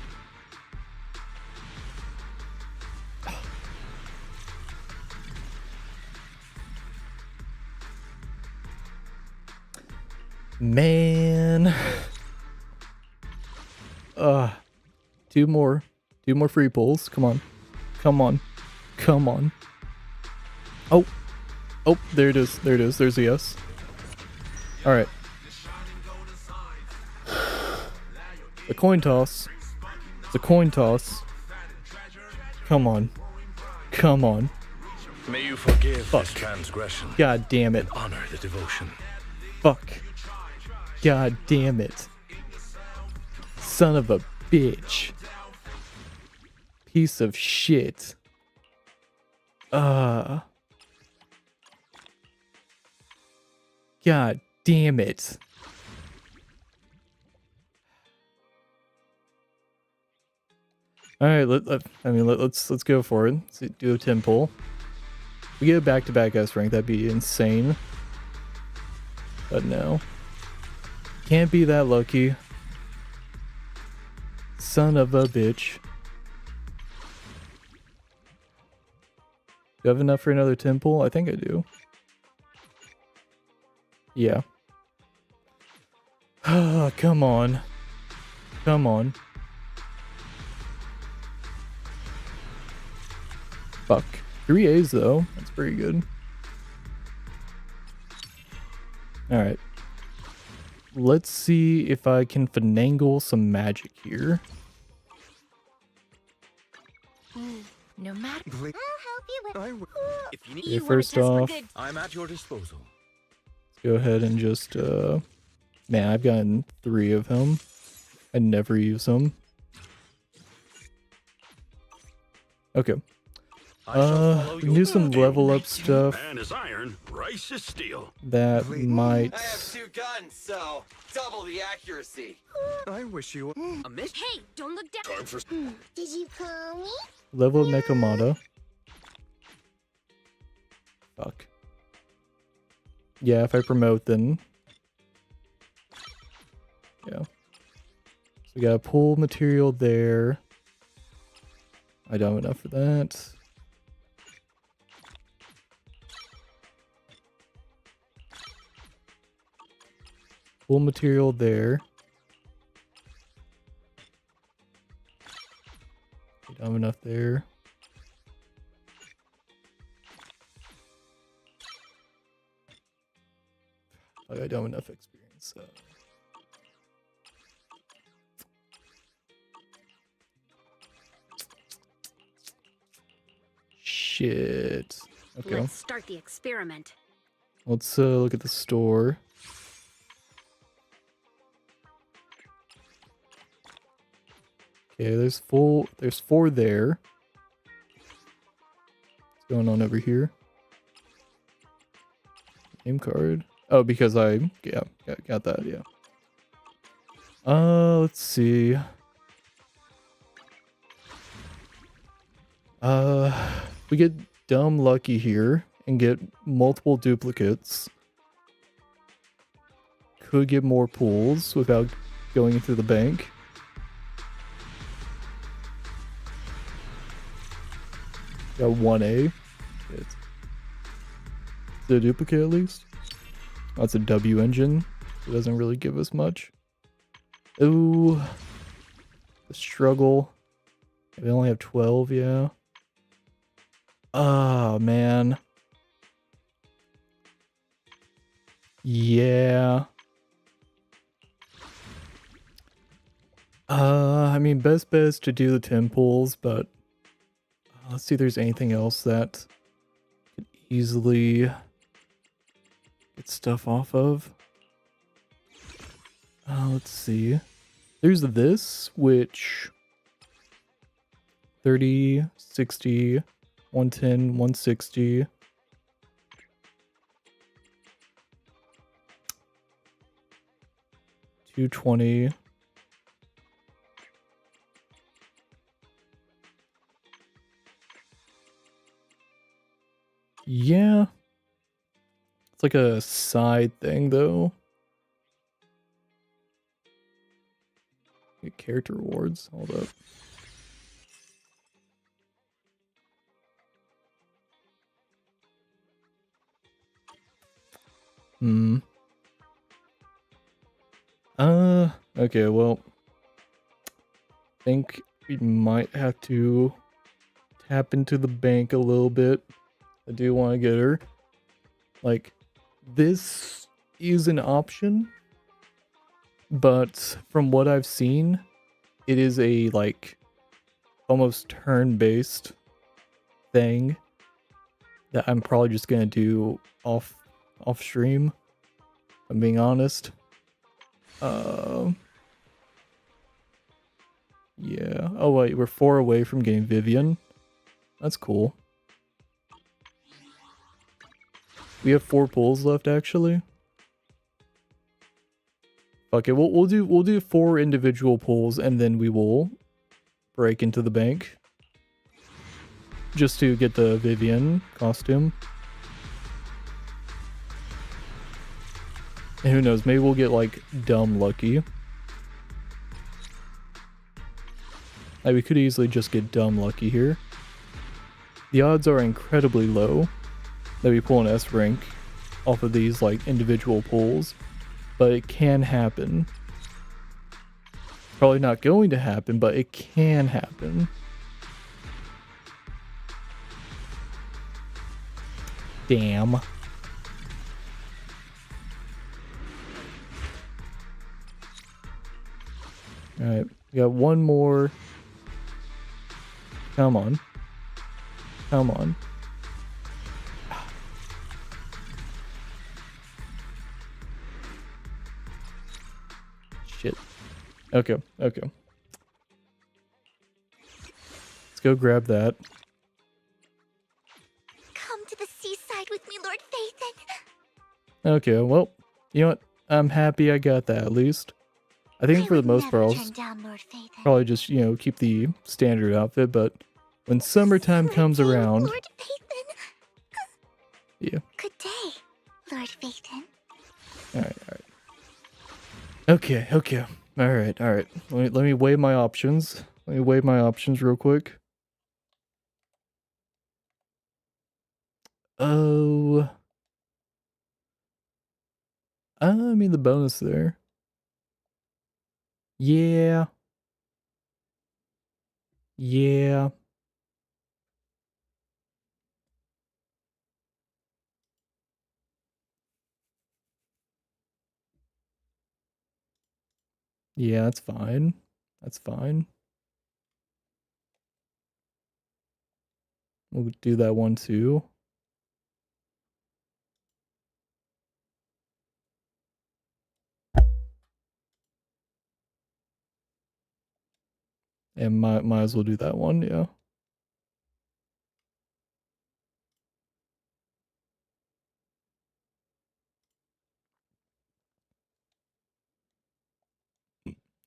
Man. 2 more. 2 more free pulls. Come on. Come on. Come on. Oh. Oh, there it is. There it is. There's a yes. Alright. The coin toss. It's a coin toss. Come on. Come on. May you forgive Fuck. this transgression. God damn it. And honor the devotion. Fuck. God damn it. Son of a bitch. Piece of shit. God damn it. All right, let's go for it. Let's do a 10 pull. If we get a back-to-back S rank, that'd be insane. But no. Can't be that lucky. Son of a bitch. Do I have enough for another temple? I think I do. Yeah. Come on. Come on. Fuck. 3 A's though. That's pretty good. Alright. Let's see if I can finagle some magic here. No matter. I'll help you with. If you need, Okay, first off, let's I'm at your disposal. go ahead and just, man, I've gotten 3 of him. I never use them. Okay. We can do some level up stuff. Man is iron, rice is steel. That might... I have 2 guns, so double the accuracy. I wish you. A miss? Hey, don't look down. Time for Did you call me? Level up Nekomata. Fuck. Yeah, if I promote, then... Yeah. So we got pool material there. I don't have enough for that. Pool material there. I don't have enough there. I don't have enough experience. So. Shit. Okay. Let's start the experiment. Let's look at the store. Okay, there's 4 there. What's going on over here? Game card. Oh, because I got that, yeah. Let's see. We get dumb lucky here and get multiple duplicates. Could get more pools without going into the bank. Got 1A. It's a duplicate at least. That's a W engine. It doesn't really give us much. Ooh. The struggle. They only have 12, yeah. Oh, man. Yeah. I mean, best bet is to do the temples, but let's see if there's anything else that could easily get stuff off of. Let's see. There's this, which 30, 60, 110, 160. $220. Yeah. It's like a side thing though. Get character rewards. Hold up. Okay, well, I think we might have to tap into the bank a little bit. I do want to get her. Like, this is an option, but from what I've seen, it is a, like, almost turn-based thing that I'm probably just gonna do off stream. If I'm being honest. Yeah. Oh wait, we're 4 away from getting Vivian. That's cool. We have 4 pulls left actually. Okay, we'll do 4 individual pulls and then we will break into the bank. Just to get the Vivian costume. And who knows, maybe we'll get like dumb lucky. Like we could easily just get dumb lucky here. The odds are incredibly low that we pull an S rank off of these like individual pulls, but it can happen. Probably not going to happen, but it can happen. Damn. Alright, we got one more. Come on. Come on. Shit. Okay, okay. Let's go grab that. Come to the seaside with me, Lord Phaethon. Okay, well, you know what? I'm happy I got that at least. I think for the most part, I'll turn down Lord Phaethon. probably just, you know, keep the standard outfit, but when summertime comes around... Lord Phaethon. Yeah. Good day, Lord Phaethon. Alright, alright. Okay, okay. Alright, alright. Let me weigh my options. Let me weigh my options real quick. Oh... I mean the bonus there. Yeah. Yeah. Yeah, that's fine. That's fine. We'll do that one too. And might as well do that one, yeah.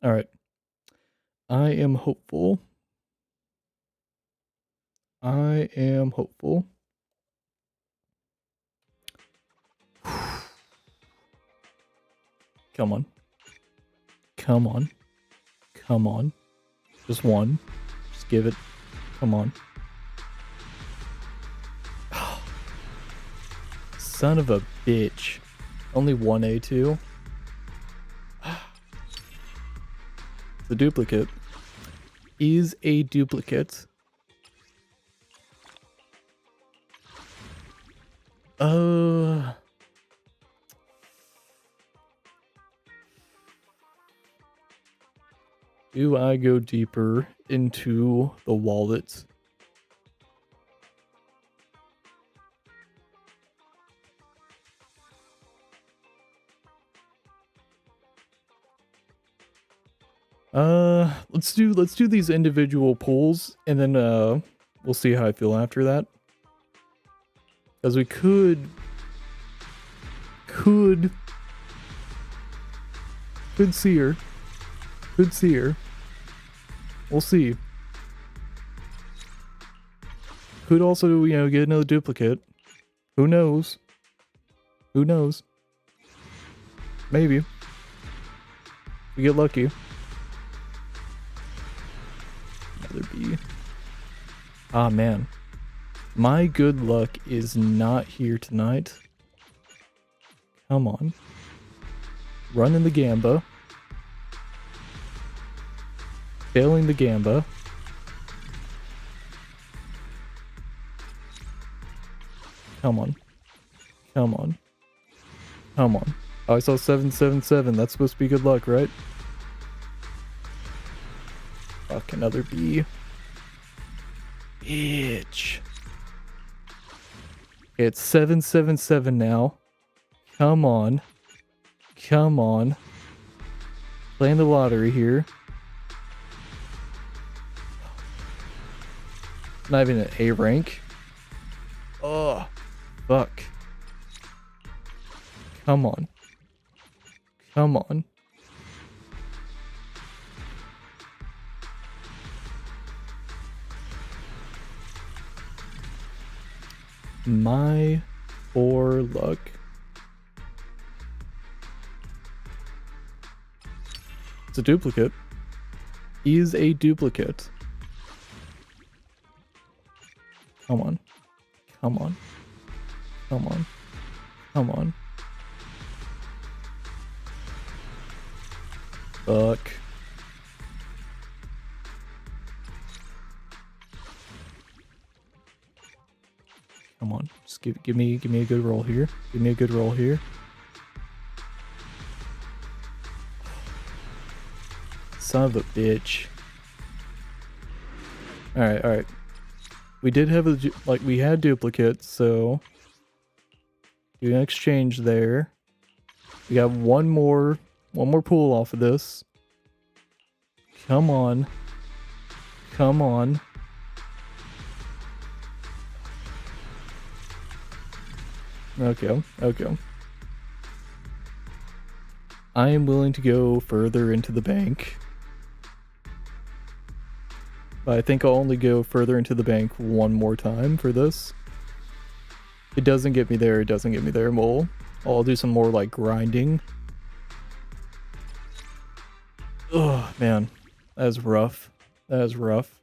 Alright. I am hopeful. I am hopeful. Come on. Come on. Come on. Just one. Just give it. Come on. Son of a bitch. Only one A2. The duplicate is a duplicate. Do I go deeper into the wallet? Let's do these individual pulls and then we'll see how I feel after that. Because we could see her. Could see her. We'll see. Could also, you know, get another duplicate. Who knows? Who knows? Maybe. We get lucky. Another B. Ah, man. My good luck is not here tonight. Come on. Running the gamba. Failing the gamba. Come on. Come on. Come on. Oh, I saw 777. That's supposed to be good luck, right? Fuck, another B. Bitch. It's 777 now. Come on. Come on. Playing the lottery here. Not even an A rank. Oh, fuck. Come on. Come on. My poor luck. It's a duplicate. He's a duplicate. Come on. Come on. Come on. Come on. Fuck. Come on. Just give me a good roll here. Give me a good roll here. Son of a bitch. Alright, alright. We did have we had duplicates, so do an exchange there. We got one more pull off of this. Come on. Come on. Okay, okay. I am willing to go further into the bank. But I think I'll only go further into the bank one more time for this. If it doesn't get me there, it doesn't get me there. I'll do some more like grinding. Oh man, that is rough. That is rough.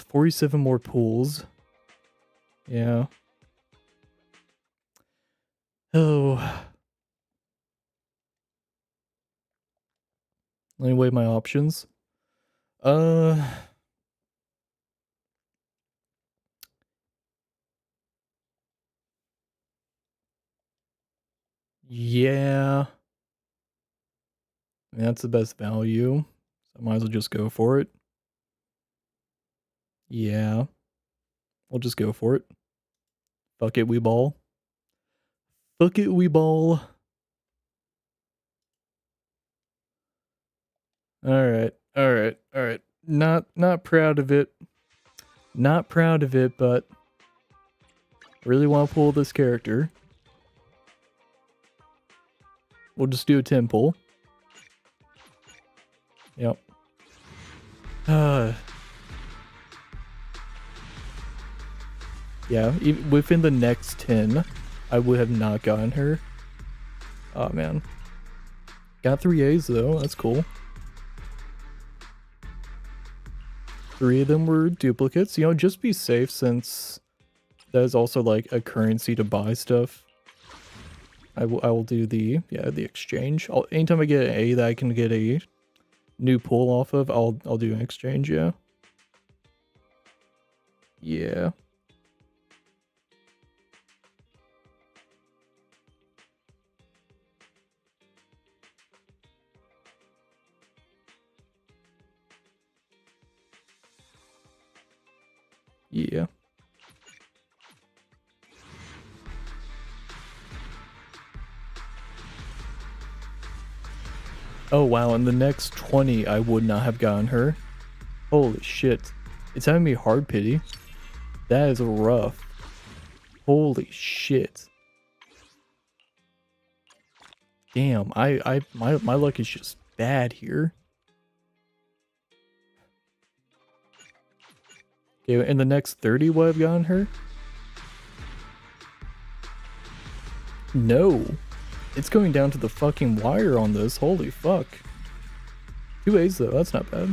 47 more pulls. Yeah. Oh. Let me weigh my options. Yeah. I mean, that's the best value. So I might as well just go for it. Yeah. We'll just go for it. Fuck it, we ball. Fuck it, we ball. Alright, alright, alright. Not proud of it. Not proud of it, but I really want to pull this character. We'll just do a 10 pull. Yep. Yeah, within the next 10, I would have not gotten her. Oh man. Got 3 A's though, that's cool. 3 of them were duplicates. You know, just be safe since that is also like a currency to buy stuff. I will do the exchange. Anytime I get an A that I can get a new pull off of, I'll do an exchange, yeah. Yeah. Yeah. Oh wow, in the next 20 I would not have gotten her. Holy shit. It's having me hard pity. That is rough. Holy shit. Damn, my luck is just bad here. Okay, in the next 30 would have gotten her? No. It's going down to the fucking wire on this. Holy fuck. 2 A's though, that's not bad.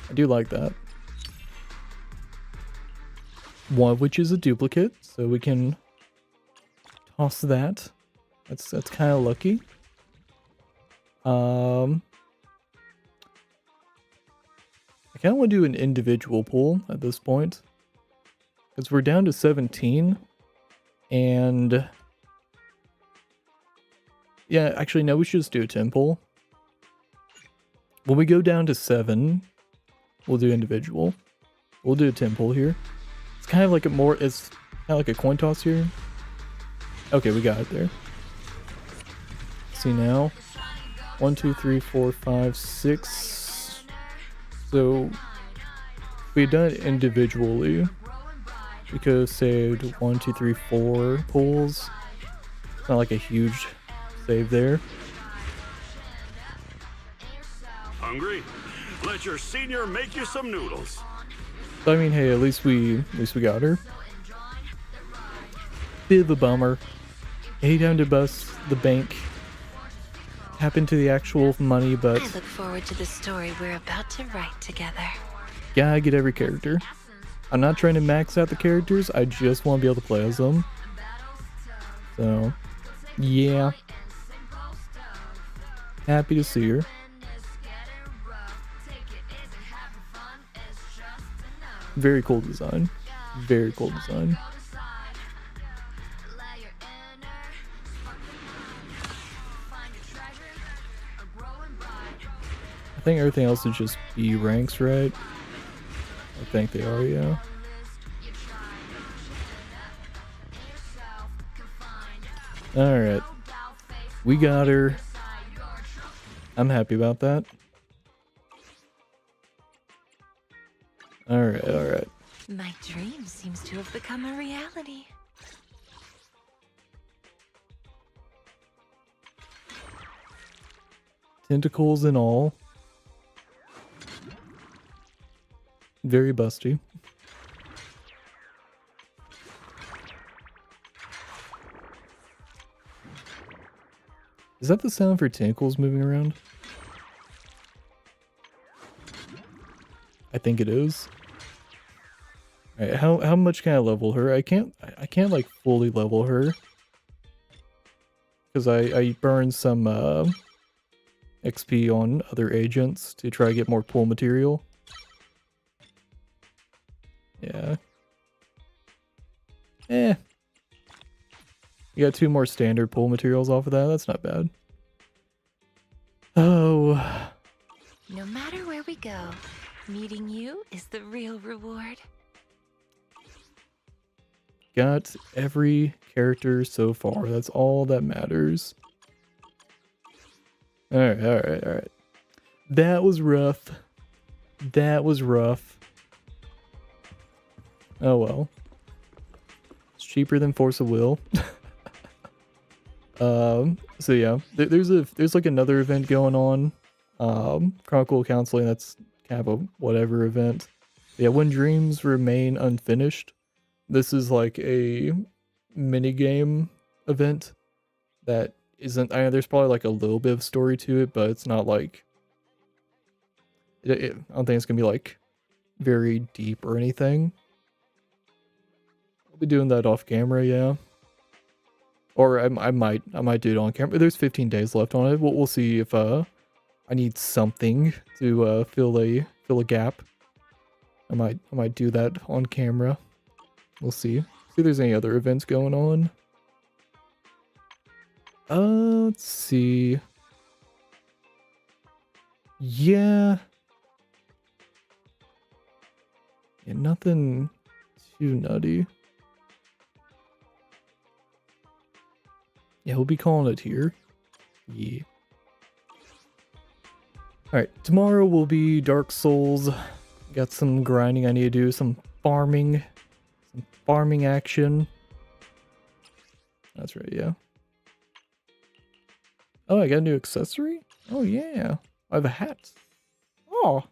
I do like that. One of which is a duplicate, so we can toss that. That's kind of lucky. I kind of want to do an individual pull at this point, because we're down to 17, and yeah, actually no, we should just do a 10 pull. When we go down to 7, we'll do individual. We'll do a 10 pull here. It's kind of like it's kind of like a coin toss here. Okay, we got it there. See now, 1, 2, 3, 4, 5, 6. So if we had done it individually, we could have saved 1, 2, 3, 4 pulls. It's not like a huge save there. Hungry? Let your senior make you some noodles. I mean, hey, at least we got her. Bit of a bummer. Hate having to bust the bank. tap into the actual money, but I look forward to the story we're about to write together. gotta get every character. I'm not trying to max out the characters, I just want to be able to play as them. So, yeah. Happy to see her. Very cool design. Very cool design. I think everything else is just B ranks, right? I think they are, yeah. Alright. We got her. I'm happy about that. Alright, alright. My dream seems to have become a reality. Tentacles and all. Very busty. Is that the sound for tentacles moving around? I think it is. Alright, how much can I level her? I can't like fully level her. Because I burned some XP on other agents to try to get more pull material. Yeah. You got 2 more standard pull materials off of that. That's not bad. Oh. No matter where we go, meeting you is the real reward. Got every character so far. That's all that matters. Alright, alright, alright. That was rough. That was rough. Oh well. It's cheaper than Force of Will. So yeah, there's like another event going on. Chronicle Counseling, that's kind of a whatever event. Yeah, when dreams remain unfinished. This is like a mini game event that isn't, I know there's probably like a little bit of story to it, but it's not like I don't think it's gonna be like very deep or anything. I'll be doing that off camera, yeah. Or I might do it on camera. There's 15 days left on it. We'll see if I need something to fill a gap. I might do that on camera. We'll see. See if there's any other events going on. Let's see. Yeah. Yeah, nothing too nutty. Yeah, we'll be calling it here. Yeah. Alright, tomorrow will be Dark Souls. Got some grinding I need to do, some farming. Some farming action. That's right, yeah. Oh, I got a new accessory? Oh yeah. I have a hat. Oh.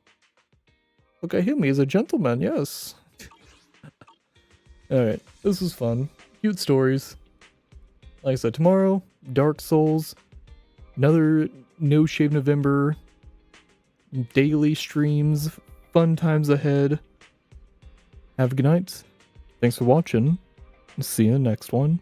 Look at him, he's a gentleman, yes. Alright, this was fun. Cute stories. Like I said, tomorrow, Dark Souls, another No Shave November, daily streams, fun times ahead. Have a good night. Thanks for watching. See you in the next one.